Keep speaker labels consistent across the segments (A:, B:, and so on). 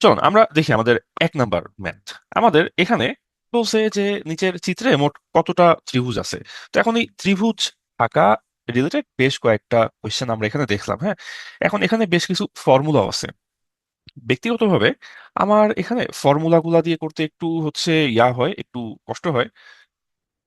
A: চলুন আমরা দেখি আমাদের 1 নাম্বার ম্যাথ। আমাদের এখানে বলছে যে নিচের চিত্রে মোট কতটা ত্রিভুজ আছে। তো এখন এই ত্রিভুজ থাকা রিলেটেড বেশ কয়েকটা কোয়েশ্চেন আমরা এখানে দেখলাম। হ্যাঁ, এখন এখানে বেশ কিছু ফর্মুলা আছে। ব্যক্তিগতভাবে আমার এখানে ফর্মুলাগুলা দিয়ে করতে একটু হয়, একটু কষ্ট হয়।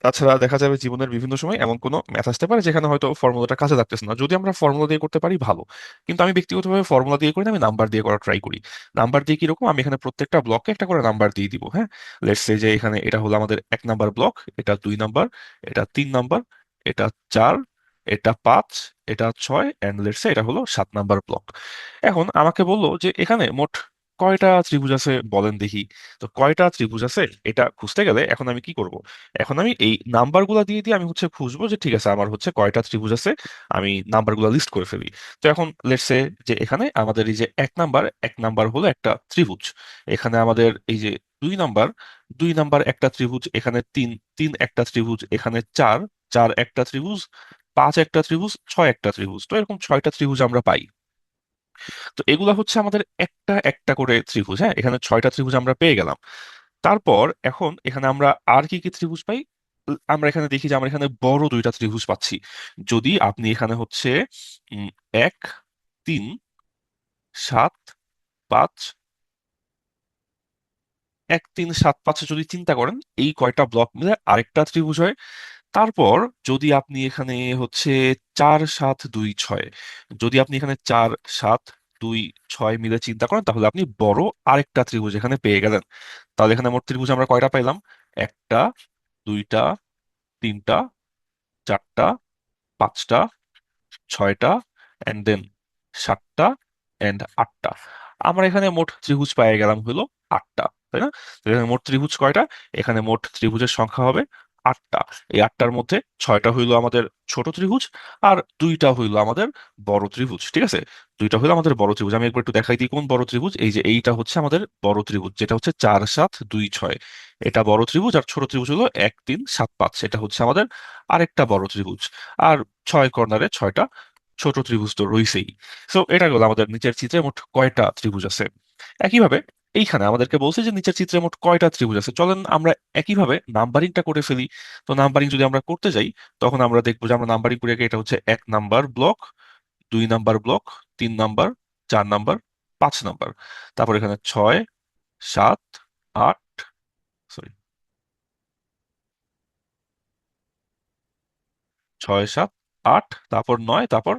A: তাছাড়া দেখা যাবে জীবনের বিভিন্ন সময় এমন কোনো ম্যাথ আসতে পারে যেখানে হয়তো ফর্মুলাটা কাজে লাগতেছে না। যদি আমরা ফর্মুলা দিয়ে করতে পারি ভালো, কিন্তু আমি ব্যক্তিগতভাবে ফর্মুলা দিয়ে করি না, আমি নাম্বার দিয়ে করার ট্রাই করি। নাম্বার দিয়ে কিরকম, আমি এখানে প্রত্যেকটা ব্লককে একটা করে নাম্বার দিয়ে দিব। হ্যাঁ, লেটস সে যে এখানে এটা হলো আমাদের 1 নাম্বার ব্লক, এটা 2 নাম্বার, এটা 3 নাম্বার, এটা 4, এটা 5, এটা 6, এন্ড লেটস সে এটা হলো 7 নাম্বার ব্লক। এখন আমাকে বললো যে এখানে মোট কয়টা ত্রিভুজ আছে বলেন দেখি। তো কয়টা ত্রিভুজ আছে এটা খুঁজতে গেলে এখন আমি কি করব, এখন আমি এই নাম্বারগুলো দিয়ে দিয়ে আমি খুঁজবো যে ঠিক আছে আমার কয়টা ত্রিভুজ আছে, আমি নাম্বারগুলো লিস্ট করে ফেলি। তো এখন লেটস সে যে এখানে আমাদের এই যে 1 নাম্বার হলো একটা ত্রিভুজ। এখানে আমাদের এই যে 2 নাম্বার, 2 নাম্বার একটা ত্রিভুজ, এখানে 3, 3 একটা ত্রিভুজ, এখানে 4, 4 একটা ত্রিভুজ, 5 একটা ত্রিভুজ, 6 একটা ত্রিভুজ। তো এরকম 6টা ত্রিভুজ আমরা পাই। তো এগুলা আমাদের একটা একটা করে ত্রিভুজ। হ্যাঁ, এখানে 6টা ত্রিভুজ আমরা পেয়ে গেলাম। তারপর এখন এখানে আমরা আর কি কি ত্রিভুজ পাই। আমরা এখানে দেখি যে আমরা এখানে বড় 2টা ত্রিভুজ পাচ্ছি। যদি আপনি এখানে 1, 3, 7, 5, 1, 3, 7, 5 যদি চিন্তা করেন এই কয়টা ব্লক মিলে আরেকটা ত্রিভুজ হয়। তারপর যদি আপনি এখানে 4, 7, 2, 6, যদি আপনি এখানে 4, 7, 2, 6 মিলে চিন্তা করেন তাহলে আপনি বড় আরেকটা ত্রিভুজ এখানে পেয়ে গেলেন। তাহলে এখানে মোট ত্রিভুজ আমরা কয়টা পাইলাম? একটা, দুইটা, তিনটা, চারটা, পাঁচটা, ছয়টা, এন্ড দেন 7টা, এন্ড 8টা। আমরা এখানে মোট ত্রিভুজ পেয়ে গেলাম হলো 8টা, তাই না? তো এখানে মোট ত্রিভুজ কয়টা? এখানে মোট ত্রিভুজের সংখ্যা হবে 8টা। এই 8টার মধ্যে 6টা হইলো আমাদের ছোট ত্রিভুজ, আর 2টা হইলো আমাদের বড় ত্রিভুজ। ঠিক আছে, 2টা হইলো আমাদের বড় ত্রিভুজ। আমি একবার একটু দেখাই দিই কোন বড় ত্রিভুজ। এই যে এইটা আমাদের বড় ত্রিভুজ, যেটা 4, 7, 2, 6। এটা বড় ত্রিভুজ। আর ছোট ত্রিভুজ হলো 1, 3, 7, 5, এটা আরেকটা বড় ত্রিভুজ। আর 6 কর্নারে 6টা ছোট ত্রিভুজ তো রইছেই। সো এটা গেল আমাদের নিচের চিত্রে মোট কয়টা ত্রিভুজ আছে। একইভাবে এইখানে আমাদেরকে বলছে যে নিচের চিত্রে মোট কয়টা ত্রিভুজ আছে। চলেন আমরা একইভাবে নাম্বারিংটা করে ফেলি। তো নাম্বারিং যদি আমরা করতে যাই তখন আমরা দেখবো যে আমরা নাম্বারিং করে এটা 1 number block, 2 number block, 3 number, 4 number, 5 number. তারপর এখানে 6, 7, 8, সরি, 6, 7, 8, তারপর 9, তারপর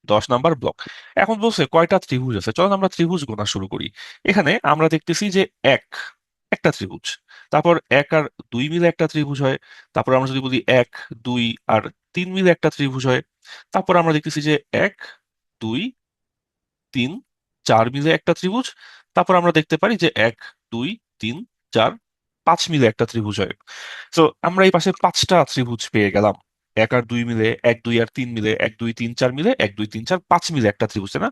A: 10 নাম্বার ব্লক। এখন বলছে কয়টা ত্রিভুজ আছে। চলুন আমরা ত্রিভুজ গোনা শুরু করি। এখানে আমরা দেখতেছি যে এক একটা ত্রিভুজ, তারপর 1 আর 2 মিলে একটা ত্রিভুজ হয়। তারপর আমরা যদি বলি 1, 2 আর 3 মিলে একটা ত্রিভুজ হয়। তারপর আমরা দেখতেছি যে 1, 2, 3, 4 মিলে একটা ত্রিভুজ। তারপর আমরা দেখতে পারি যে 1, 2, 3, 4, 5 মিলে একটা ত্রিভুজ হয়। তো আমরা এই পাশে 5টা ত্রিভুজ পেয়ে গেলাম। 1 আর 2 মিলে, 1, 2 আর 3 মিলে, 1, 2, 3, 4 মিলে, 1, 2, 3, 4, 5 মিলে একটা ত্রিভুজ, তাই না?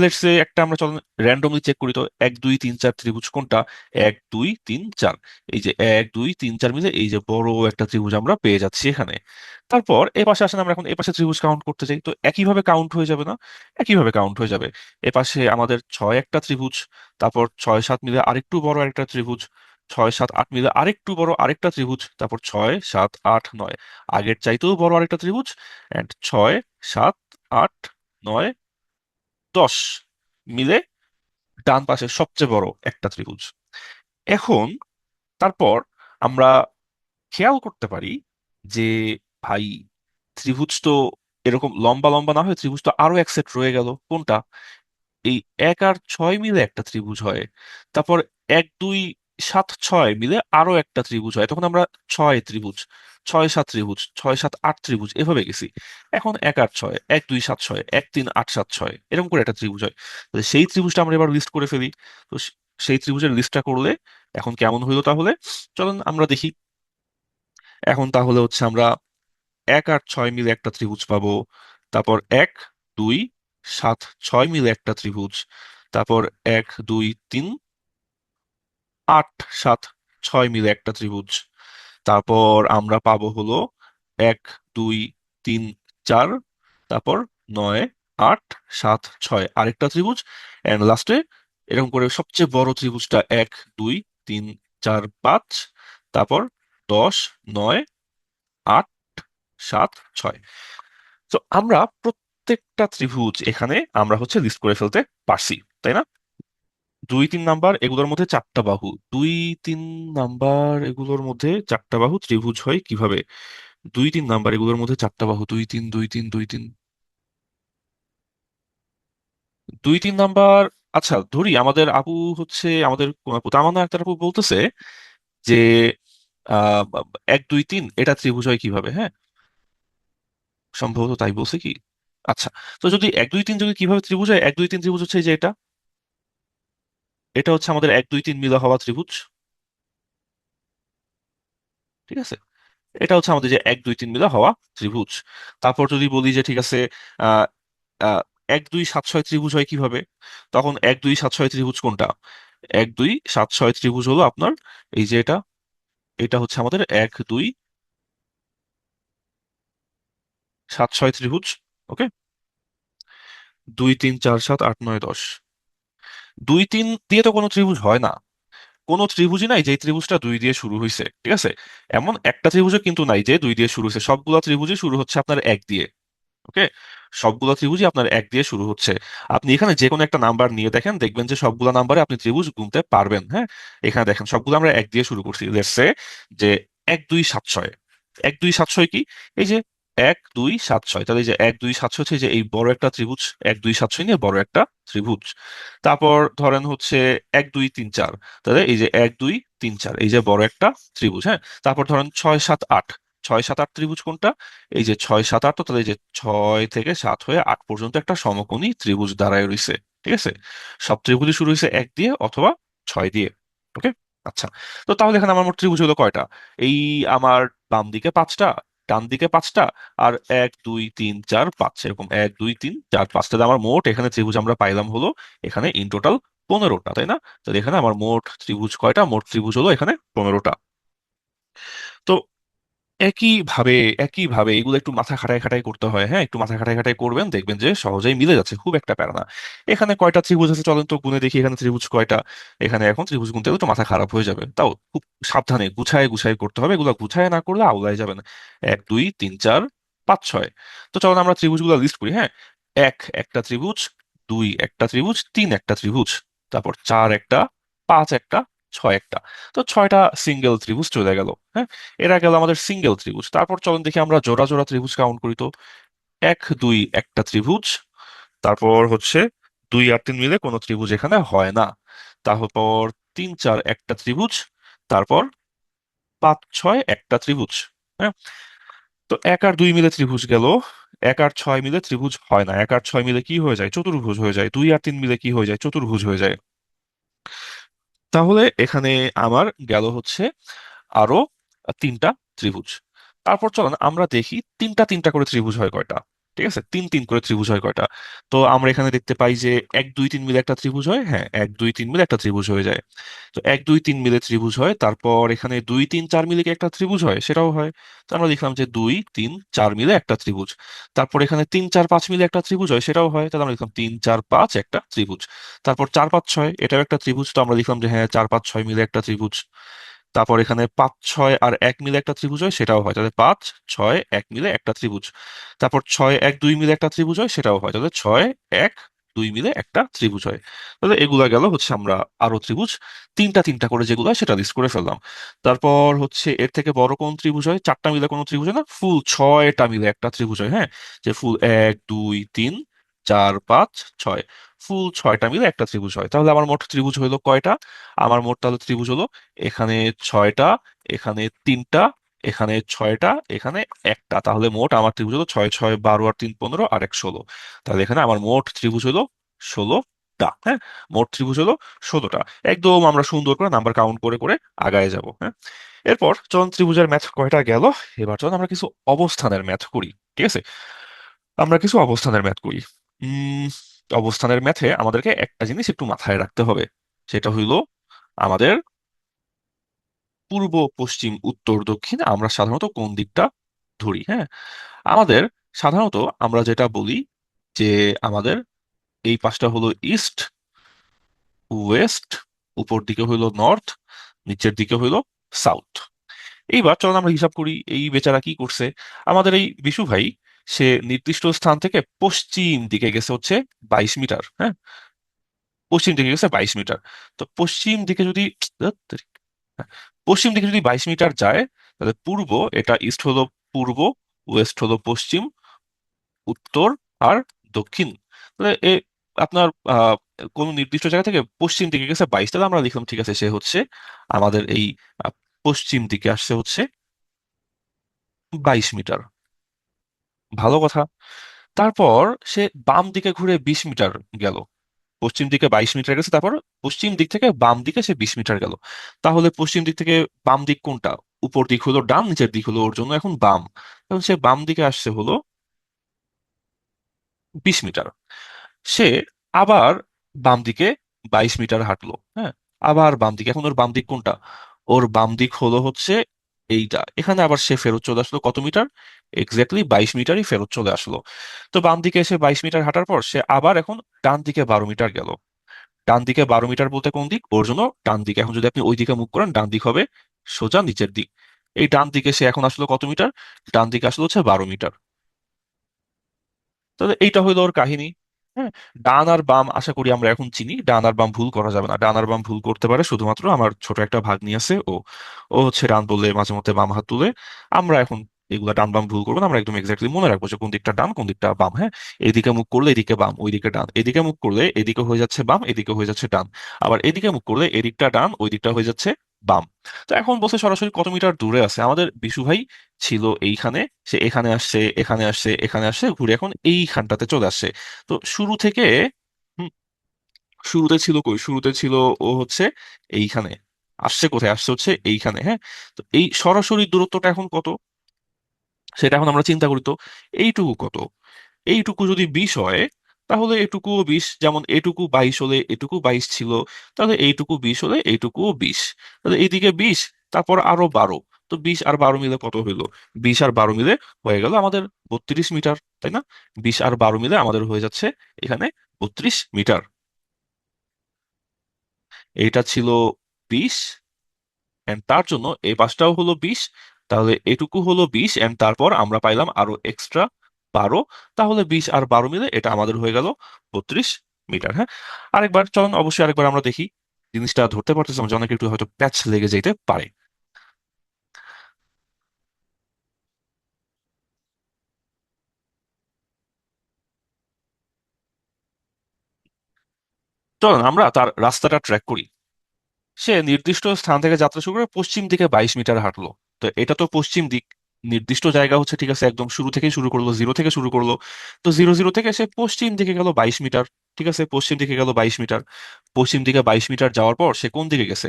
A: লেটস সে একটা আমরা চলুন র্যান্ডমলি চেক করি তো 1, 2, 3, 4 ত্রিভুজ কোনটা। 1, 2, 3, 4, এই যে 1, 2, 3, 4 মিলে এই যে বড় একটা ত্রিভুজ আমরা পেয়ে যাচ্ছি এখানে। তারপর এ পাশে আসেন, আমরা এখন এ পাশে ত্রিভুজ কাউন্ট করতে চাই, তো একইভাবে কাউন্ট হয়ে যাবে না? একইভাবে কাউন্ট হয়ে যাবে। এ পাশে আমাদের 6 একটা ত্রিভুজ, তারপর 6, 7 মিলে আরেকটু বড় আরেকটা ত্রিভুজ, 6, 7, 8 মিলে আরেকটু বড় আরেকটা ত্রিভুজ, তারপর 6, 7, 8, 9 আগের চাইতেও বড় আরেকটা ত্রিভুজ, এন্ড 6, 7, 8, 9, 10 মিলে ডান পাশে সবচেয়ে বড় একটা ত্রিভুজ। এখন তারপর আমরা খেয়াল করতে পারি যে ভাই ত্রিভুজ তো এরকম লম্বা লম্বা না হয়ে ত্রিভুজ তো আরো এক সেট রয়ে গেল। কোনটা? এই 1 আর 6 মিলে একটা ত্রিভুজ হয়। তারপর 1, 2, 7, 6 মিলে আরো একটা ত্রিভুজ হয়। তখন আমরা 6 ত্রিভুজ, 6, 7 ত্রিভুজ, 6, 7, 8 ত্রিভুজ এভাবে গেছি। এখন 1, 8, 6, 1, 2, 7, 6, 1, 3, 8, 7, 6 এরকম করে একটা ত্রিভুজ হয়। তো সেই ত্রিভুজটা আমরা এবার লিস্ট করে ফেলি। তো সেই ত্রিভুজের লিস্টটা করলে এখন কেমন হইলো তাহলে? চলুন আমরা দেখি। এখন তাহলে আমরা 1 আর 6 মিলে একটা ত্রিভুজ পাবো। তারপর 1, 2, 7, 6 মিলে একটা ত্রিভুজ। তারপর 1, 2, 3, 8, 7, 6 মিলে একটা ত্রিভুজ। তারপর আমরা পাবো হলো 1, 2, 3, 4, তারপর 9, 8, 7, 6 আরেকটা ত্রিভুজ। এন্ড লাস্টে এরকম করে সবচেয়ে বড় ত্রিভুজটা 1 2 3 4 5, তারপর 10 9 8 7 6। তো আমরা প্রত্যেকটা ত্রিভুজ এখানে আমরা হচ্ছে লিস্ট করে ফেলতে পারছি, তাই না? 2 3 নাম্বার এগুলোর মধ্যে চারটা বাহু, 2 3 নাম্বার এগুলোর মধ্যে চারটা বাহু ত্রিভুজ হয় কিভাবে? 2 3 নাম্বার এগুলোর মধ্যে চারটা বাহু, 2 3 2 3 2 3, 2 3 নাম্বার। আচ্ছা ধরি আমাদের আপু হচ্ছে আমাদের কোন আপু, তামান্না একটা আপু বলতেছে যে 1 2 3 এটা ত্রিভুজ হয় কিভাবে, হ্যাঁ? সম্ভবত তাই বলছে কি? আচ্ছা, তো যদি 1 2 3 যদি কিভাবে ত্রিভুজ হয়, 1 2 3 ত্রিভুজ হচ্ছে এই যে এটা, এটা হচ্ছে আমাদের 1 2 3 মিলা হওয়া ত্রিভুজ। ঠিক আছে, এটা হচ্ছে আমাদের যে 1 2 3 মিলা হওয়া ত্রিভুজ। তারপর যদি বলি যে ঠিক আছে, আহ আহ 1 2 7 6 ত্রিভুজ হয় কিভাবে, তখন 1 2 7 6 ত্রিভুজ কোনটা? 1 2 7 6 ত্রিভুজ হলো আপনার এই যে এটা, এটা হচ্ছে আমাদের 1 2 7 6 ত্রিভুজ। ওকে, 2 3 4 7 8 9 10। 2 3 দিয়ে তো কোনো ত্রিভুজ হয় না, কোনো ত্রিভুজই নাই যে ত্রিভুজটা 2 দিয়ে শুরু হয়েছে, ঠিক আছে? এমন একটা ত্রিভুজও কিন্তু নাই যে 2 দিয়ে শুরু হয়েছে, সবগুলা ত্রিভুজই শুরু হচ্ছে আপনার 1 দিয়ে। ওকে, সবগুলা ত্রিভুজই আপনার 1 দিয়ে শুরু হচ্ছে। আপনি এখানে যে কোনো একটা নাম্বার নিয়ে দেখেন, দেখবেন যে সবগুলা নাম্বারে আপনি ত্রিভুজ গুনতে পারবেন। হ্যাঁ, এখানে দেখেন সবগুলো আমরা 1 দিয়ে শুরু করছি, লেটস সে যে 1 2 7 6। 1 2 7 6 কি? এই যে 1 2 7 6, তাহলে এই যে 1 2 7 6 হচ্ছে এই যে এই বড় একটা ত্রিভুজ, 1 2 7 6 নিয়ে বড় একটা ত্রিভুজ। তারপর ধরেন হচ্ছে 1 2 3 4, তাহলে এই যে 1 2 3 4 এই যে বড় একটা ত্রিভুজ। হ্যাঁ, তারপর ধরেন 6 7 8, 6 7 8 ত্রিভুজ কোনটা? এই যে 6 7 8, তো তাহলে এই যে 6 থেকে 7 হয়ে 8 পর্যন্ত একটা সমকোণী ত্রিভুজ দাঁড়ায় রইছে। ঠিক আছে, সব ত্রিভুজই শুরু হয়েছে 1 দিয়ে অথবা 6 দিয়ে। ওকে, আচ্ছা, তো তাহলে এখানে আমার মোট ত্রিভুজ হলো কয়টা? এই আমার বাম দিকে 5টা, ডান দিকে 5টা, আর 1 2 3 4 5, এরকম 1 2 3 4 5, তাহলে আমার মোট এখানে ত্রিভুজ আমরা পাইলাম হলো এখানে ইন টোটাল 15টা, তাই না? তাহলে এখানে আমার মোট ত্রিভুজ কয়টা? মোট ত্রিভুজ হলো এখানে 15টা। তো একইভাবে একইভাবে এগুলো একটু মাথা খাটাই খাটাই করতে হয়, হ্যাঁ, একটু মাথা খাটাই খাটাই করবেন, দেখবেন যে সহজেই মিলে যাচ্ছে, খুব একটা প্যারা না। এখানে কয়টা ত্রিভুজ আছে চলেন তো গুনে দেখি, এখানে ত্রিভুজ কয়টা। এখানে এখন ত্রিভুজ গুনতে গেলে তো মাথা খারাপ হয়ে যাবে, তাও খুব সাবধানে গুছায় গুছায় করতে হবে, এগুলো গুছায় না করলে আউলায় যাবেন। 1 2 3 4 5 6। তো চলুন আমরা ত্রিভুজগুলো লিস্ট করি, হ্যাঁ। একটা ত্রিভুজ, 2 একটা ত্রিভুজ, 3 একটা ত্রিভুজ, তারপর 4 একটা, 5 একটা, 6 একটা। তো 6টা সিঙ্গেল ত্রিভুজ চলে গেল, হ্যাঁ। এরা গেল আমাদের সিঙ্গেল ত্রিভুজ। তারপর চলুন দেখি আমরা জোড়া জোড়া ত্রিভুজ কাউন্ট করি তো। 1 2 একটা ত্রিভুজ, তারপর হচ্ছে 2 আর 3 মিলে কোনো ত্রিভুজ এখানে হয় না। তারপর 3 4 একটা ত্রিভুজ, তারপর 5 6 একটা ত্রিভুজ। হ্যাঁ, তো 1 আর 2 মিলে ত্রিভুজ গেল, 1 আর 6 মিলে ত্রিভুজ হয় না, 1 আর 6 মিলে কি হয়ে যায়? চতুর্ভুজ হয়ে যায়। 2 আর 3 মিলে কি হয়ে যায়? চতুর্ভুজ হয়ে যায়। তাহলে এখানে আমার গেল হচ্ছে আরো 3টা ত্রিভুজ। তারপর চলেন আমরা দেখি 3টা 3টা করে ত্রিভুজ হয় কয়টা। ঠিক আছে, 3 3 করে ত্রিভুজ হয় কয়টা? তো আমরা এখানে দেখতে পাই যে 1 2 3 মিলে একটা ত্রিভুজ হয়, হ্যাঁ, 1 2 3 মিলে একটা ত্রিভুজ হয়ে যায়। তো 1 2 3 মিলে ত্রিভুজ হয়, তারপর এখানে 2 3 4 মিলে কি একটা ত্রিভুজ হয়? সেটাও হয়। তো আমরা লিখলাম যে 2 3 4 মিলে একটা ত্রিভুজ। তারপর এখানে 3 4 5 মিলে একটা ত্রিভুজ হয়, সেটাও হয়, তাহলে আমরা লিখলাম 3 4 5 একটা ত্রিভুজ। তারপর 4 5 6 এটাও একটা ত্রিভুজ, তো আমরা লিখলাম যে হ্যাঁ 4 5 6 মিলে একটা ত্রিভুজ। তারপর এখানে 5 6 আর 1 মিলে একটা ত্রিভুজ হয়, সেটাও হয়, তাহলে 5 6 1 মিলে একটা ত্রিভুজ। তারপর 6 1 2 মিলে একটা ত্রিভুজ হয়, সেটাও হয়, তাহলে 6 1 2 মিলে একটা ত্রিভুজ হয়। তাহলে এগুলা গেল হচ্ছে আমরা আরো ত্রিভুজ 3টা 3টা করে যেগুলো হয় সেটা লিস্ট করে ফেললাম। তারপর হচ্ছে এর থেকে বড় কোন ত্রিভুজ হয়? 4টা মিলে কোনো ত্রিভুজ হয় না, ফুল 6টা মিলে একটা ত্রিভুজ হয়, হ্যাঁ। যে ফুল 1 2 3 4 5 6, ফুল 6টা মিলে একটা ত্রিভুজ হয়। তাহলে আমার মোট ত্রিভুজ হলো কয়টা? আমার মোট তাহলে ত্রিভুজ হলো এখানে 6টা, এখানে 3টা, এখানে 6টা, এখানে একটা। তাহলে মোট আমার ত্রিভুজ হলো 6 6 12 আর 3 15 আর 1 16। তাহলে এখানে আমার মোট ত্রিভুজ হলো 16টা, হ্যাঁ। মোট ত্রিভুজ হলো 16টা। একদম আমরা সুন্দর করে নাম্বার কাউন্ট করে করে আগায় যাব, হ্যাঁ। এরপর চলুন ত্রিভুজের ম্যাথ কয়টা গেল, এবার চলুন আমরা কিছু অবস্থানের ম্যাথ করি। ঠিক আছে, আমরা কিছু অবস্থানের ম্যাথ করি। উম অবস্থানের ম্যাথে আমাদেরকে একটা জিনিস একটু মাথায় রাখতে হবে, সেটা হইলো আমাদের পূর্ব পশ্চিম উত্তর দক্ষিণ আমরা সাধারণত কোন দিকটা ধরি, হ্যাঁ। আমাদের সাধারণত আমরা যেটা বলি যে আমাদের এই পাশটা হলো ইস্ট, ওয়েস্ট, উপর দিকে হইলো নর্থ, নিচের দিকে হইলো সাউথ। এইবার চলুন আমরা হিসাব করি এই বেচারা কি করছে। আমাদের এই বিশু ভাই, সে নির্দিষ্ট স্থান থেকে পশ্চিম দিকে গেছে হচ্ছে 22 মিটার। হ্যাঁ, পশ্চিম দিকে গেছে 22 মিটার। তো পশ্চিম দিকে যদি ধ্যাৎ তেরি। হ্যাঁ, পশ্চিম দিকে যদি 22 মিটার যায়, তাহলে পূর্ব, এটা ইস্ট হলো পূর্ব, ওয়েস্ট হলো পশ্চিম, উত্তর আর দক্ষিণ। তাহলে আপনার কোন নির্দিষ্ট জায়গা থেকে পশ্চিম দিকে গেছে 22, তাহলে আমরা লিখলাম ঠিক আছে, সে হচ্ছে আমাদের এই পশ্চিম দিকে আসছে হচ্ছে 22 মিটার। ভালো কথা। তারপর সে বাম দিকে ঘুরে 20 মিটার গেল। পশ্চিম দিকে 22 মিটার গেছে, তারপর পশ্চিম দিক থেকে বাম দিকে সে 20 মিটার গেল। তাহলে পশ্চিম দিক থেকে বাম দিক কোনটা? উপর দিক হলো ডান, নিচের দিক হলো ওর জন্য এখন বাম। এখন সে বাম দিকে আসছে হলো 20 মিটার। সে আবার বাম দিকে 22 মিটার হাঁটলো। হ্যাঁ, আবার বাম দিকে, এখন ওর বাম দিক কোনটা? ওর বাম দিক হলো হচ্ছে এইটা। এখানে আবার সে ফেরত চলে আসলো কত মিটার? এক্স্যাক্টলি 22 মিটারই ফেরত চলে আসলো। তো বাম দিকে এসে 22 মিটার হাঁটার পর সে আবার এখন ডান দিকে 12 মিটার গেল। ডান দিকে 12 মিটার বলতে কোন দিক? ওর জন্য ডান দিকে। এখন যদি আপনি ওই দিকে মুখ করেন, ডান দিক হবে সোজা নিচের দিক। এই ডান দিকে সে এখন আসলো কত মিটার? ডান দিকে আসলো হচ্ছে 12 মিটার। তাহলে এইটা হইলো ওর কাহিনী। হ্যাঁ, ডান আর বাম আশা করি আমরা এখন চিনি। ডান আর বাম ভুল করা যাবে না। ডান আর বাম ভুল করতে পারে শুধুমাত্র আমার ছোট একটা ভাগ্নি আছে, ও ও হচ্ছে ডান বললে মাঝে মধ্যে বাম হাত তুলে। আমরা এখন এগুলা ডান বাম ভুল করবো না, আমরা একদম এক্স্যাক্টলি মনে রাখবো যে কোন দিকটা ডান কোন দিকটা বাম। হ্যাঁ, এদিকে মুখ করলে এদিকে বাম, ওইদিকে ডান। এদিকে মুখ করলে এদিকে হয়ে যাচ্ছে বাম, এদিকে হয়ে যাচ্ছে ডান। আবার এদিকে মুখ করলে এদিকটা ডান, ওই দিকটা হয়ে যাচ্ছে বাম। তো এখন বলছে সরাসরি কত মিটার দূরে আছে আমাদের বিশু ভাই। ছিল এইখানে, সে এখানে আসছে, এখানে আসছে, এখানে আসছে, ঘুরে এখন এইখানটাতে চলে আসছে। তো শুরু থেকে, হুম, শুরুতে ছিল কই? শুরুতে ছিল ও হচ্ছে এইখানে। আসছে কোথায়? আসছে হচ্ছে এইখানে। হ্যাঁ, তো এই সরাসরি দূরত্বটা এখন কত, সেটা এখন আমরা চিন্তা করি তো। এইটুকু কত? এইটুকু যদি 20 হয়, তাহলে এটুকুও 20। যেমন এটুকু 22 হলে এটুকু 22 ছিল, তাহলে এইটুকু 20 হলে এইটুকুও 20। তাহলে এইদিকে 20, তারপর আরো 12। তো 20 আর 12 মিলে কত হইলো? 20 আর 12 মিলে হয়ে গেল আমাদের 32 মিটার, তাই না? 20 আর 12 মিলে আমাদের হয়ে যাচ্ছে এখানে 32 মিটার। এইটা ছিল 20, এন্ড তার জন্য এই পাশটাও হলো 20। তাহলে এটুকু হলো 20, এন্ড তারপর আমরা পাইলাম আরো এক্সট্রা 12। তাহলে 20 আর 12 মিলে এটা আমাদের হয়ে গেল 32 মিটার। হ্যাঁ, আরেকবার চলুন, অবশ্যই আরেকবার আমরা দেখি জিনিসটা ধরতে পারতেছি যে অনেক একটু হয়তো প্যাচ লেগে যেতে পারে। চলুন আমরা তার রাস্তাটা ট্র্যাক করি। সে নির্দিষ্ট স্থান থেকে যাত্রা শুরু করে পশ্চিম দিকে 22 মিটার হাঁটলো। তো এটা তো পশ্চিম দিক। নির্দিষ্ট জায়গা হচ্ছে ঠিক আছে, একদম শুরু থেকেই শুরু করলো, জিরো থেকে শুরু করলো। তো জিরো জিরো থেকে সে পশ্চিম দিকে গেল 22 মিটার। ঠিক আছে, পশ্চিম দিকে গেল 22 মিটার। পশ্চিম দিকে 22 মিটার যাওয়ার পর সে কোন দিকে গেছে?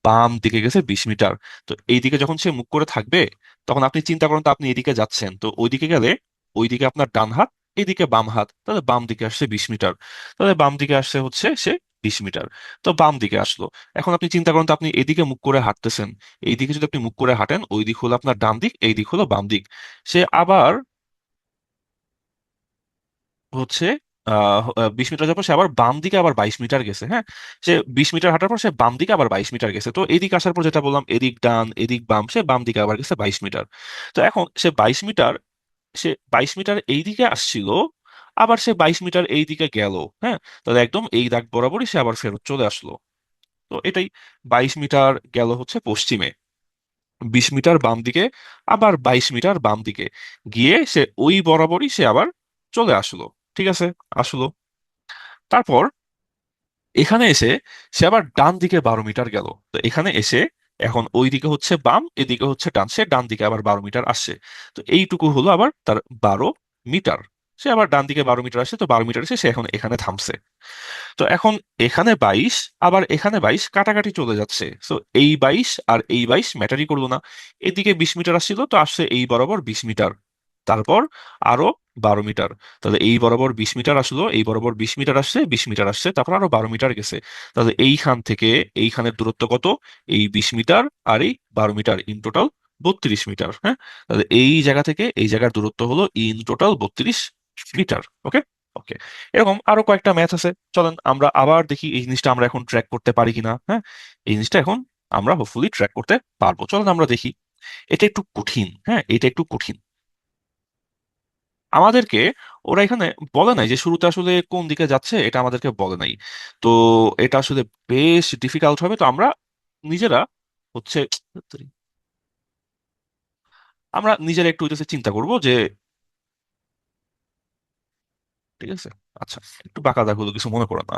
A: বাম দিকে গেছে 20 মিটার। তো এইদিকে যখন সে মুখ করে থাকবে, তখন আপনি চিন্তা করেন তো, আপনি এদিকে যাচ্ছেন, তো ওইদিকে গেলে ওইদিকে আপনার ডান হাত, এইদিকে বাম হাত, তাহলে বাম দিকে আসছে 20 মিটার। তাহলে বাম দিকে আসছে হচ্ছে সে 20 মিটার। তো বাম দিকে আসলো। এখন আপনি চিন্তা করেন তো, আপনি এদিকে মুখ করে হাঁটতেছেন, এইদিকে যদি আপনি মুখ করে হাঁটেন, ওই দিক হলো আপনার ডান দিক, এই দিক হলো বাম দিক। সে আবার হচ্ছে 20 মিটার যাওয়ার পর সে আবার বাম দিকে আবার 22 মিটার গেছে। হ্যাঁ, সে 20 মিটার হাঁটার পর সে বাম দিকে আবার 22 মিটার গেছে। তো এদিকে আসার পর যেটা বললাম, এদিক ডান এদিক বাম, সে বাম দিকে আবার গেছে 22 মিটার। তো এখন সে 22 মিটার এই দিকে আসছিল, আবার সে 22 মিটার এই দিকে গেল। হ্যাঁ, তাহলে একদম এই দাগ বরাবরই সে আবার ফেরত চলে আসলো। তো এটাই, 22 মিটার গেল হচ্ছে পশ্চিমে, 20 মিটার বাম দিকে, আবার 22 মিটার বাম দিকে গিয়ে সে ওই বরাবরই সে আবার চলে আসলো। ঠিক আছে, আসলো। তারপর এখানে এসে সে আবার ডান দিকে 12 মিটার গেল। তো এখানে এসে এখন ওই দিকে হচ্ছে বাম, এদিকে হচ্ছে ডান, সে ডান দিকে আবার 12 মিটার আসছে। তো এইটুকু হলো আবার তার 12 মিটার। সে আবার ডান দিকে 12 মিটার আসছে, তো 12 মিটার এসে সে এখন এখানে থামছে। তো এখন এখানে 22, আবার এখানে 22, কাটাকাটি চলে যাচ্ছে। তো এই 22 আর এই 22 ম্যাটারই করলো না। এদিকে 20 মিটার আসছিল, তো আসছে এই বরাবর 20 মিটার। তারপর আরো 12 মিটার। তাহলে এই বরাবর 20 মিটার আসলো, এই বরাবর 20 মিটার আসছে, 20 মিটার আসছে, তারপর আরো 12 মিটার গেছে। তাহলে এইখান থেকে এইখানের দূরত্ব কত? এই 20 মিটার আর এই 12 মিটার, ইন টোটাল 32 মিটার। হ্যাঁ, তাহলে এই জায়গা থেকে এই জায়গার দূরত্ব হলো ইন টোটাল 32 মিটার। ওকে, ওকে, এরকম আরো কয়েকটা ম্যাথ আছে, চলেন আমরা আবার দেখি এই জিনিসটা আমরা এখন ট্র্যাক করতে পারি কিনা। হ্যাঁ, এই জিনিসটা এখন আমরা হোপফুলি ট্র্যাক করতে পারবো। চলেন আমরা দেখি। এটা একটু কঠিন, হ্যাঁ এটা একটু কঠিন। আমাদেরকে ওরা এখানে বলে নাই যে শুরুতে আসলে কোন দিকে যাচ্ছে, এটা আমাদেরকে বলে নাই। তো এটা আসলে বেশ ডিফিকাল্ট হবে। তো আমরা নিজেরা হচ্ছে আমরা নিজেরা একটু হইতেছে চিন্তা করব যে, ঠিক আছে, আচ্ছা একটু বাঁকা দাগগুলো কিছু মনে করো না,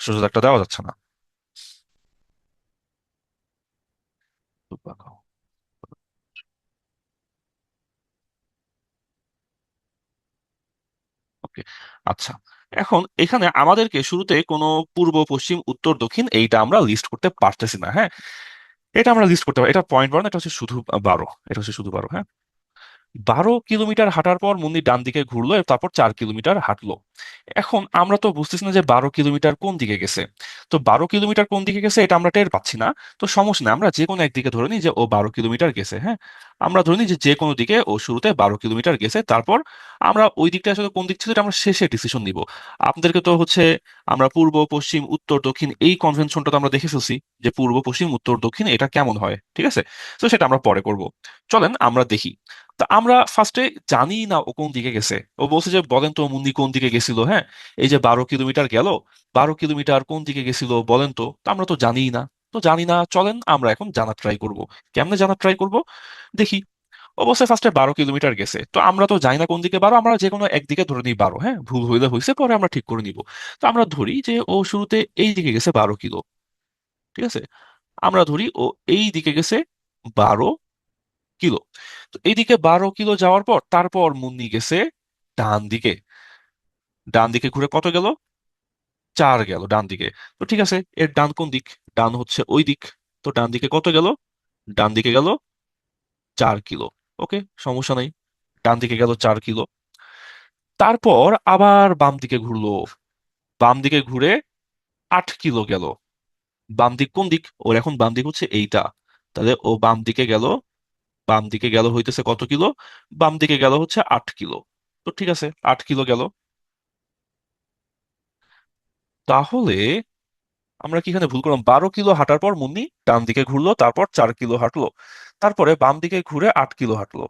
A: সোজা দাগটা দেওয়া যাচ্ছে না। একটু বাঁকা। ওকে, আচ্ছা এখন এখানে আমাদেরকে শুরুতে কোনো পূর্ব পশ্চিম উত্তর দক্ষিণ এইটা আমরা লিস্ট করতে পারতেছি না। হ্যাঁ, এটা আমরা লিস্ট করতে পারি, এটা পয়েন্ট 1, এটা হচ্ছে শুধু 12, এটা হচ্ছে শুধু 12। হ্যাঁ, 12 কিলোমিটার হাঁটার পর মুন্নি ডান দিকে ঘুরলো, তারপর 4 কিলোমিটার হাঁটলো। এখন আমরা তো বুঝতেছি না যে 12 কিলোমিটার কোন দিকে গেছে। তো 12 কিলোমিটার কোন দিকে গেছে এটা আমরা টের পাচ্ছি না। তো সমস্যা নেই, আমরা যে কোনো একদিকে ধরে নিই যে ও 12 কিলোমিটার গেছে। হ্যাঁ, আমরা ধরে নিই যে যে কোনো দিকে ও শুরুতে 12 কিলোমিটার গেছে। তারপর আমরা ওই দিকটা আসলে কোন দিক ছিল এটা আমরা শেষে ডিসিশন নিব। আপনাদেরকে তো হচ্ছে আমরা পূর্ব পশ্চিম উত্তর দক্ষিণ এই কনভেনশনটা তো আমরা দেখে ফেলছি, যে পূর্ব পশ্চিম উত্তর দক্ষিণ এটা কেমন হয়, ঠিক আছে। তো সেটা আমরা পরে করব। চলেন আমরা দেখি। তা আমরা ফার্স্টে জানি না ও কোন দিকে গেছে। ও বলছে যে বলেন তো মুন্নি কোন দিকে গেছিল। হ্যাঁ, এই যে 12 কিলোমিটার গেল, 12 কিলোমিটার কোন দিকে গেছিল বলেন তো। তা আমরা তো জানিই না। তো জানি না, চলেন আমরা এখন জানার ট্রাই করব। কেমনে জানার ট্রাই করব দেখি। অবশ্যই ফার্স্টে 12 কিলোমিটার গেছে, তো আমরা তো জানি না কোন দিকে 12, আমরা যে কোনো একদিকে ধরে নিই 12। হ্যাঁ, ভুল হইলে হয়েছে, পরে আমরা ঠিক করে নিব। তো আমরা ধরি যে ও শুরুতে এই দিকে গেছে 12 কিলো, ঠিক আছে। আমরা ধরি ও এই দিকে গেছে 12 কিলো। তো এইদিকে 12 কিলো যাওয়ার পর তারপর মুন্নি গেছে ডান দিকে। ডান দিকে ঘুরে কত গেল? 4 গেল ডান দিকে। তো ঠিক আছে, এর ডান কোন দিক? ডান হচ্ছে ওই দিক। তো ডান দিকে কত গেল? ডান দিকে গেল 4 কিলো। ওকে, সমস্যা নাই, ডান দিকে গেল 4 কিলো। তারপর আবার বাম দিকে ঘুরলো। বাম দিকে ঘুরে 8 কিলো গেল। বাম দিক কোন দিক? ওর এখন বাম দিক হচ্ছে এইটা। তাহলে ও বাম দিকে গেল, বাম দিকে গেল হইতেছে কত কিলো? বাম দিকে গেল হচ্ছে 8 কিলো। তো ঠিক আছে, 8 কিলো গেল। তাহলে আমরা কি এখানে ভুল করলাম? 12 কিলো হাঁটার পর মুন্নি ডান দিকে ঘুরলো, তারপর 4 কিলো হাঁটলো, তারপরে বাম দিকে ঘুরে 8 কিলো হাঁটলো।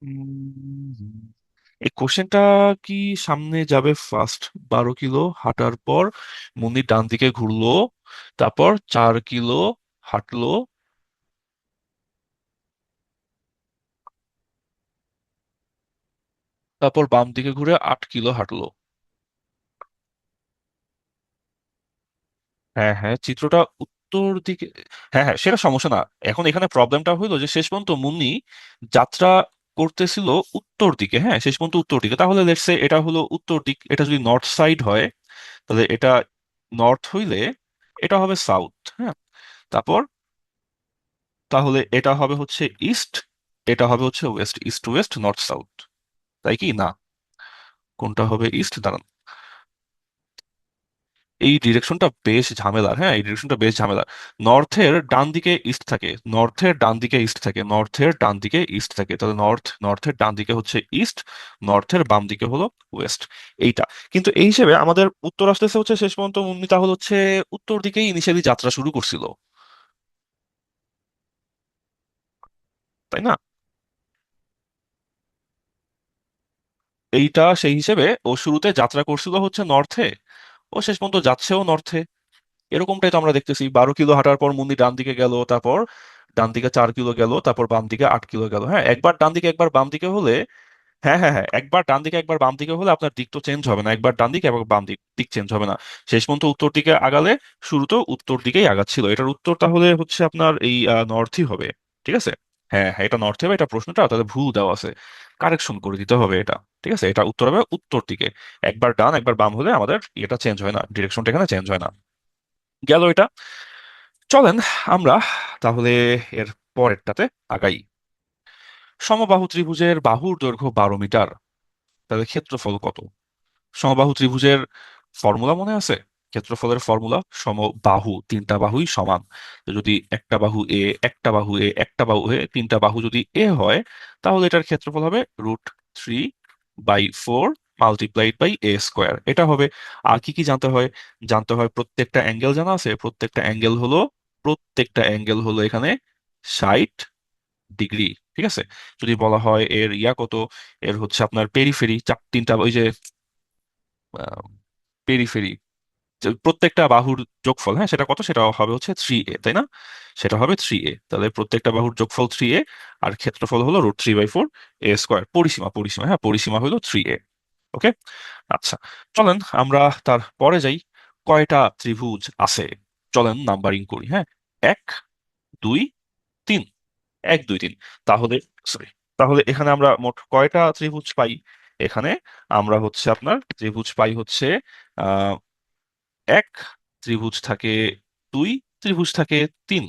A: উম, এই কোশ্চেনটা কি সামনে যাবে ফার্স্ট? 12 কিলো হাঁটার পর মুন্নি ডান দিকে ঘুরলো, তারপর 4 কিলো হাঁটলো। তারপর বাম দিকে ঘুরে 8 কিলো হাঁটলো। হ্যাঁ হ্যাঁ, চিত্রটা উত্তর দিকে। হ্যাঁ হ্যাঁ, সেটা সমস্যা না। এখন এখানে প্রবলেমটা হইলো যে শেষ পর্যন্ত মুন্নি যাত্রা করতেছিল উত্তর দিকে। হ্যাঁ, শেষ পর্যন্ত উত্তর দিকে। তাহলে লেটস সে এটা হলো উত্তর দিক, এটা যদি নর্থ সাইড হয় তাহলে এটা নর্থ হইলে এটা হবে সাউথ। হ্যাঁ, তারপর তাহলে এটা হবে হচ্ছে ইস্ট, এটা হবে হচ্ছে West. East West north south, তাই কি না? কোনটা হবে ইস্ট? দাঁড়ান, এই ডিরেকশনটা বেশ ঝামেলার। হ্যাঁ, এই ডিরেকশনটা বেশ ঝামেলার। নর্থের ডান দিকে ইস্ট থাকে, নর্থের ডান দিকে ইস্ট থাকে, নর্থের ডান দিকে ইস্ট থাকে। তাহলে নর্থের ডান দিকে হচ্ছে ইস্ট, নর্থের বাম দিকে হলো ওয়েস্ট, এইটা। কিন্তু এই হিসেবে আমাদের উত্তর আসতেছে হচ্ছে শেষ পর্যন্ত উনি তাহলে হচ্ছে উত্তর দিকেই ইনিশিয়ালি যাত্রা শুরু করছিল, তাই না? এইটা সেই হিসেবে ও শুরুতে যাত্রা করছিল হচ্ছে নর্থে, ও শেষ পর্যন্ত যাচ্ছেও নর্থে। এরকমটাই তো আমরা দেখতেছি। 12 কিলো হাঁটার পর মুন্নি ডান দিকে গেল, তারপর ডান দিকে 4 কিলো গেল, তারপর বাম দিকে 8 কিলো গেল। হ্যাঁ, একবার ডান দিকে একবার বাম দিকে হলে, হ্যাঁ হ্যাঁ হ্যাঁ, একবার ডান দিকে একবার বাম দিকে হলে আপনার দিক তো চেঞ্জ হবে না। একবার ডান দিক এবং বাম দিক দিক চেঞ্জ হবে না। শেষ পর্যন্ত উত্তর দিকে আগালে শুরুতেও উত্তর দিকেই আগাচ্ছিল। এটার উত্তর তাহলে হচ্ছে আপনার এই নর্থই হবে, ঠিক আছে। হ্যাঁ হ্যাঁ, এটা নর্থ হবে। এটা প্রশ্নটা তাহলে ভুল দেওয়া আছে, কারেকশন করে দিতে হবে এটা। ঠিক আছে, এটা উত্তর হবে উত্তর দিকে। একবার ডান একবার বাম হলে আমাদের এটা চেঞ্জ হয় না, ডিরেকশনটা এখানে চেঞ্জ হয় না। গেল এটা। চলেন আমরা তাহলে এর পরেরটাতে আগাই। সমবাহু ত্রিভুজের বাহুর দৈর্ঘ্য 12 মিটার, তাহলে ক্ষেত্রফল কত? সমবাহু ত্রিভুজের ফর্মুলা মনে আছে? ক্ষেত্রফলের ফর্মুলা সমবাহু, তিনটা বাহুই সমান। তো যদি একটা বাহু এ, একটা বাহু এ, একটা বাহু এ, তিনটা বাহু যদি এ হয়, তাহলে এটার ক্ষেত্রফল হবে √3/4 মাল্টিপ্লাইড বাই এ স্কোয়ার, এটা হবে। আর কি কি জানতে হয়? জানতে হয় প্রত্যেকটা অ্যাঙ্গেল জানা আছে। প্রত্যেকটা অ্যাঙ্গেল হলো এখানে 60 ডিগ্রি। ঠিক আছে। যদি বলা হয় এর ইয়া কত, এর হচ্ছে আপনার পেরিফেরি, তিনটা ওই যে পেরিফেরি, প্রত্যেকটা বাহুর যোগফল, হ্যাঁ সেটা কত, সেটা হবে হচ্ছে 3a, তাই না? সেটা হবে 3a। তাহলে প্রত্যেকটা বাহুর যোগফল 3a, আর ক্ষেত্রফল হলো √3/4 এ স্কোয়ার। পরিসীমা, পরিসীমা, হ্যাঁ পরিসীমা হলো 3a। ওকে। আচ্ছা, চলেন আমরা তার পরে যাই। কয়টা ত্রিভুজ আছে? চলেন নাম্বারিং করি, হ্যাঁ। 1, 2, 3। 1, 2, 3। তাহলে সরি, তাহলে এখানে আমরা মোট কয়টা ত্রিভুজ পাই? এখানে আমরা হচ্ছে আপনার ত্রিভুজ পাই হচ্ছে আহ 1, ত্রিভুজ থাকে 2, ত্রিভুজ থাকে 3।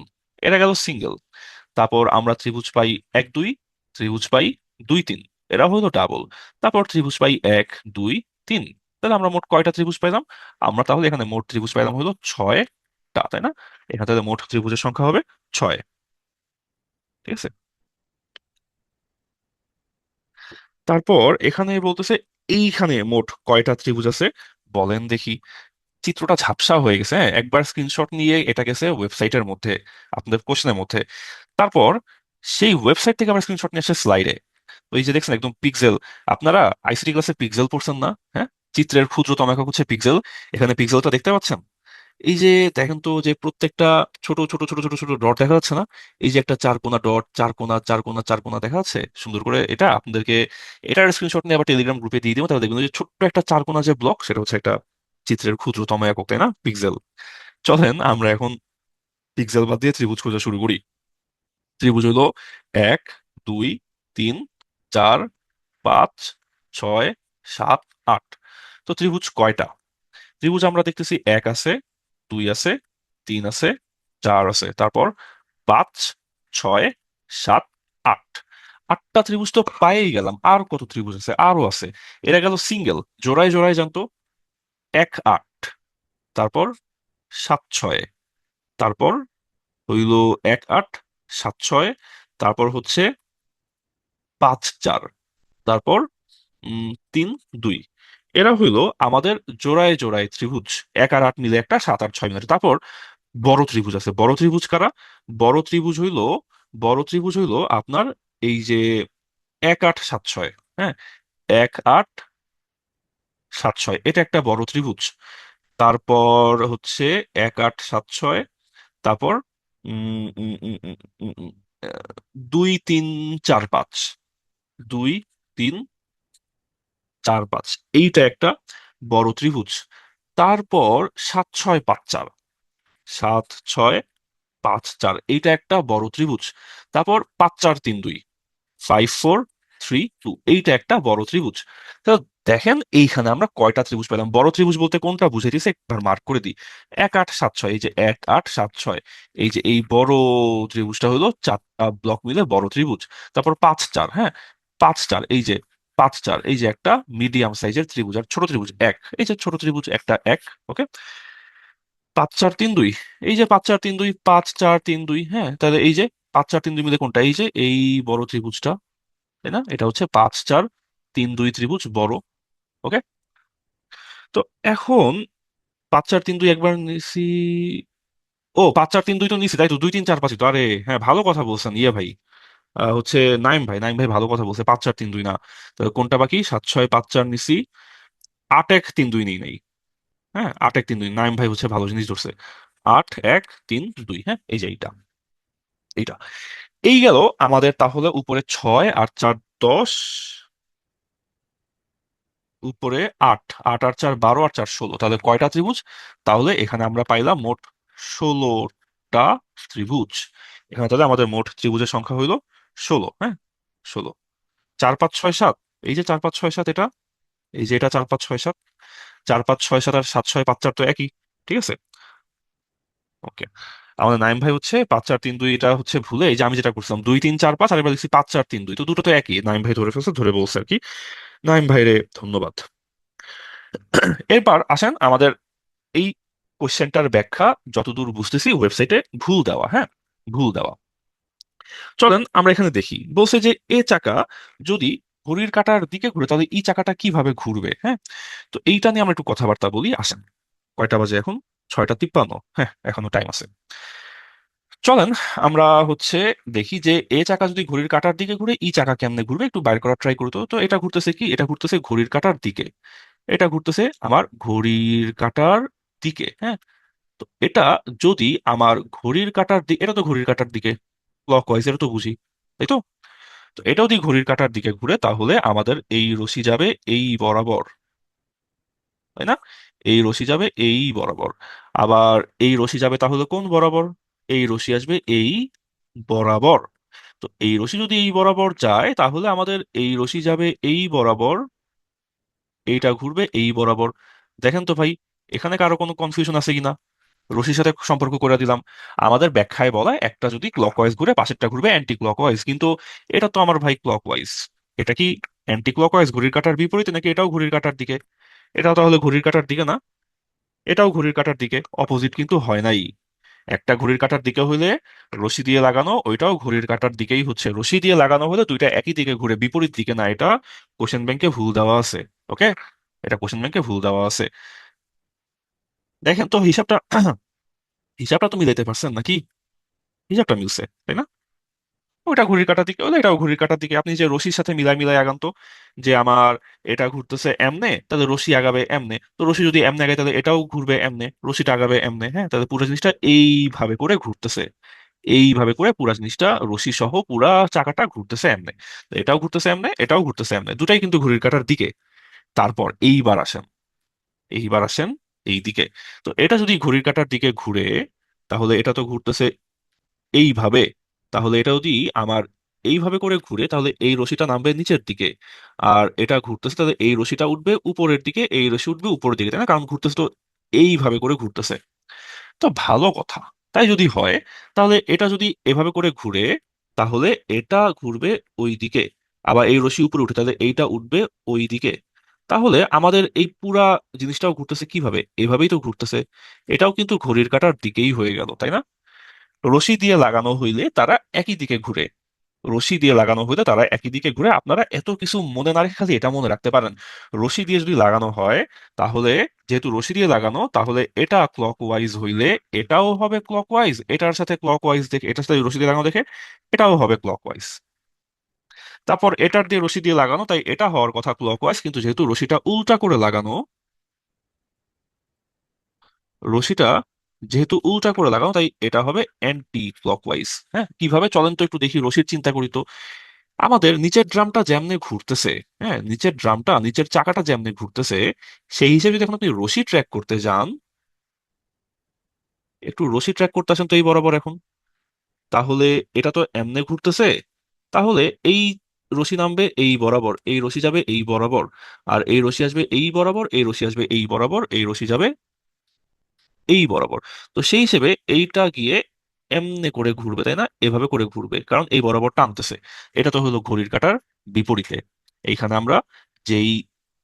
A: এরা গেল সিঙ্গেল। তারপর আমরা ত্রিভুজ পাই 1, 2, ত্রিভুজ পাই 2, 3, এরা হলো ডাবল। তারপর ত্রিভুজ পাই 1, 2, 3। তাহলে আমরা মোট কয়টা ত্রিভুজ পাইলাম? আমরা তাহলে এখানে মোট ত্রিভুজ পাইলাম হলো 6টা, তাই না? এখানে তাহলে মোট ত্রিভুজের সংখ্যা হবে 6। ঠিক আছে। তারপর এখানে বলতেছে এইখানে মোট কয়টা ত্রিভুজ আছে বলেন দেখি। চিত্রটা ঝাপসা হয়ে গেছে, হ্যাঁ একবার স্ক্রিনশট নিয়ে এটা গেছে ওয়েবসাইটের মধ্যে, আপনাদের কোশ্চেনের মধ্যে। তারপর সেই ওয়েবসাইট থেকে আমরা স্ক্রিনশট নিয়ে আসছে স্লাইডে। ওই যে দেখছেন একদম পিক্সেল, আপনারা আইসিটি ক্লাসে পিক্সেল পড়ছেন না? হ্যাঁ, চিত্রের ক্ষুদ্রতম একক হচ্ছে পিক্সেল। এখানে পিক্সেলটা দেখতে পাচ্ছেন? এই যে দেখেন তো, যে প্রত্যেকটা ছোট ছোট ছোট ছোট ছোট ডট দেখা যাচ্ছে না? এই যে একটা চার কোনা ডট, চার কোনা, চার কোনা, চার কোনা দেখা যাচ্ছে সুন্দর করে। এটা আপনাদেরকে এটার স্ক্রিনশট নিয়ে আবার টেলিগ্রাম গ্রুপে দিয়ে দিব, তাহলে দেখবেন যে ছোট্ট একটা চার কোনা যে ব্লক, সেটা হচ্ছে একটা চিত্রের ক্ষুদ্রতম একক, তাই না? পিক্সেল। চলেন আমরা এখন পিক্সেল বাদ দিয়ে ত্রিভুজ খোঁজা শুরু করি। ত্রিভুজ হলো 1, 2, 3, 4, 5, 6, 7, 8। তো ত্রিভুজ কয়টা? ত্রিভুজ আমরা দেখতেছি 1 আছে, 2 আছে, 3 আছে, 4 আছে, তারপর 5, 6, 7, 8। 8টা ত্রিভুজ তো পাইই গেলাম। আর কত ত্রিভুজ আছে? আরো আছে। এরা গেল সিঙ্গেল, জোড়ায় জোড়ায় জানতো। 1, 8, তারপর 7, 6, তারপর হইল 1, 8, 7, 6, তারপর হচ্ছে 5, 4, তারপর 3, 2। এরা হইলো আমাদের জোড়ায় জোড়ায় ত্রিভুজ। 1 আর 8 মিলে একটা, 7, 8, 6 মিলে। তারপর বড় ত্রিভুজ আছে। বড় ত্রিভুজ কারা? বড় ত্রিভুজ হইলো, বড় ত্রিভুজ হইলো আপনার এই যে 1, 8, 7, 6, হ্যাঁ 1, 8, 7, 6, এটা একটা বড় ত্রিভুজ। তারপর হচ্ছে 1, 8, 7, 6, তারপর উম, উম, উম, উম, উম, উম, আহ, 2, 3, 4, 5, 2, 3, 4, 5, এইটা একটা বড় ত্রিভুজ। তারপর 7, 6, 5, 4, 7, 6, 5, 4, এইটা একটা বড় ত্রিভুজ। তারপর 5, 4, 3, 2, 5, 4, 3, 2, এইটা একটা বড় ত্রিভুজ। তো দেখেন এইখানে আমরা কয়টা ত্রিভুজ পেলাম। বড় ত্রিভুজ বলতে কোনটা বুঝাইতেছে একবার মার্ক করে দিই। 1, 8, 7, 6, এই যে 1, 8, 7, 6, এই যে এই বড় ত্রিভুজটা হলো 4টা ব্লক মিলে বড় ত্রিভুজ। তারপর 5, 4, হ্যাঁ 5, 4, এই যে 5, 4, এই যে একটা মিডিয়াম সাইজের ত্রিভুজ। আর ছোট ত্রিভুজ 1, এই যে ছোট ত্রিভুজ একটা 1। ওকে। 5, 4, 3, 2, এই যে 5, 4, 3, 2, 5, 4, 3, 2, হ্যাঁ তাহলে এই যে 5, 4, 3, 2 মিলে কোনটা? এই যে এই বড় ত্রিভুজটা, তাই না? এটা হচ্ছে 5, 4, 3, 2 ত্রিভুজ বড়। ওকে। তো এখন 5, 4, 3, 2 একবার নিছি। ও 5, 4, 3, 2 তো নিছি, তাই তো 2, 3, 4, 5 তো। আরে হ্যাঁ, ভালো কথা বলছেন ইয়ে ভাই। হচ্ছে নাইম ভাই ভালো কথা বলছে। 5, 4, 3, 2 না। তো কোনটা বাকি? 7, 6, 5, 4 নিছি। 8, 1, 3, 2 নেই নাই। হ্যাঁ 8, 1, 3, 2, নাইম ভাই হচ্ছে ভালো জিনিস ধরছে। 8, 1, 3, 2, হ্যাঁ এই যে এইটা। এই গেল আমাদের তাহলে উপরে 6, 8, 4, 10, উপরে 8, 8, 8, 4, 12, 8, 4, 16। তাহলে কয়টা ত্রিভুজ? তাহলে এখানে আমরা পাইলাম মোট 16টা ত্রিভুজ। এখানে তাহলে আমাদের মোট ত্রিভুজের সংখ্যা হইলো 16, হ্যাঁ 16। 4, 5, 6, 7, এই যে 4, 5, 6, 7 এটা, এই যে এটা 4, 5, 6, 7। 4, 5, 6, 7 আর 7, 6, 5, 4 তো একই। ঠিক আছে। ওকে। আমাদের নাইম ভাই হচ্ছে 5, 4, 3, 2, এটা হচ্ছে ভুলে এই যে আমি যেটা করছিলাম 2, 3, 4, 5, আর এবার লিখছি 5, 4, 3, 2, তো দুটো তো একই। নাইম ভাই ধরে ফেলছে, ধরে বলছে আর কি। নাইম ভাইরে ধন্যবাদ। এরপর আসেন আমাদের এই কোশ্চেনটার ব্যাখ্যা যতদূর বুঝতেছি ওয়েবসাইটে ভুল দেওয়া, হ্যাঁ, ভুল দেওয়া। চলেন আমরা এখানে দেখি, বলছে যে এ চাকা যদি ঘড়ির কাঁটার দিকে ঘুরে তাহলে ই চাকাটা কিভাবে ঘুরবে, হ্যাঁ। তো এইটা নিয়ে আমরা একটু কথাবার্তা বলি, আসেন। কয়টা বাজে এখন? 6টা 53, হ্যাঁ, এখনো টাইম আছে। চলেন আমরা হচ্ছে দেখি যে এ চাকা যদি ঘড়ির কাঁটার দিকে ঘুরে ই চাকা কেমনে ঘুরবে, একটু বাইর করার ট্রাই করতো। তো এটা ঘুরতেছে কি, এটা ঘুরতেছে ঘড়ির কাঁটার দিকে, এটা ঘুরতেছে আমার ঘড়ির কাঁটার দিকে, হ্যাঁ। তো এটা যদি আমার ঘড়ির কাঁটার দিকে, এটা তো ঘড়ির কাঁটার দিকে ক্লক ওয়াইজ, এটা তো বুঝি, তাই তো। তো এটা যদি ঘড়ির কাঁটার দিকে ঘুরে তাহলে আমাদের এই রশি যাবে এই বরাবর, তাই না? এই রশি যাবে এই বরাবর। আবার এই রশি যাবে তাহলে কোন বরাবর? এই রশি আসবে এই বরাবর। তো এই রশি যদি এই বরাবর যায় তাহলে আমাদের এই রশি যাবে এই বরাবর, এইটা ঘুরবে এই বরাবর। দেখেন তো ভাই, এখানে কারো কোনো কনফিউশন আছে কিনা? রশির সাথে সম্পর্ক করে দিলাম। আমাদের ব্যাখ্যায় বলা একটা যদি ক্লকওয়াইজ ঘুরে পাশেরটা ঘুরবে অ্যান্টি ক্লকওয়াইজ, কিন্তু এটা তো আমার ভাই ক্লকওয়াইজ। এটা কি অ্যান্টি ক্লকওয়াইজ ঘড়ির কাঁটার বিপরীতে, নাকি এটাও ঘড়ির কাঁটার দিকে? এটাও তাহলে ঘড়ির কাঁটার দিকে না, এটাও ঘড়ির কাঁটার দিকে, অপোজিট কিন্তু হয় নাই। একটা ঘড়ির কাঁটার দিকে হইলে রশি দিয়ে লাগানো ওইটাও ঘড়ির কাঁটার দিকেই হচ্ছে, রশি দিয়ে লাগানো হলে দুইটা একই দিকে ঘুরে, বিপরীত দিকে না। এটা কোশ্চেন ব্যাংকে ভুল দেওয়া আছে, ওকে, এটা কোশ্চেন ব্যাংকে ভুল দেওয়া আছে। দেখেন তো হিসাবটা, হিসাবটা তো মিলাইতে পারছেন নাকি? হিসাবটা মিলছে, তাই না? ওটা ঘড়ির কাঁটার দিকে হলে এটাও ঘড়ির কাঁটার দিকে। আপনি যে রশির সাথে মিলাই মিলাই আগান তো, যে আমার এটা ঘুরতেছে এমনে, তাহলে রশি আগাবে এমনে, তো রশি যদি এমনে আগায় তাহলে এটাও ঘুরবে এমনে, রশিটা আগাবে এমনে, হ্যাঁ। তাহলে পুরো জিনিসটা এইভাবে করে ঘুরতেছে, এইভাবে করে পুরো জিনিসটা রশি সহ পুরা চাকাটা ঘুরতেছে এমনে। তো এটাও ঘুরতেছে এমনে, এটাও ঘুরতেছে এমনে, দুটাই কিন্তু ঘড়ির কাঁটার দিকে। তারপর এইবার আসেন, এইবার আসেন এই দিকে। তো এটা যদি ঘড়ির কাঁটার দিকে ঘুরে তাহলে এটা তো ঘুরতেছে এইভাবে। তাহলে এটা যদি আমার এইভাবে করে ঘুরে তাহলে এই রশিটা নামবে নিচের দিকে, আর এটা ঘুরতেছে তাহলে এই রশিটা উঠবে উপরের দিকে, এই রশি উঠবে উপরের দিকে, তাই না? কারণ ঘুরতেছে তো এইভাবে করে ঘুরতেছে। তো ভালো কথা। তাই যদি হয় তাহলে এটা যদি এভাবে করে ঘুরে তাহলে এটা ঘুরবে ওই দিকে, আবার এই রশি উপরে উঠে তাহলে এইটা উঠবে ওই দিকে। তাহলে আমাদের এই পুরা জিনিসটাও ঘুরতেছে কিভাবে? এভাবেই তো ঘুরতেছে। এটাও কিন্তু ঘড়ির কাঁটার দিকেই হয়ে গেল, তাই না? রশি দিয়ে লাগানো হইলে তারা একই দিকে ঘুরে, রশি দিয়ে লাগানো হইলে তারা একই দিকে ঘুরে। আপনারা এত কিছু মনে না রেখে খালি এটা মনে রাখতে পারেন, রশি দিয়ে যদি লাগানো হয় তাহলে, যেহেতু রশি দিয়ে লাগানো, তাহলে এটা ক্লকওয়াইজ হইলে এটাও হবে ক্লকওয়াইজ, এটার সাথে ক্লকওয়াইজ দেখে, এটার সাথে রশি দিয়ে লাগানো দেখে এটাও হবে ক্লকওয়াইজ। তারপর এটার দিয়ে রশি দিয়ে লাগানো, তাই এটা হওয়ার কথা ক্লকওয়াইজ, কিন্তু যেহেতু রশিটা উল্টা করে লাগানো, রশিটা যেহেতু উল্টা করে লাগানো তাই এটা হবে অ্যান্টি ক্লকওয়াইজ। হ্যাঁ, কিভাবে চলেন তো একটু দেখি, রশির চিন্তা করি তো। আমাদের নিচের ড্রামটা যেমনে ঘুরতেছে, হ্যাঁ, নিচের ড্রামটা, নিচের চাকাটা যেমনে ঘুরতেছে, সেই হিসেবে যদি এখন আপনি রশি ট্র্যাক করতে যান, একটু রশি ট্র্যাক করতে আসেন তো এই বরাবর এখন, তাহলে এটা তো এমনে ঘুরতেছে। তাহলে এই রশি নামবে এই বরাবর, এই রশি যাবে এই বরাবর, আর এই রশি আসবে এই বরাবর, এই রশি আসবে এই বরাবর, এই রশি যাবে এই বরাবর। তো সেই হিসেবে এইটা গিয়ে এমনে করে ঘুরবে, তাই না? এভাবে করে ঘুরবে কারণ এই বরাবর টানতেছে। এটা তো হলো ঘড়ির কাঁটার বিপরীতে। এইখানে আমরা যেই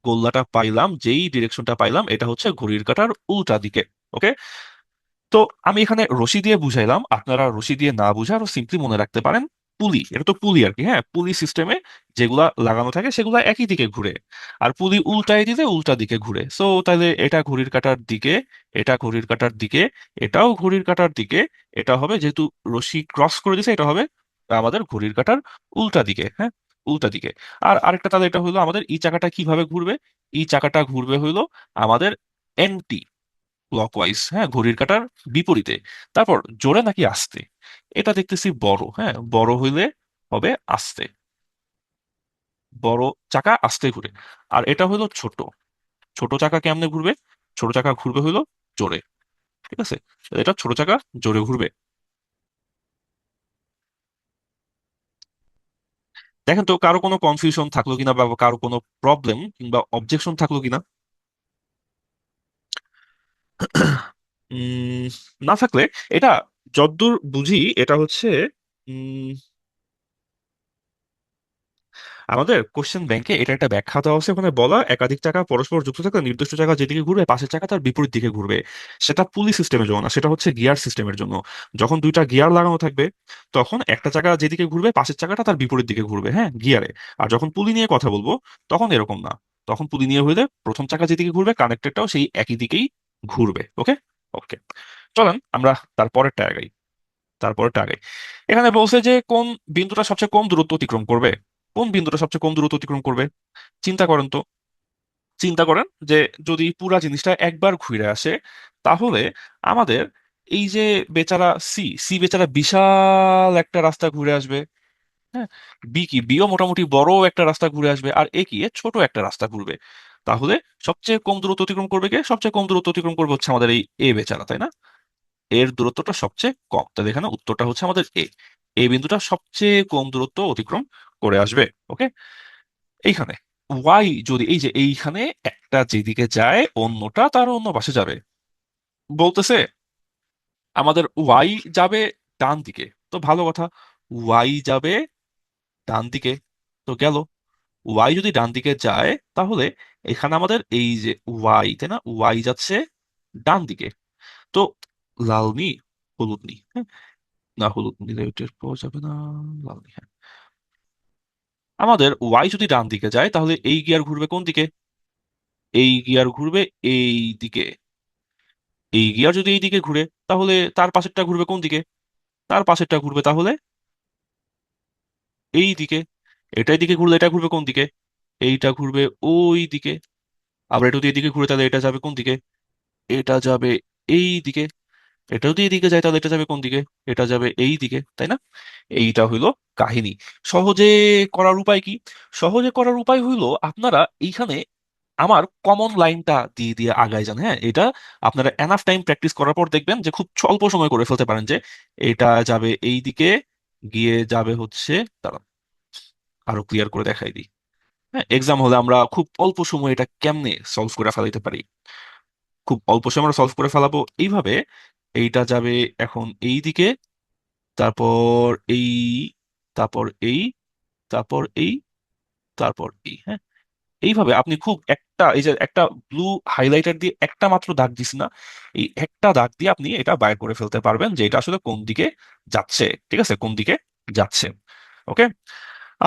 A: গোল্লাটা পাইলাম, যেই ডিরেকশনটা পাইলাম, এটা হচ্ছে ঘড়ির কাঁটার উল্টা দিকে, ওকে। তো আমি এখানে রশি দিয়ে বুঝাইলাম, আপনারা রশি দিয়ে না বুঝে আরো সিম্পলি মনে রাখতে পারেন পুলি, এটা তো পুলি আর কি, হ্যাঁ, পুলি সিস্টেমে যেগুলা লাগানো থাকে সেগুলা একই দিকে ঘুরে, আর পুলি উল্টাই দিলে উল্টা দিকে ঘুরে। সো তাহলে এটা ঘড়ির কাঁটার দিকে, এটা ঘড়ির কাঁটার দিকে, এটাও ঘড়ির কাঁটার দিকে। এটা হবে যেহেতু রশি ক্রস করে দিছে, এটা হবে আমাদের ঘড়ির কাঁটার উল্টা দিকে, হ্যাঁ, উল্টা দিকে। আর আরেকটা তাহলে এটা হলো আমাদের ই চাকাটা কিভাবে ঘুরবে, ই চাকাটা ঘুরবে হইলো আমাদের এন্টি ক্লকওয়াইজ, হ্যাঁ, ঘড়ির কাঁটার বিপরীতে। তারপর জোরে নাকি আস্তে, এটা দেখতেছি বড়, হ্যাঁ, বড় হইলে হবে আস্তে, বড় চাকা আস্তে ঘুরে। আর এটা হইলো ছোট, ছোট চাকা কেমনে ঘুরবে? ছোট চাকা ঘুরবে হইলো জোরে, ঠিক আছে? এটা ছোট চাকা জোরে ঘুরবে। দেখেন তো কারো কোনো কনফিউশন থাকলো কিনা, বা কারো কোনো প্রবলেম কিংবা অবজেকশন থাকলো কিনা। উম না থাকলে, এটা যদ্দূর বুঝি এটা হচ্ছে, উম আমাদের কোশ্চেন ব্যাংকে এটা একটা ব্যাখ্যা দেওয়া আছে, ওখানে বলা একাধিক চাকা পরস্পর যুক্ত থাকলে নির্দিষ্ট চাকা যেদিকে ঘুরবে পাশের চাকা তার বিপরীত দিকে ঘুরবে। সেটা পুলি সিস্টেমের জন্য না, সেটা হচ্ছে গিয়ার সিস্টেমের জন্য। যখন দুইটা গিয়ার লাগানো থাকবে তখন একটা চাকা যেদিকে ঘুরবে পাশের চাকাটা তার বিপরীত দিকে ঘুরবে, হ্যাঁ, গিয়ারে। আর যখন পুলি নিয়ে কথা বলবো তখন এরকম না। তখন পুলি নিয়ে হইলে প্রথম চাকা যেদিকে ঘুরবে কানেক্টেডটাও সেই একই দিকেই ঘুরবে। ওকে, ওকে, চলেন আমরা তারপরেরটা আগাই। তারপরেরটা আগাই। এখানে বলছে যে কোন বিন্দুটা সবচেয়ে কম দূরত্ব অতিক্রম করবে। কোন বিন্দুটা সবচেয়ে কম দূরত্ব অতিক্রম করবে? চিন্তা করেন তো। চিন্তা করেন যে যদি পুরা জিনিসটা একবার ঘুরে আসে, তাহলে আমাদের এই যে বেচারা সি সি বেচারা বিশাল একটা রাস্তা ঘুরে আসবে। হ্যাঁ, বিও মোটামুটি বড় একটা রাস্তা ঘুরে আসবে, আর এ কি এ ছোট একটা রাস্তা ঘুরবে। তাহলে সবচেয়ে কম দূরত্ব অতিক্রম করবে কে? সবচেয়ে কম দূরত্ব অতিক্রম করবে হচ্ছে আমাদের এই এ বেচারা, তাই না? এর দূরত্বটা সবচেয়ে কম, তাহলে এখানে উত্তরটা হচ্ছে আমাদের এ। এই বিন্দুটা সবচেয়ে কম দূরত্ব অতিক্রম করে আসবে। ওকে, এইখানে ওয়াই যদি এই যে এইখানে একটা যেদিকে যায় অন্যটা তার অন্য পাশে যাবে, বলতেছে আমাদের ওয়াই যাবে ডান দিকে। তো ভালো কথা, ওয়াই যাবে ডান দিকে, তো গেল। ওয়াই যদি ডান দিকে যায় তাহলে এখানে আমাদের এই যে ওয়াই, তাই না, ওয়াই যাচ্ছে ডান দিকে। তো লাল নি, হলুদ নি, হ্যাঁ, না হলুদ নিলে ওইটার পাওয়া যাবে না, লাল নি, হ্যাঁ। আমাদের ওয়াই যদি ডান দিকে যায় তাহলে এই গিয়ার ঘুরবে কোন দিকে? এই গিয়ার ঘুরবে এই দিকে। এই গিয়ার যদি এই দিকে ঘুরে তাহলে তার পাশেরটা ঘুরবে কোন দিকে? তার পাশেরটা ঘুরবে তাহলে এই দিকে। এটাই দিকে ঘুরলে এটা ঘুরবে কোন দিকে? এইটা ঘুরবে ওই দিকে। আবার এটা যদি এদিকে ঘুরে তাহলে এটা যাবে কোন দিকে? এটা যাবে এই দিকে। এটা যদি এদিকে যায় তাহলে এটা যাবে কোন দিকে? এটা যাবে এই দিকে, তাই না? এইটা হইলো কাহিনী। সহজে করার উপায় কি? সহজে করার উপায় হইলো আপনারা এইখানে আমার কমন লাইনটা দিয়ে দিয়ে আগায় যান। হ্যাঁ, এটা আপনারা এনাফ টাইম প্র্যাকটিস করার পর দেখবেন যে খুব স্বল্প সময় করে ফেলতে পারেন যে এটা যাবে এই দিকে, গিয়ে যাবে হচ্ছে, দাঁড়ান আরো ক্লিয়ার করে দেখাই দিই। হ্যাঁ, এক্সাম হলে আমরা খুব অল্প সময় এটা কেমনে সলভ করে ফেলাইতে পারি। খুব অল্প সময় আমরা সলভ করে ফেলাবো এইভাবে। এইটা যাবে এখন এই দিকে, তারপর এই, তারপর এই, তারপর এই, তারপর এই, হ্যাঁ। এইভাবে আপনি খুব একটা এই যে একটা ব্লু হাইলাইটার দিয়ে একটা মাত্র দাগ দিস না, এই একটা দাগ দিয়ে আপনি এটা বাইর করে ফেলতে পারবেন যে এটা আসলে কোন দিকে যাচ্ছে। ঠিক আছে, কোন দিকে যাচ্ছে। ওকে।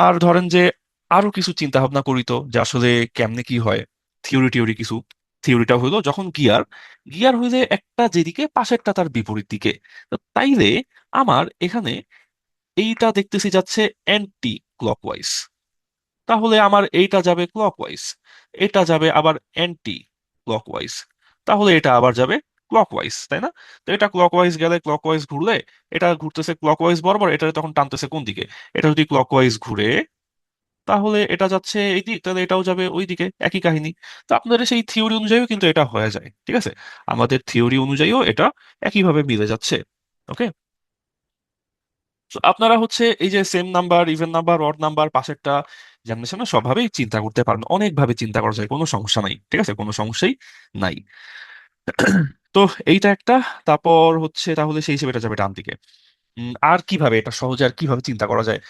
A: আর ধরেন যে আরো কিছু চিন্তা ভাবনা করি তো যে আসলে কেমনে কি হয়। থিওরি কিছু। থিওরিটা হইলো যখন গিয়ার গিয়ার হইলে একটা যেদিকে পাশেরটা তার বিপরীত দিকে। তো তাইলে আমার এখানে এইটা দেখতেছি যাচ্ছে অ্যান্টি ক্লকওয়াইজ, তাহলে আমার এইটা যাবে ক্লকওয়াইজ। এটা যাবে আবার অ্যান্টি ক্লকওয়াইজ, তাহলে এটা আবার যাবে ক্লকওয়াইজ, তাই না? তো এটা ক্লকওয়াইজ গেলে ক্লকওয়াইজ ঘুরলে এটা ঘুরতেছে ক্লকওয়াইজ বরাবর, এটা তখন টানতেছে কোন দিকে? এটা যদি ক্লকওয়াইজ ঘুরে তাহলে এটা যাচ্ছে এই দিক, তাহলে এটাও যাবে ওই দিকে, একই কাহিনী। তো আপনাদের সেই থিওরি অনুযায়ীও কিন্তু এটা হয়ে যায়। ঠিক আছে, আমাদের থিওরি অনুযায়ীও এটা একইভাবে মিলে যাচ্ছে। ওকে। তো আপনারা হচ্ছে এই যে same number, even number, odd number, পাশেরটা যেমন সামনে সবভাবেই চিন্তা করতে পারবেন, অনেকভাবে চিন্তা করা যায়, কোনো সমস্যা নাই। ঠিক আছে, কোনো সমস্যাই নাই। তো এইটা একটা। তারপর হচ্ছে তাহলে সেই হিসেবে এটা যাবে ডান দিকে। আর কিভাবে এটা সহজে আর কিভাবে চিন্তা করা যায়?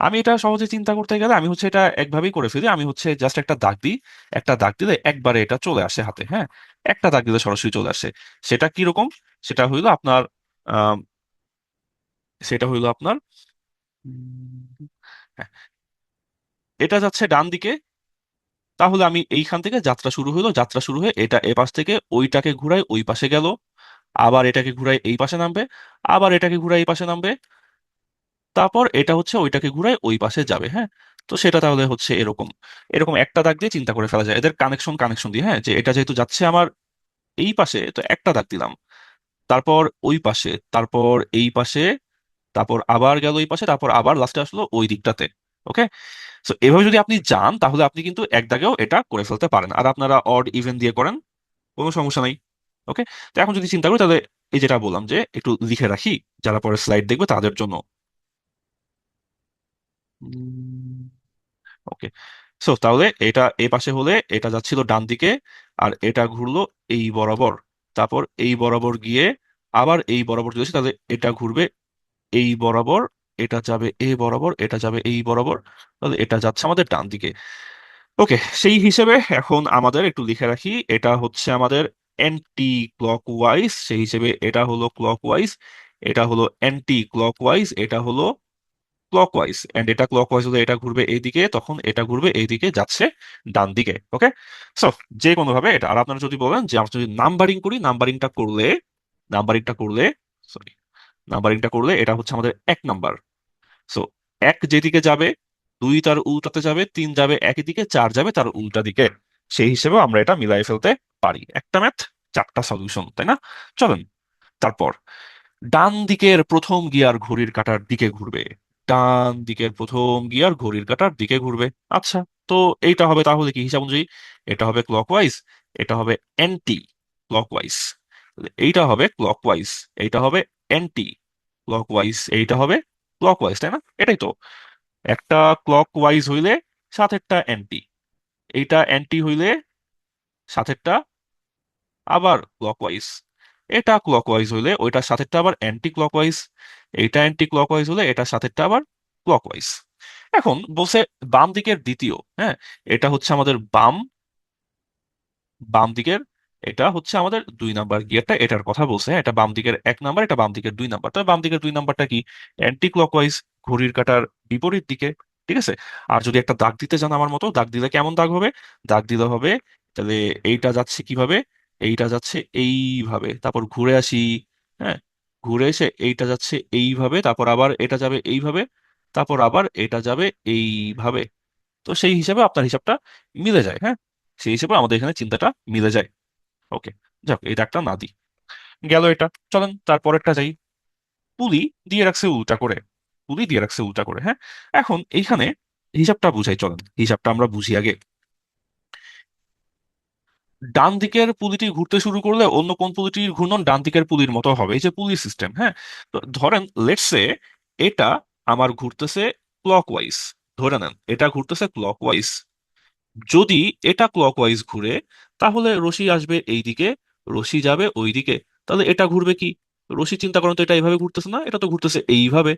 A: আমি এটা সহজে চিন্তা করতে গেলে আমি হচ্ছে এটা একভাবেই করে ফেলি। আমি হচ্ছে জাস্ট একটা দাগ দিই। একটা দাগ দিলে একবারে এটা চলে আসে হাতে, হ্যাঁ। একটা দাগ দিলে সরাসরি চলে আসে। সেটা কি রকম? সেটা হইলো আপনার আহ সেটা হইলো আপনার হ্যাঁ, এটা যাচ্ছে ডান দিকে। তাহলে আমি এইখান থেকে যাত্রা শুরু হলো, যাত্রা শুরু হয়ে এটা এ পাশ থেকে ওইটাকে ঘুরাই ওই পাশে গেল, আবার এটাকে ঘুরাই এই পাশে নামবে, আবার এটাকে ঘুরাই এই পাশে নামবে, তারপর এটা হচ্ছে ওইটাকে ঘুরাই ওই পাশে যাবে, হ্যাঁ। তো সেটা তাহলে হচ্ছে এরকম। এরকম একটা দাগ দিয়ে চিন্তা করে ফেলা যায়, এদের কানেকশন কানেকশন দিয়ে, হ্যাঁ, যে এটা যেহেতু যাচ্ছে আমার এই পাশে তো একটা দাগ দিলাম, তারপর ওই পাশে, তারপর এই পাশে, তারপর আবার গেল এই পাশে, তারপর আবার লাস্টে আসলো ওই দিকটাতে। ওকে। সো এভাবে যদি আপনি যান তাহলে আপনি কিন্তু এক দাগেও এটা করে ফেলতে পারেন। আর আপনারা অড ইভেন দিয়ে করেন, কোনো সমস্যা নাই। ওকে। তো এখন যদি চিন্তা করি তাহলে এই যেটা বললাম যে একটু লিখে রাখি যারা পরে স্লাইড দেখবে তাদের জন্য। ওকে। সো তাহলে এটা এ পাশে হলে এটা যাচ্ছিল ডান দিকে, আর এটা ঘুরলো এই বরাবর, তারপর এই বরাবর গিয়ে আবার এই বরাবর যাচ্ছে, তাহলে এটা ঘুরবে এই বরাবর, এটা যাবে এ বরাবর, এটা যাবে এই বরাবর, তাহলে এটা যাচ্ছে আমাদের ডান দিকে। ওকে, সেই হিসেবে এখন আমাদের একটু লিখে রাখি, এটা হচ্ছে আমাদের অ্যান্টি ক্লকওয়াইজ, সেই হিসেবে এটা হলো ক্লকওয়াইজ, এটা হলো অ্যান্টি ক্লকওয়াইজ, এটা হলো ক্লকওয়াইজ, এন্ড এটা ক্লকওয়াইজ হলে এটা ঘুরবে এইদিকে, তখন এটা ঘুরবে এইদিকে, যাচ্ছে ডান দিকে। ওকে, সো যে কোনো ভাবে এটা, আর আপনারা যদি বলেন যে আমরা যদি নাম্বারিং করি, নাম্বারিংটা করলে সরি নাম্বারিংটা করলে এটা হচ্ছে আমাদের 1 নাম্বার। সো 1 যেদিকে যাবে, 2 তার উল্টাতে যাবে, 3 যাবে একই দিকে, 4 যাবে তার উল্টা দিকে। সেই হিসেবে আমরা এটা মিলাই ফেলতে পারি। একটা ম্যাথ, 4টা সলিউশন, তাই না? চলেন তারপর, ডান দিকের প্রথম গিয়ার ঘড়ির কাঁটার দিকে ঘুরবে। ডান দিকের প্রথম গিয়ার ঘড়ির কাঁটার দিকে ঘুরবে। আচ্ছা, তো এইটা হবে তাহলে কি হিসাব অনুযায়ী? এটা হবে ক্লকওয়াইজ, এটা হবে অ্যান্টি ক্লকওয়াইজ। এইটা হবে ক্লকওয়াইজ, এইটা হবে অ্যান্টি ক্লকওয়াইজ, এইটা হবে ক্লকওয়াইজ, তাই না? এটাই তো, একটা ক্লকওয়াইজ হইলে সাথেরটা অ্যান্টি, এইটা অ্যান্টি হইলে সাথেরটা আবার ক্লকওয়াইজ, এটা ক্লকওয়াইজ হইলে ওইটার সাথেরটা আবার অ্যান্টি ক্লকওয়াইজ, এইটা অ্যান্টি ক্লকওয়াইজ হলে এটার সাথেরটা আবার ক্লকওয়াইজ। এখন বলছে বাম দিকের দ্বিতীয়, হ্যাঁ, এটা হচ্ছে আমাদের বাম বাম দিকের, এটা হচ্ছে আমাদের 2 নাম্বার গিয়ারটা, এটার কথা বলছে, হ্যাঁ, এটা বাম দিকের 1 নাম্বার, এটা বাম দিকের 2 নাম্বার। তবে বাম দিকের 2 নাম্বারটা কি? অ্যান্টি ক্লকওয়াইজ, ঘড়ির কাঁটার বিপরীত দিকে। ঠিক আছে, আর যদি একটা দাগ দিতে চান আমার মতো, দাগ দিলে কেমন দাগ হবে? দাগ দিলে হবে, তাহলে এইটা যাচ্ছে কিভাবে, এইটা যাচ্ছে এইভাবে, তারপর ঘুরে আসি, হ্যাঁ, ঘুরে এসে এইটা যাচ্ছে এইভাবে, তারপর আবার এটা যাবে এইভাবে, তারপর আবার এটা যাবে এইভাবে। তো সেই হিসাবে আপনার হিসাবটা মিলে যায়, হ্যাঁ, সেই হিসেবে আমাদের এখানে চিন্তাটা মিলে যায়। ওকে, যাক এই দাগটা না দিই, গেল এটা। চলেন তারপরেরটা যাই। পুলি দিয়ে রাখছে উল্টা করে, পুলি দিয়ে রাখছে উল্টা করে, হ্যাঁ। এখন এইখানে হিসাবটা বুঝাই, চলেন হিসাবটা আমরা বুঝি আগে। ডান দিকের পুলিটি ঘুরতে শুরু করলে অন্য কোন পুলিটির ঘূর্ণন ডান দিকের পুলির মতো হবে, এই যে পুলি সিস্টেম, হ্যাঁ। তো ধরেন লেটস সে এটা আমার ঘুরতেছে ক্লকওয়াইজ, ধরে নেন এটা ঘুরতেছে ক্লকওয়াইজ। যদি এটা ক্লকওয়াইজ ঘুরে, তাহলে রশি আসবে এই দিকে, রশি যাবে ওই দিকে, তাহলে এটা ঘুরবে কি? রশি চিন্তা করেন তো, এটা এইভাবে ঘুরতেছে না, এটা তো ঘুরতেছে এইভাবে।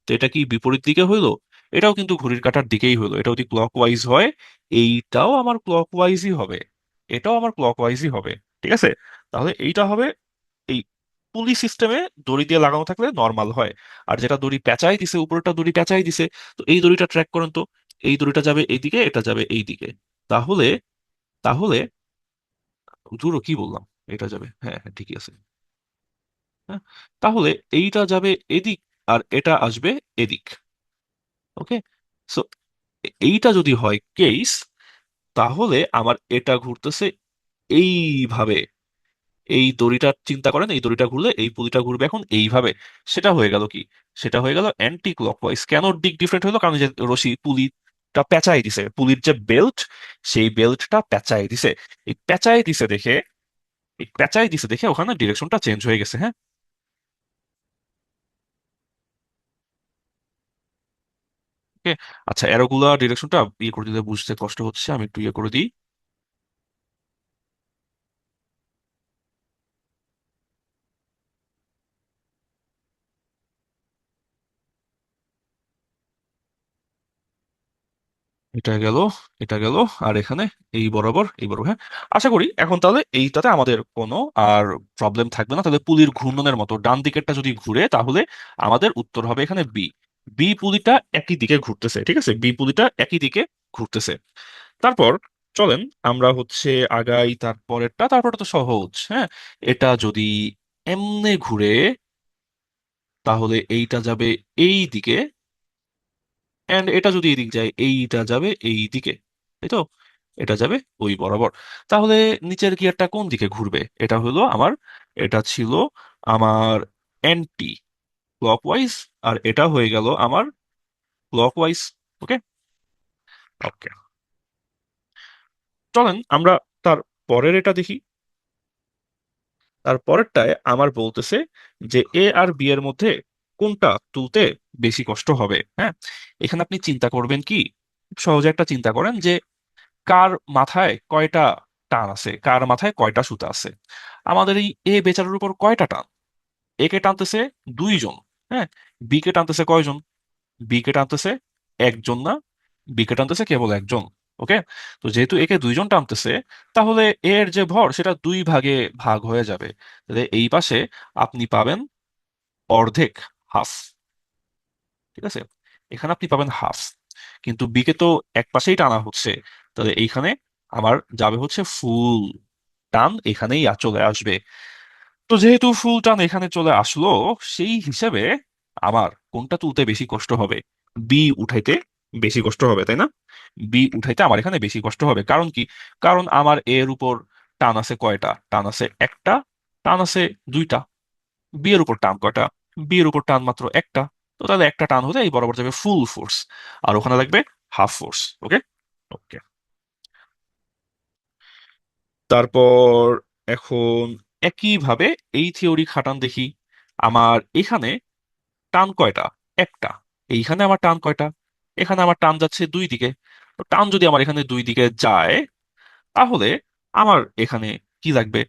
A: তো এটা কি বিপরীত দিকে হইলো? এটাও কিন্তু ঘড়ির কাঁটার দিকেই হইলো। এটা যদি ক্লকওয়াইজ হয়, এইটাও আমার ক্লকওয়াইজই হবে, এটাও আমার ক্লকওয়াইজই হবে। ঠিক আছে, তাহলে এইটা হবে, এই পুলি সিস্টেমে দড়ি দিয়ে লাগানো থাকলে নর্মাল হয়। আর যেটা দড়ি পেঁচাই দিছে, উপরেরটা দড়ি পেঁচাই দিছে, তো এই দড়িটা ট্র্যাক করেন তো, এই দড়িটা যাবে এইদিকে, এটা যাবে এইদিকে। তাহলে তাহলে ধুরো কি বললাম, এটা যাবে, হ্যাঁ হ্যাঁ ঠিকই আছে, হ্যাঁ। তাহলে এইটা যাবে এদিক, আর এটা আসবে এদিক। ওকে, সো এইটা যদি হয় কেস, তাহলে আমার এটা ঘুরতেছে এইভাবে। এই দড়িটা চিন্তা করেন, এই দড়িটা ঘুরলে এই পুলিটা ঘুরবে এখন এইভাবে। সেটা হয়ে গেল কি? সেটা হয়ে গেল অ্যান্টি ক্লকওয়াইজ। কেন দিক ডিফারেন্ট হলো? কারণ যে রশি পুলিটা পেঁচাই দিছে, পুলির যে বেল্ট, সেই বেল্টটা পেঁচাই দিছে। এই পেঁচাই দিছে দেখে, এই পেঁচাই দিছে দেখে ওখানে ডিরেকশনটা চেঞ্জ হয়ে গেছে, হ্যাঁ। ওকে, আচ্ছা, অ্যারোগুলা ডিরেকশনটা ইয়ে করে দিলে বুঝতে কষ্ট হচ্ছে, আমি একটু ইয়ে করে দিই। এটা গেল, এটা গেল, আর এখানে এই বরাবর, এই বরাবর, হ্যাঁ। আশা করি এখন তাহলে এইটাতে আমাদের কোনো আর প্রবলেম থাকবে না। তাহলে পুলির ঘূর্ণনের মতো ডান দিকেরটা যদি ঘুরে, তাহলে আমাদের উত্তর হবে এখানে বি। বি পুলিটা একই দিকে ঘুরতেছে, ঠিক আছে, বি পুলিটা একই দিকে ঘুরতেছে। তারপর চলেন আমরা হচ্ছে আগাই তারপরেরটা, তারপরটা তো সহজ, হ্যাঁ। এটা যদি এমনে ঘুরে, তাহলে এইটা যাবে এই দিকে, এন্ড এটা যদি এদিক যায়, এইটা যাবে এই দিকে, তাই তো, এটা যাবে ওই বরাবর। তাহলে নিচের গিয়ারটা কোন দিকে ঘুরবে? এটা হলো আমার, এটা ছিল আমার অ্যান্টি ক্লকওয়াইজ, আর এটা হয়ে গেল আমার ক্লকওয়াইজ। ওকে, ওকে, চলেন আমরা তার পরের এটা দেখি। তার পরেরটায় আমার বলতেছে যে এ আর বি এর মধ্যে কোনটা তুলতে বেশি কষ্ট হবে, হ্যাঁ। এখানে আপনি চিন্তা করবেন কি, সহজে একটা চিন্তা করেন যে কার মাথায় কয়টা টান আছে, কার মাথায় কয়টা সুতা আছে। আমাদের এই এ বেচারার উপর কয়টা টান? এ কে টানতেছে 2 জন, হ্যাঁ। বি কে টানতেছে কয়জন? বি কে টানতেছে একজন না, বি কে টানতেছে কেবল একজন। ওকে, তো যেহেতু একে দুইজন টানতেছে, তাহলে এর যে ভর সেটা দুই ভাগে ভাগ হয়ে যাবে। তাহলে এই পাশে আপনি পাবেন অর্ধেক, হাফ। ঠিক আছে, এখানে আপনি পাবেন হাফ। কিন্তু বি কে তো এক পাশেই টানা হচ্ছে, তাহলে এইখানে আমার যাবে হচ্ছে ফুল টান, এখানেই চলে আসবে। তো যেহেতু ফুল টান এখানে চলে আসলো, সেই হিসেবে আমার কোনটা তুলতে বেশি কষ্ট হবে? বি উঠাইতে বেশি কষ্ট হবে, তাই না? বি উঠাইতে আমার এখানে বেশি কষ্ট হবে, কারণ কি? কারণ আমার এর উপর টান আছে কয়টা? টান আছে একটা, টান আছে দুইটা। বি এর উপর টান কয়টা? বি এর উপর টান মাত্র একটা। তো তাহলে একটা টান হলে এই বরাবর যাবে ফুল ফোর্স, আর ওখানে লাগবে হাফ ফোর্স। ওকে, ওকে। তারপর এখন একইভাবে এই থিওরি খাটান দেখি। আমার এখানে টান কয়টা? একটা। এইখানে আমার টান কয়টা? এখানে আমার টান যাচ্ছে দুই দিকে। তো টান যদি আমার এখানে দুই দিকে যায়, তাহলে আমার এখানে কি লাগবে?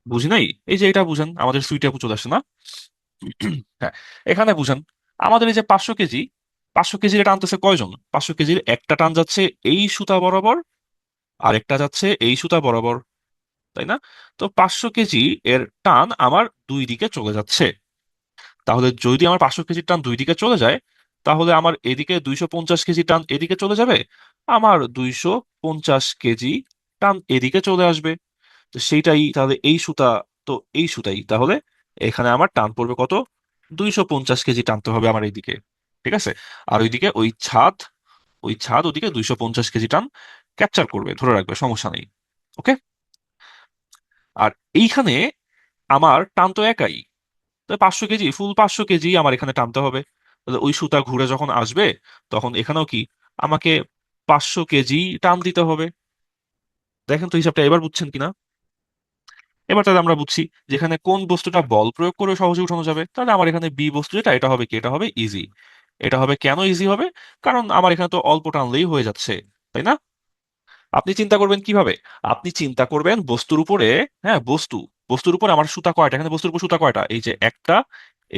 A: বুঝি নাই? এই যে এটা বুঝেন, আমাদের সুইটে চলে আসে না? হ্যাঁ, এখানে বুঝেন, আমাদের এই যে 500 কেজি, 500 কেজির টানতেছে কয়জন? 500 কেজির একটা টান যাচ্ছে এই সুতা বরাবর, আর একটা যাচ্ছে এই সুতা বরাবর, তাই না? তো 500 কেজি এর টান আমার দুই দিকে চলে যাচ্ছে। তাহলে যদি আমার 500 কেজির টান দুই দিকে চলে যায়, তাহলে আমার এদিকে 250 কেজি টান এদিকে চলে যাবে, আমার 250 কেজি টান এদিকে চলে আসবে। তো সেইটাই তাহলে এই সুতা, তো এই সুতাই তাহলে এখানে আমার টান পড়বে কত? 250 কেজি টানতে হবে আমার এইদিকে। ঠিক আছে, আর ওইদিকে ওই ছাদ ওদিকে 250 কেজি টান ক্যাপচার করবে, ধরে রাখবে, সমস্যা নেই। ওকে, আর এইখানে আমার টান তো একাই, তো 500 কেজি, ফুল 500 কেজি আমার এখানে টানতে হবে। তাহলে ওই সুতা ঘুরে যখন আসবে, তখন এখানেও কি আমাকে 500 কেজি টান দিতে হবে। দেখেন তো হিসাবটা এবার বুঝছেন কিনা? এবার তাহলে আমরা বুঝছি যেখানে কোন বস্তুটা বল প্রয়োগ করে সহজে উঠানো যাবে। তাহলে আমার এখানে বি বস্তু যেটা, এটা হবে কি? এটা হবে ইজি। এটা হবে কেন ইজি হবে? কারণ আমার এখানে তো অল্প টানলেই হয়ে যাচ্ছে, তাই না? আপনি চিন্তা করবেন কিভাবে? আপনি চিন্তা করবেন বস্তুর উপরে। হ্যাঁ, বস্তুর উপর আমার সুতা কয়টা? এখানে বস্তুর উপর সুতা কয়টা? এই যে একটা,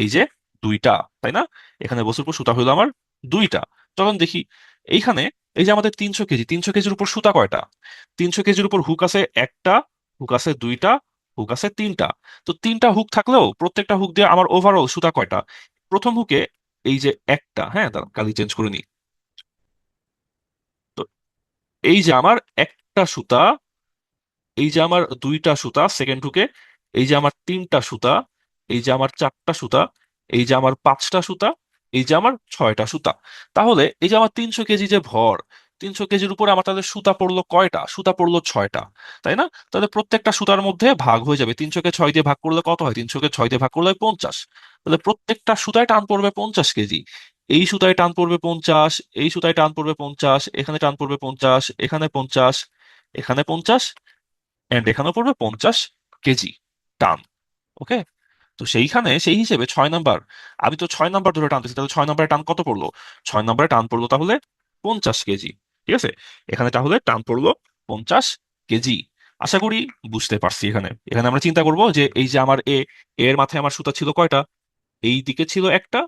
A: এই যে দুইটা, তাই না? এখানে বস্তুর উপর সুতা হইলো আমার দুইটা। চলুন দেখি এইখানে, এই যে আমাদের 300 কেজি, 300 কেজির উপর সুতা কয়টা? 300 কেজির উপর হুক আছে একটা, হুক আছে দুইটা, হুক আছে তিনটা। তো তিনটা হুক থাকলেও প্রত্যেকটা হুক দিয়ে আমার ওভারঅল সুতা কয়টা? প্রথম হুকে এই যে একটা, হ্যাঁ, দাঁড়ান কালি চেঞ্জ করে নি। তো এই যে আমার একটা সুতা, এই যে আমার দুইটা সুতা সেকেন্ড হুকে, এই যে আমার তিনটা সুতা, এই যে আমার চারটা সুতা, এই যে আমার পাঁচটা সুতা, এই যে আমার ছয়টা সুতা। তাহলে এই যে আমার 300 কেজি যে ভর, 300 কেজির উপরে আমার তাহলে সুতা পড়লো কয়টা? সুতা পড়লো ছয়টা, তাই না? তাহলে প্রত্যেকটা সুতার মধ্যে ভাগ হয়ে যাবে। 300 কে 6 দিয়ে ভাগ করলে কত হয়? 300 কে 6 দিয়ে ভাগ করলে হয় 50। তাহলে প্রত্যেকটা সুতায় টান পড়বে 50 কেজি। এই সুতায় টান পড়বে 50, এই সুতায় টান পড়বে 50, এখানে টান পড়বে 50, এখানে 50, এখানে 50, এন্ড এখানেও পড়বে 50 কেজি টান। ওকে, তো সেইখানে সেই হিসেবে 6 নাম্বার, আমি তো 6 নাম্বার ধরে টানতেছি, তাহলে 6 নাম্বারের টান কত পড়লো? 6 নাম্বারের টান পড়লো তাহলে 50 কেজি। ঠিক আছে, এখানে তাহলে টান পড়লো 50 কেজি। আশা করি বুঝতে পারছি। এখানে এখানে আমরা চিন্তা করব যে এই যে আমার এর মাথায় আমার সুতা ছিল কয়টা? এই দিকে ছিল একটা,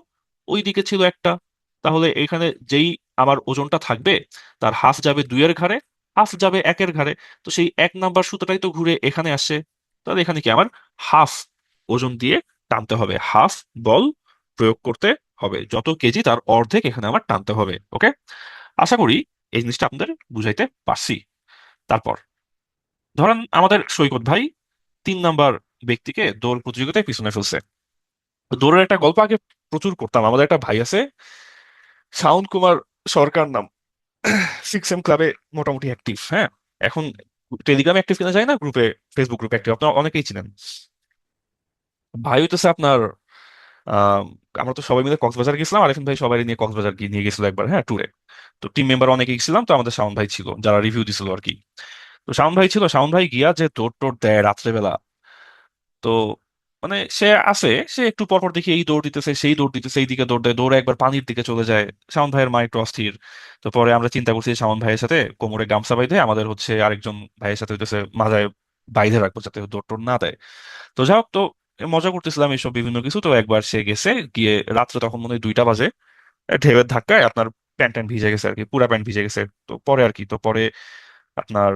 A: ওই দিকে ছিল একটা। তাহলে এখানে যেই আমার ওজনটা থাকবে, তার হাফ যাবে দুইয়ের ঘাড়ে, হাফ যাবে একের ঘাড়ে। তো সেই 1 নাম্বার সুতাটাই তো ঘুরে এখানে আসে। তাহলে এখানে কি আমার হাফ ওজন দিয়ে টানতে হবে, হাফ বল প্রয়োগ করতে হবে, যত কেজি তার অর্ধেক এখানে আমার টানতে হবে। ওকে, আশা করি এই জিনিসটা আপনাদের বুঝাইতে পারছি। তারপর ধরেন আমাদের সৈকত ভাই 3 নাম্বার ব্যক্তিকে দৌড় প্রতিযোগিতায় পিছনে ফেলছে। তো দৌড়ের একটা গল্প আগে প্রচুর করতাম। আমাদের একটা ভাই আছে, শাওন কুমার সরকার নাম, 6M ক্লাবে মোটামুটি অ্যাক্টিভ। হ্যাঁ, এখন টেলিগ্রামে অ্যাক্টিভ কিনা যায় না, গ্রুপে, ফেসবুক গ্রুপে অ্যাক্টিভ, আপনারা অনেকেই চিনেন। ভাই হইতেছে আপনার, আহ, আমরা তো সবাই মিলে কক্সবাজার গেছিলাম, আরিফিন ভাই সবাই নিয়ে কক্সবাজার গিয়ে নিয়ে গেছিল একবার, হ্যাঁ, ট্যুরে। তো টিম মেম্বার অনেকেই ছিলাম, তো আমাদের শাওন ভাই ছিল যারা রিভিউ দিছিল আর কি। তো শাওন ভাই ছিল, শাওন ভাই গিয়া যে দৌড় টোড় দেয় রাত্রেবেলা। তো মানে সে আছে, সে একটু পরপর দেখি এই দৌড় দিতেছে সেই দৌড় দিতেছে, এই দিকে দৌড় দেয়, দৌড়ে একবার পানির দিকে চলে যায়। শাওন ভাইয়ের মা একটু অস্থির। তো পরে আমরা চিন্তা করছি যে শাওন ভাইয়ের সাথে কোমরে গামছা বাইধে আমাদের হচ্ছে আরেকজন ভাইয়ের সাথে হইতেছে মাথায় বাইধে রাখবো, যাতে দৌড় টোড় না দেয়। তো যাই হোক, তো মজা করতেছিলাম এইসব বিভিন্ন কিছু। তো একবার সে গেছে, গিয়ে রাত্রে তখন মনে হয় 2টা বাজে, ঢেউয়ের ধাক্কায় আপনার প্যান্ট ট্যান্ট ভিজে গেছে আর কি, পুরা প্যান্ট ভিজে গেছে। তো পরে আর কি, তো পরে আপনার